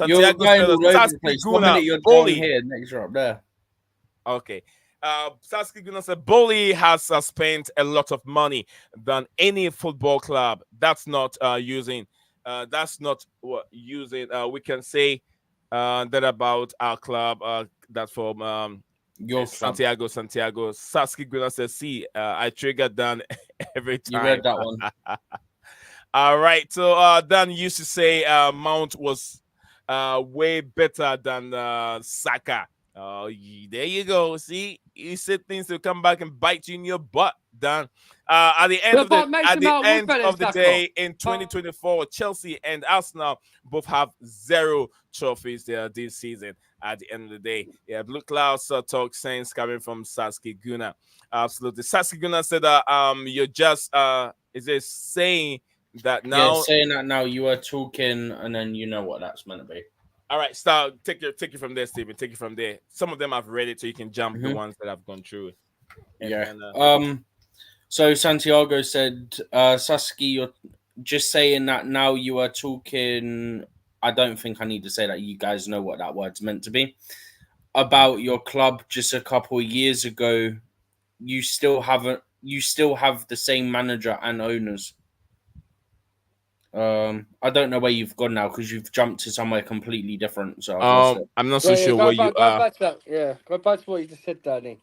You're Santiago going says, all over Sasuke the place. Guna, 1 minute you're down here, next you're up there. Okay. Sasuke Guna said Boli has spent a lot of money than any football club. That's not using. That's not what using. We can say that about our club. That's from Your Santiago. Sasuke Guna says, "See, I trigger Dan every time." You read that one. All right. So Dan used to say Mount was way better than Saka. Oh, there you go. See, you said things will come back and bite you in your butt, Dan. At the end of the day, in 2024, Chelsea and Arsenal both have 0 trophies there this season. At the end of the day, yeah, Blueclouds talk sense coming from Sasuke Guna. Absolutely, Sasuke Guna said that you're just is it saying that now? Yeah, saying that now you are talking, and then you know what that's meant to be. All right, start. Take it from there, Stephen. Take it from there. Some of them I've read it, so you can jump the ones that I've gone through. So Santiago said, Sasuke, you're just saying that now you are talking. I don't think I need to say that. You guys know what that word's meant to be. About your club just a couple of years ago, you still have the same manager and owners. I don't know where you've gone now because you've jumped to somewhere completely different. So I'm not so sure where you are. Go back to what you just said, Danny.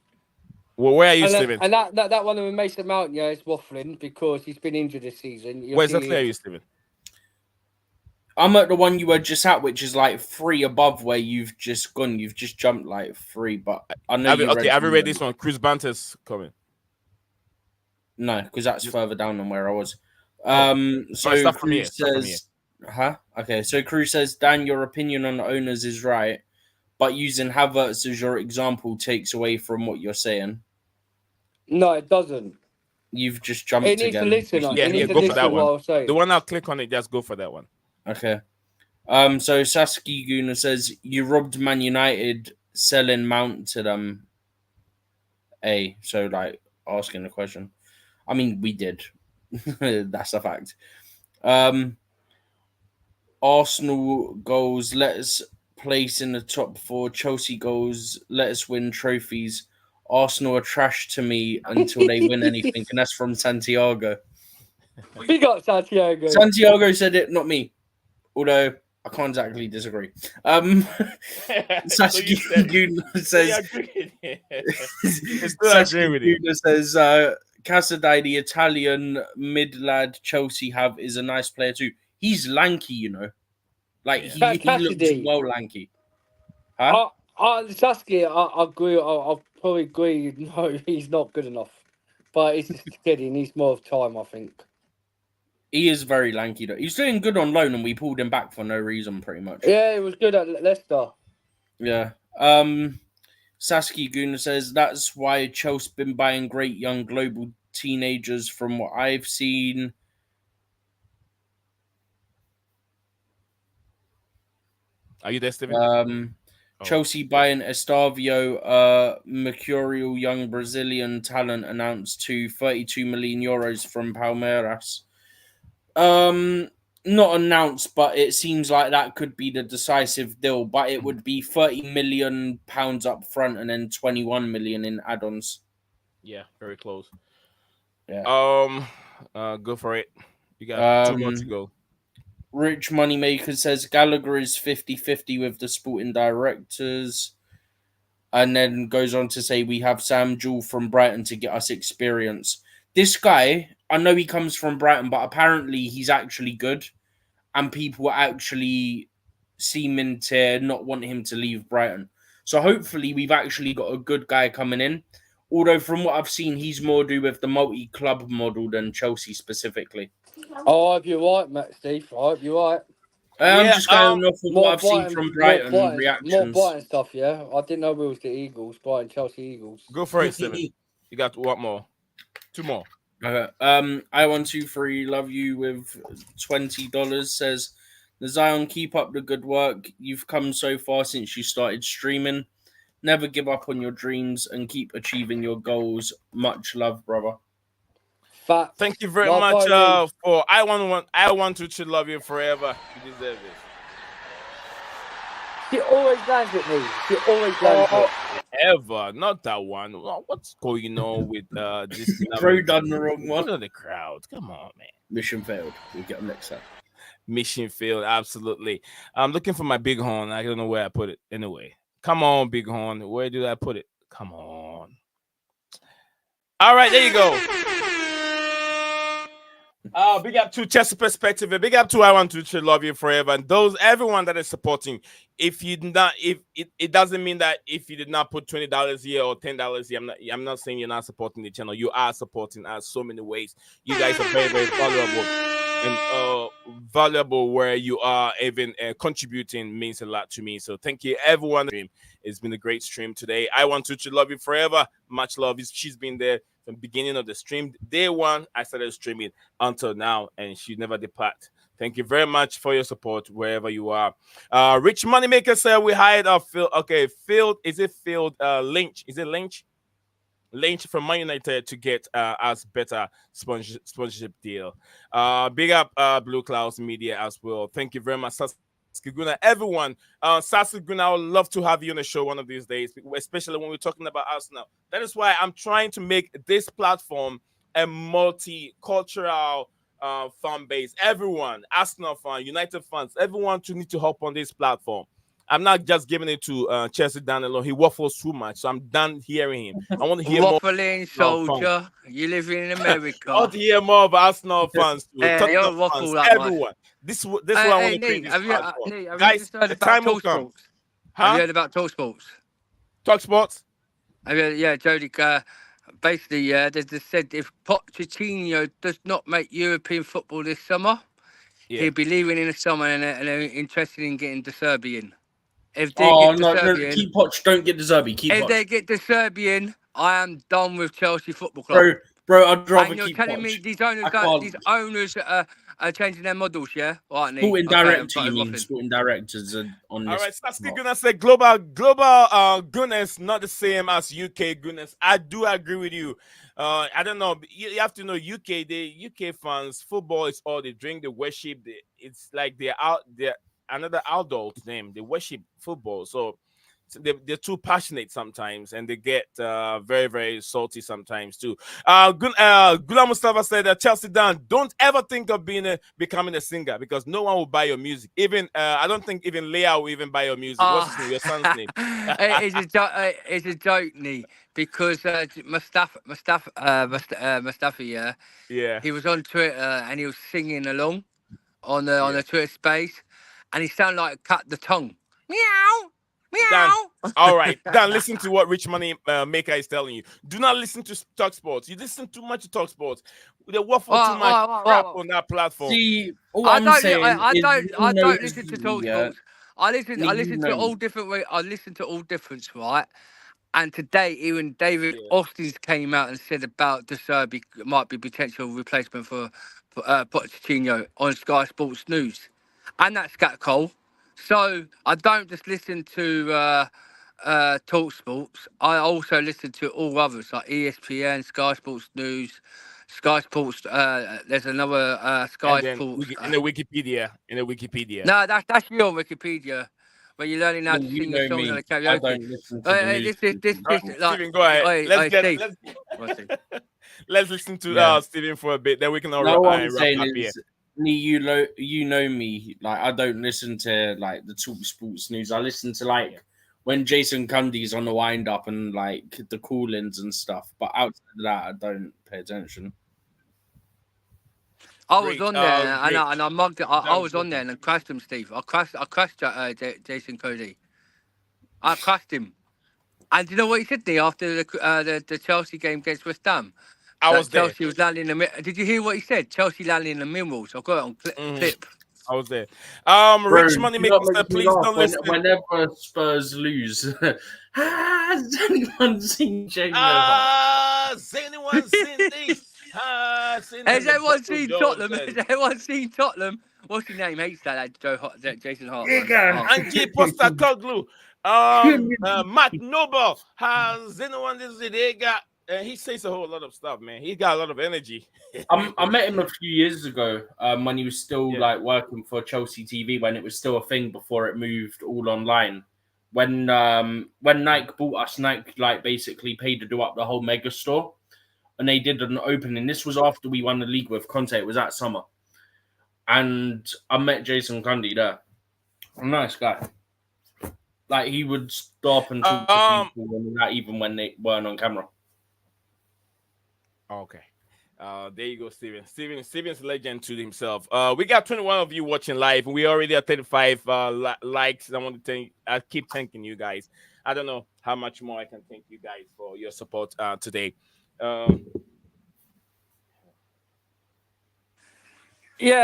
Well, where are you, Stephen? And that one with Mason Mount, yeah, is waffling because he's been injured this season. Where's that clear, you, Stephen? I'm at the one you were just at, which is like 3 above where you've just gone. You've just jumped like 3, but I know I've read this one. Chris Banter's coming. No, because that's further down than where I was. So Cruz says, Okay, so Cruz says, Dan, your opinion on the owners is right, but using Havertz as your example takes away from what you're saying. No, it doesn't. You've just jumped again. It needs to listen. Go for that one. The one I'll click on it, just go for that one. Okay. So Sasuke Guna says, you robbed Man United selling Mount to them. So like asking the question. I mean, we did. That's a fact. Arsenal goals, let us place in the top 4. Chelsea goals, let us win trophies. Arsenal are trash to me until they win anything. And that's from Santiago. We got Santiago. Santiago said it, not me. Although I can't exactly disagree. Sasuke Guna says, Caicedo, the Italian mid-lad Chelsea have, is a nice player too. He's lanky, you know. Like, he looks well lanky. Huh? Sasuke, I agree. I'll probably agree. No, he's not good enough. But he's just kidding. He needs more of time, I think. He is very lanky, though. He's doing good on loan, and we pulled him back for no reason, pretty much. Yeah, he was good at Leicester. Yeah. Sasuke Guna says, that's why Chelsea been buying great young global teenagers from what I've seen. Are you there, Stephen? Chelsea buying Estavio, mercurial young Brazilian talent, announced to 32 million euros from Palmeiras. Not announced, but it seems like that could be the decisive deal. But it would be 30 million pounds up front and then 21 million in add-ons. Yeah, very close. Yeah. Go for it. You got 2 more to Um, go. Rich Moneymaker says Gallagher is 50-50 with the sporting directors. And then goes on to say we have Sam Jewell from Brighton to get us experience. This guy, I know he comes from Brighton, but apparently he's actually good. And people are actually seeming to not want him to leave Brighton. So hopefully we've actually got a good guy coming in. Although from what I've seen, he's more to do with the multi-club model than Chelsea specifically. I hope you're right, Matt, Steve. I hope you're right. I'm Yeah. just going off of what I've seen from Brighton More reactions. Brighton stuff. Yeah, I didn't know we was the Eagles, Brighton, Chelsea Eagles. Go for it, Steven. You got one more. 2 more. I123 love you with $20 says the Zion, keep up the good work. You've come so far since you started streaming. Never give up on your dreams and keep achieving your goals. Much love, brother. Facts. Thank you very Love much Bowley. for I want to love you forever. You deserve it. She always lands at me. She always lands it. Ever, not that one. What's going on with this? Bro done the wrong Look one. at the crowd. Come on, man. Mission failed. We'll get them next time. Mission failed. Absolutely. I'm looking for my big horn. I don't know where I put it. Anyway, come on, big horn. Where did I put it? Come on. All right, there you go. Big up to Chelsea Perspective. Big up to I Want to Love You Forever. And everyone that is supporting. If it doesn't mean that if you did not put $20 here or $10 here, I'm not saying you're not supporting the channel. You are supporting us so many ways. You guys are very, very valuable. And valuable where you are even contributing means a lot to me. So thank you, everyone. It's been a great stream today. I Want to love you forever. Much love. She's been there from the beginning of the stream. Day one, I started streaming until now, and she never depart. Thank you very much for your support wherever you are. Rich Moneymaker said we hired our Phil. Okay, Phil, is it Phil Lynch? Is it Lynch? Lynch from Man Utd to get us better sponsorship deal. Big up Blueclouds Media as well. Thank you very much, Saskiguna. Everyone, Saskiguna, I would love to have you on the show one of these days, especially when we're talking about Arsenal. That is why I'm trying to make this platform a multicultural fan base. Everyone, Arsenal fan, United fans, everyone to need to hop on this platform. I'm not just giving it to Chelsea down alone. He waffles too much, so I'm done hearing him. I want to hear more. Waffling soldier, you live in America. I want to hear more of Arsenal fans, too. Tottenham fans, everyone. This is what I want to create this platform. Guys, the time will come. Have you heard about Talk Sports? Talk Sports? Yeah, Jody. Basically, yeah, they just said if Pochettino does not make European football this summer, he'll be leaving in the summer and they're interested in getting the Serbian. If they get the Serbian, keep Poch, don't get the Zerbi. If they get the Serbian, I am done with Chelsea Football Club. Bro, I'd rather and you're keep telling Poch. me these owners are changing their models, yeah? Right, Sporting director, you mean? Sporting directors are on this. All right, Saskia gonna say global goodness not the same as UK goodness. I do agree with you. I don't know. You have to know the UK fans, football is all they drink, they worship. It's like they're another adult name. They worship football, so they're too passionate sometimes, and they get very, very salty sometimes too. Gula Mustafa said that Chelsea Dan, don't ever think of becoming a singer because no one will buy your music. Even I don't think even Leah will even buy your music. What's his name? Your son's name? It's a joke, Nee, because Mustafa, yeah, he was on Twitter and he was singing along on the Twitter space, and he sounded like cut the tongue. Meow. Meow. Dan, all right, Dan, listen to what Rich Money Maker is telling you. Do not listen to Talk Sports. You listen too much to Talk Sports. They waffle too much crap on that platform. See, I don't listen to Talk Sports. I listen to all different ways. I listen to all different, right? And today, even David Austin came out and said about De Zerbi might be potential replacement for Pochettino on Sky Sports News, and that's Scat Cole. So I don't just listen to Talk Sports. I also listen to all others like ESPN, Sky Sports News, Sky Sports. There's another Sky Sports in the Wikipedia. No, that's your Wikipedia. But you're learning how to You sing know the songs on me. the karaoke. I don't listen to the news. This, like, Stephen, go ahead. Let's listen to Stephen for a bit. Then we can all No, what I'm wrap saying up is, here. you know me. Like, I don't listen to like the Talk Sports news. I listen to like when Jason Cundy's on the wind up and like the call-ins and stuff. But outside of that, I don't pay attention. I was on there and I mugged it. I was Great. on there and crashed him, Steve. I crashed Jason Cody. I crashed him. And do you know what he said to me after the Chelsea game against West Ham? I was there. Chelsea was landing in the. Did you hear what he said? Chelsea landing in the minerals. I've got it on clip. I was there. Bro, Rich Moneymaker said, please don't listen. Whenever Spurs lose, has anyone seen James? Has anyone seen this? Has everyone seen Tottenham? Has everyone seen Tottenham? What's his name? Hates that Jason Hart. Angie Postecoglou. Matt Noble. Has anyone this? They got. He says a whole lot of stuff, man. He got a lot of energy. I met him a few years ago when he was still like working for Chelsea TV, when it was still a thing before it moved all online. When Nike bought us, Nike like basically paid to do up the whole mega store, and they did an opening. This was after we won the league with Conte. It was that summer, and I met Jason Cundy there. A nice guy. Like, he would stop and talk to people, and that even when they weren't on camera. Okay. There you go, Steven. Steven's a legend to himself. We got 21 of you watching live. We already at 35 likes. I keep thanking you guys. I don't know how much more I can thank you guys for your support today. Yeah,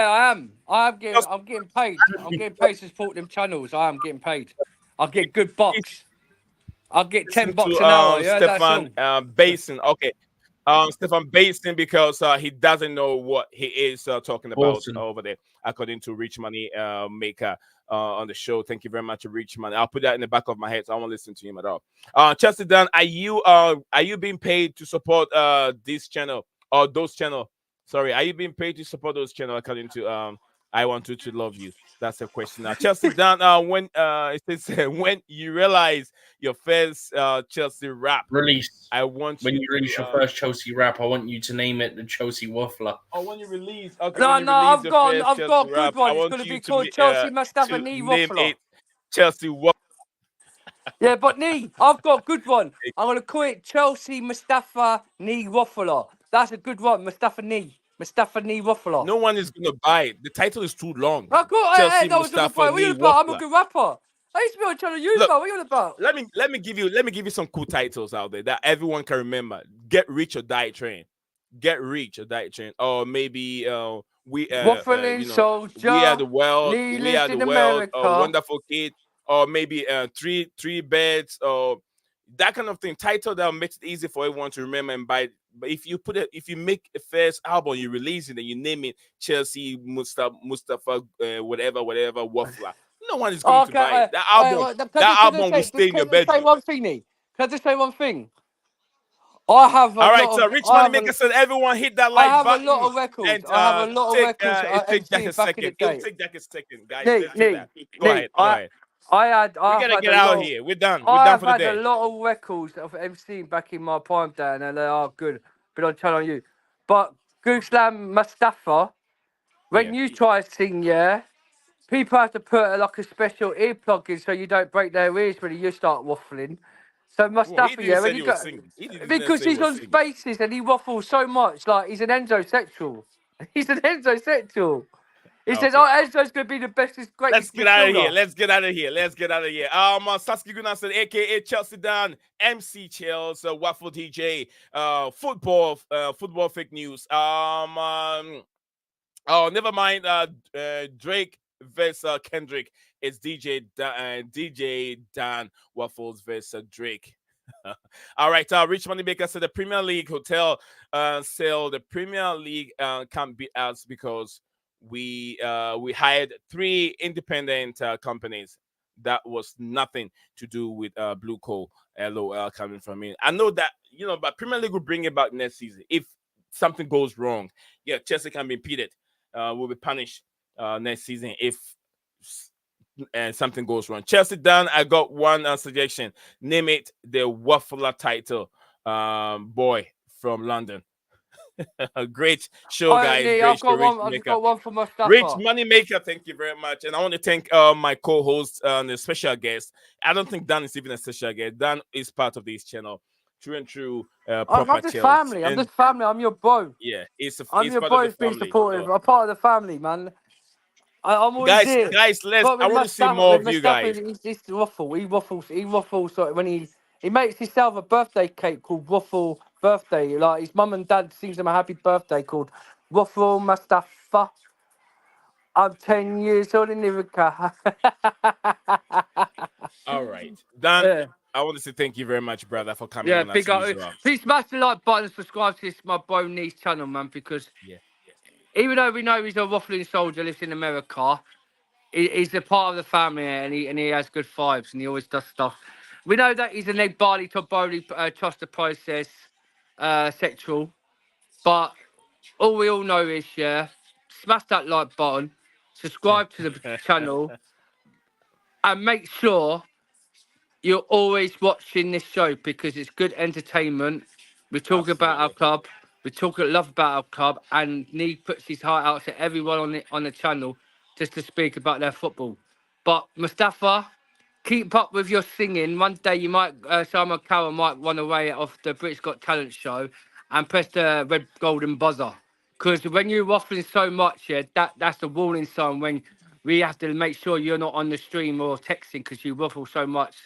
I am. I'm getting paid. I'm getting paid to support them channels. I am getting paid. I'll get good box. I'll get $10 an hour. Yeah, Stefan Basin. Okay. Stefan Basin, because he doesn't know what he is talking about over there, according to Rich Money Maker on the show. Thank you very much, Rich Money. I'll put that in the back of my head, so I won't listen to him at all. Chelsea Dan, are you being paid to support this channel or those channel? Sorry, are you being paid to support those channel according to I Want to Love You? That's the question. Now, Chelsea Dan, when it says when you realize your first Chelsea rap release, I want when you release your first Chelsea rap, I want you to name it the Chelsea Waffler. Oh, when you release, okay. No, I've got a good one. It's going to be called Chelsea Must Have a Knee Waffler. Chelsea Waffler. Yeah, but knee, I've got a good one. I'm going to call it Chelsea Mustafa Knee Waffler. That's a good one, Mustafa Knee Waffler. No one is going to buy it. The title is too long. Chelsea Mustafa Knee Waffler. I'm a good rapper. I used to be on Channel U. What are you on about? Let me give you some cool titles out there that everyone can remember. Get Rich or Die Train. Get Rich or Die Train. Or maybe Waffling Soldier. We Are the World. We Are the World. Wonderful Kid. Or maybe three beds, or that kind of thing. Title that makes it easy for everyone to remember and buy. But if you make a first album, you release it and you name it Chelsea Mustafa whatever Waffler, no one is going to buy it. That album will stay in your bedroom. Can I just say one thing? I have all right, so Rich Moneymaker said everyone hit that like button. I have a lot of records. And, I have a lot of records. It'll take Jack a second, guys. Go ahead. We gotta get out of here. We're done. We're done for the day. I've had a lot of records of MCing back in my prime day, and they are good. Been on Channel U. But Guslam Mustafa, when you try to sing, people have to put like a special earplug in so you don't break their ears when you start waffling. So Mustafa, when you go, because he's on Spaces and he waffles so much, like he's an enzosexual. He's an enzosexual. He says, Enzo's going to be the greatest. Let's get out of here. Let's get out of here. Sasuke Guna said, a.k.a. Chelsea Dan, MC Chels, Waffle DJ, football fake news. Never mind. Drake versus Kendrick. It's DJ Dan Waffles versus Drake. All right. Rich Moneymaker said the Premier League hotel sale. The Premier League can't beat us because we hired 3 independent companies. That was nothing to do with Blueclouds. LOL coming from me. I know that, but Premier League will bring it back next season. If something goes wrong, Chelsea can be impeded. Will be punished next season if and something goes wrong. Chelsea Dan, I got one suggestion. Name it the Waffler title. Boy from London. A great show, guys. Only, Great show, Rich I've just Maker. got one for Rich Mustafa. Moneymaker, thank you very much. And I want to thank my co-host and the special guest. I don't think Dan is even a special guest. Dan is part of this channel. True and true, proper I'm just Chelsea. family. I'm And just family. I'm your bro. yeah, I'm it's your part of bro the who's been family. supportive. So, I'm part of the family, man. I'm always here. guys, But I with want to see Mustafa, more of you guys. he's just waffle. He waffles. So when he makes himself a birthday cake called Waffle Birthday. Like his mum and dad sings him a happy birthday called Waffle Mustafa. I'm 10 years old in Liverpool. All right, Dan. Yeah. I want to say thank you very much, brother, for coming Yeah, on as big up. usual. Please smash the like button and subscribe to my bro Nee's channel, man, because Yeah. even though we know he's a waffling soldier, lives in America, he's a part of the family and he has good vibes and he always does stuff. We know that he's an egg barley top barley trust the process sexual, but all we all know is smash that like button, subscribe to the channel, and make sure you're always watching this show because it's good entertainment. We talk about our club. We talk love about our club, and Nee puts his heart out to everyone on the channel just to speak about their football. But Mustafa, keep up with your singing. One day you might, Simon Cowell might run away off the British Got Talent show and press the red golden buzzer. Because when you're waffling so much, that's the warning sign when we have to make sure you're not on the stream or texting because you waffle so much.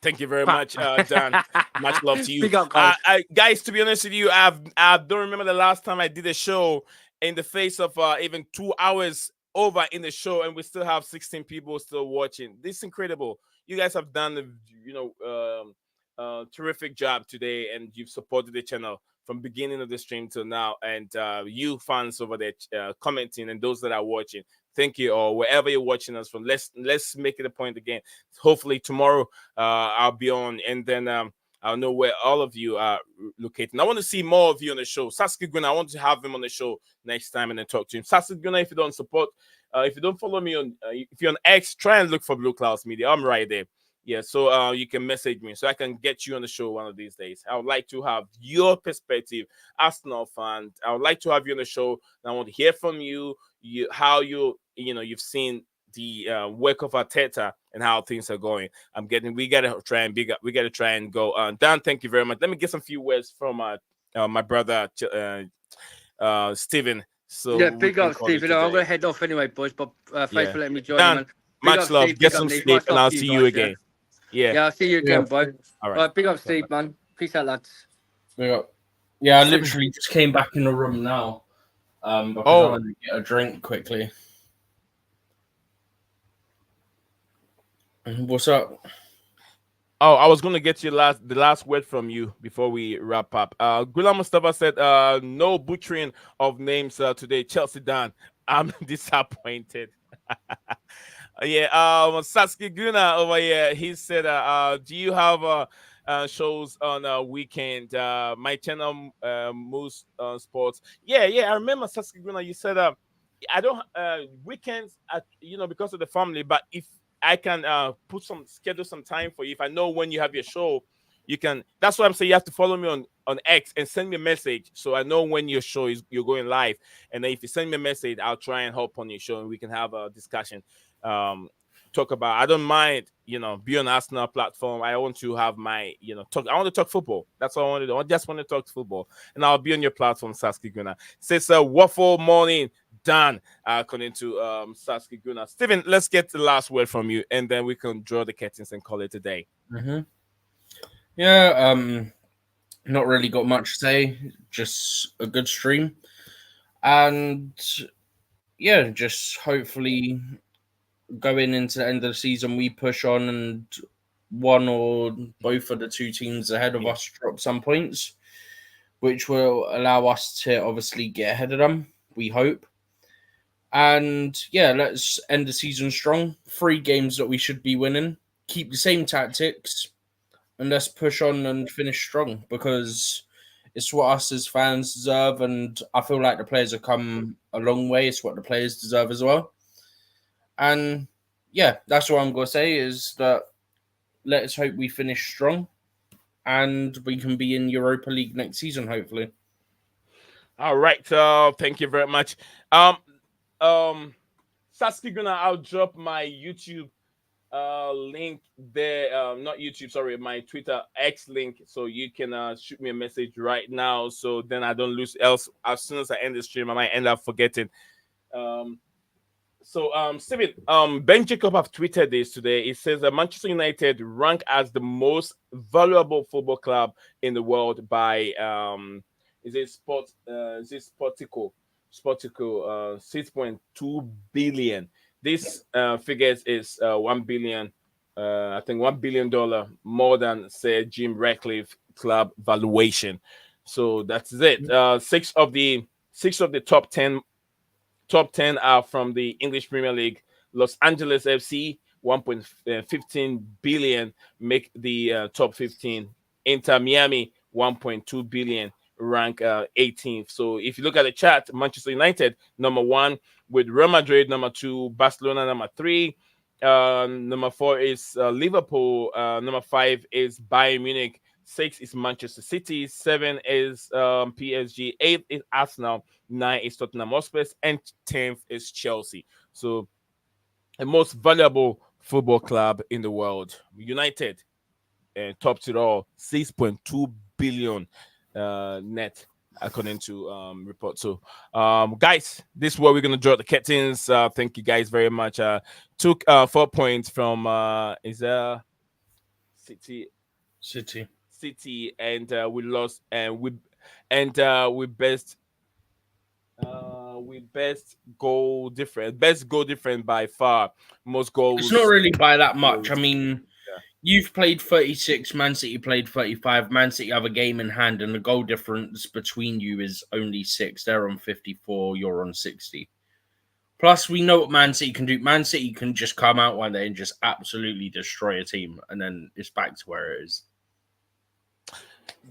Thank you very much, Dan. Much love to you. Big up, guys. Guys, to be honest with you, I don't remember the last time I did a show in the face of even 2 hours over in the show, and we still have 16 people still watching. This is incredible. You guys have done a terrific job today, and you've supported the channel from beginning of the stream till now. And you fans over there commenting and those that are watching, thank you, or wherever you're watching us from. Let's make it a point again. Hopefully tomorrow I'll be on, and then I'll know where all of you are located. I want to see more of you on the show. Sasuke Gunnar, I want to have him on the show next time and then talk to him. Sasuke Gunnar, if you don't support, if you don't follow me on, if you're on X, try and look for Blueclouds Media. I'm right there. Yeah, so you can message me so I can get you on the show one of these days. I would like to have your perspective, Arsenal fan. I would like to have you on the show. And I want to hear from you, how you've seen the work of Arteta and how things are going. We gotta try and go. Dan, thank you very much. Let me get some few words from my brother Stephen. So yeah, big up, Stephen. I'm gonna head off anyway, boys. But thanks for letting me join. Dan, Man. much love. Steve, get some sleep, and I'll see you again. Yeah, I'll see you again, bro. All right. Big up, Steve, man. Peace out, lads. Big up. Yeah, I literally just came back in the room now. Because I wanted to get a drink quickly. What's up? Oh, I was gonna get the last word from you before we wrap up. Gula Mustafa said, "No butchering of names today." Chelsea Dan, I'm disappointed. Yeah. Sasuke Guna over here. He said, "Do you have shows on a weekend?" My channel, Moose Sports. Yeah. I remember Sasuke Guna. You said, "I don't weekends, because of the family. But if I can schedule some time for you. If I know when you have your show, you can." That's why I'm saying you have to follow me on X and send me a message so I know when your show you're going live. And then if you send me a message, I'll try and hop on your show and we can have a discussion. Talk about. I don't mind, be on Arsenal platform. I want to have my, talk. I want to talk football. That's all I want to do. I just want to talk football, and I'll be on your platform, Sasuke Guna. Says waffle morning. Done, according to Sasuke Guna. Steven, let's get the last word from you, and then we can draw the curtains and call it a day. Mm-hmm. Yeah, not really got much to say. Just a good stream, and yeah, just hopefully going into the end of the season, we push on, and one or both of the two teams ahead of us drop some points, which will allow us to obviously get ahead of them. We hope. And yeah, let's end the season strong. 3 games that we should be winning. Keep the same tactics, and let's push on and finish strong because it's what us as fans deserve. And I feel like the players have come a long way. It's what the players deserve as well. And yeah, that's what I'm going to say is that let's hope we finish strong and we can be in Europa League next season, hopefully. All right. Thank you very much. Sasuke Guna, I'll drop my YouTube link there. Not YouTube, sorry, my Twitter X link, so you can shoot me a message right now. So then I don't lose. Else, as soon as I end the stream, I might end up forgetting. Steven, Ben Jacob have tweeted this today. It says that Manchester United rank as the most valuable football club in the world by Sportico 6.2 billion. This figures is 1 billion, I think $1 billion more than say Jim Ratcliffe club valuation. So that's it. Six of the top 10 are from the English Premier League. Los Angeles FC 1.15 billion make the top 15. Inter Miami 1.2 billion rank 18th. So if you look at the chart, Manchester United number 1 with Real Madrid number 2, Barcelona number 3, number 4 is Liverpool, number 5 is Bayern Munich, 6 is Manchester City, 7 is PSG, 8 is Arsenal, 9 is Tottenham Hotspur, and 10th is Chelsea. So the most valuable football club in the world, United, tops it all, 6.2 billion net, according to report. So guys, this is where we're gonna draw the curtains. Thank you guys very much. Took 4 points from City, and we lost, and we best goal different by far. Most goals. It's not really by that much. I mean, you've played 36, Man City played 35. Man City have a game in hand, and the goal difference between you is only 6. They're on 54, you're on 60. Plus, we know what Man City can do. Man City can just come out one day and just absolutely destroy a team, and then it's back to where it is.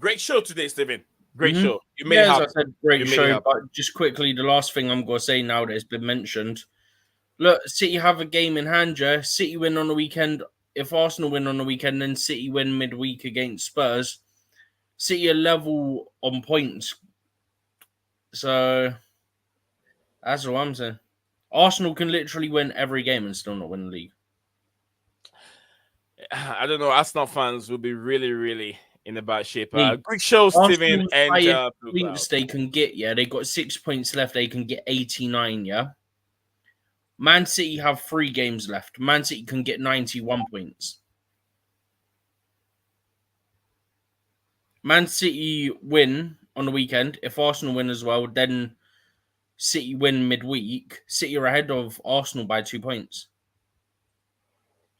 Great show today, Steven. Great Mhm. show. You made it As happen. I said, great show. But just quickly, the last thing I'm going to say now that has been mentioned. Look, City have a game in hand, yeah? City win on the weekend. If Arsenal win on the weekend, then City win midweek against Spurs. City are level on points. So, that's what I'm saying. Arsenal can literally win every game and still not win the league. I don't know. Arsenal fans will be really, really in a bad shape. Hey, Great show, Steven, Arsenal's and highest Blue points Clouds. they can get, yeah? They got 6 points left. They can get 89, yeah? Man City have 3 games left. Man City can get 91 points. Man City win on the weekend. If Arsenal win as well, then City win midweek. City are ahead of Arsenal by 2 points.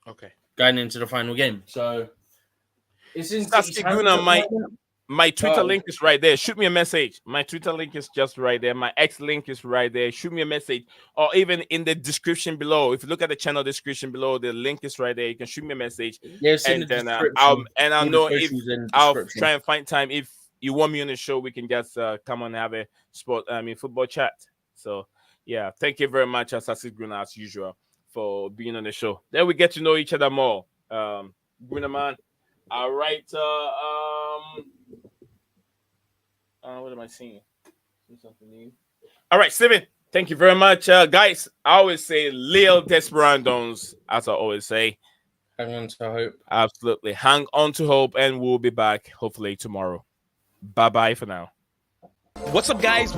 Okay. Going into the final game. So, it's in Sasuke City's hands. Guna, my Twitter link is right there. Shoot me a message. My Twitter link is just right there. My X link is right there. Shoot me a message, or even in the description below. If you look at the channel description below, the link is right there. You can shoot me a message. Yes, and in the then description. I'll know if I'll description. try and find time. If you want me on the show, we can just come on and have a football chat. So yeah, thank you very much, Sasuke Guna, as usual, for being on the show. Then we get to know each other more. Guna man. All right. What am I seeing? Something new. All right, Steven. Thank you very much, guys. I always say Lil Desperados, as I always say. Hang on to hope. Absolutely. Hang on to hope, and we'll be back hopefully tomorrow. Bye-bye for now. What's up, guys?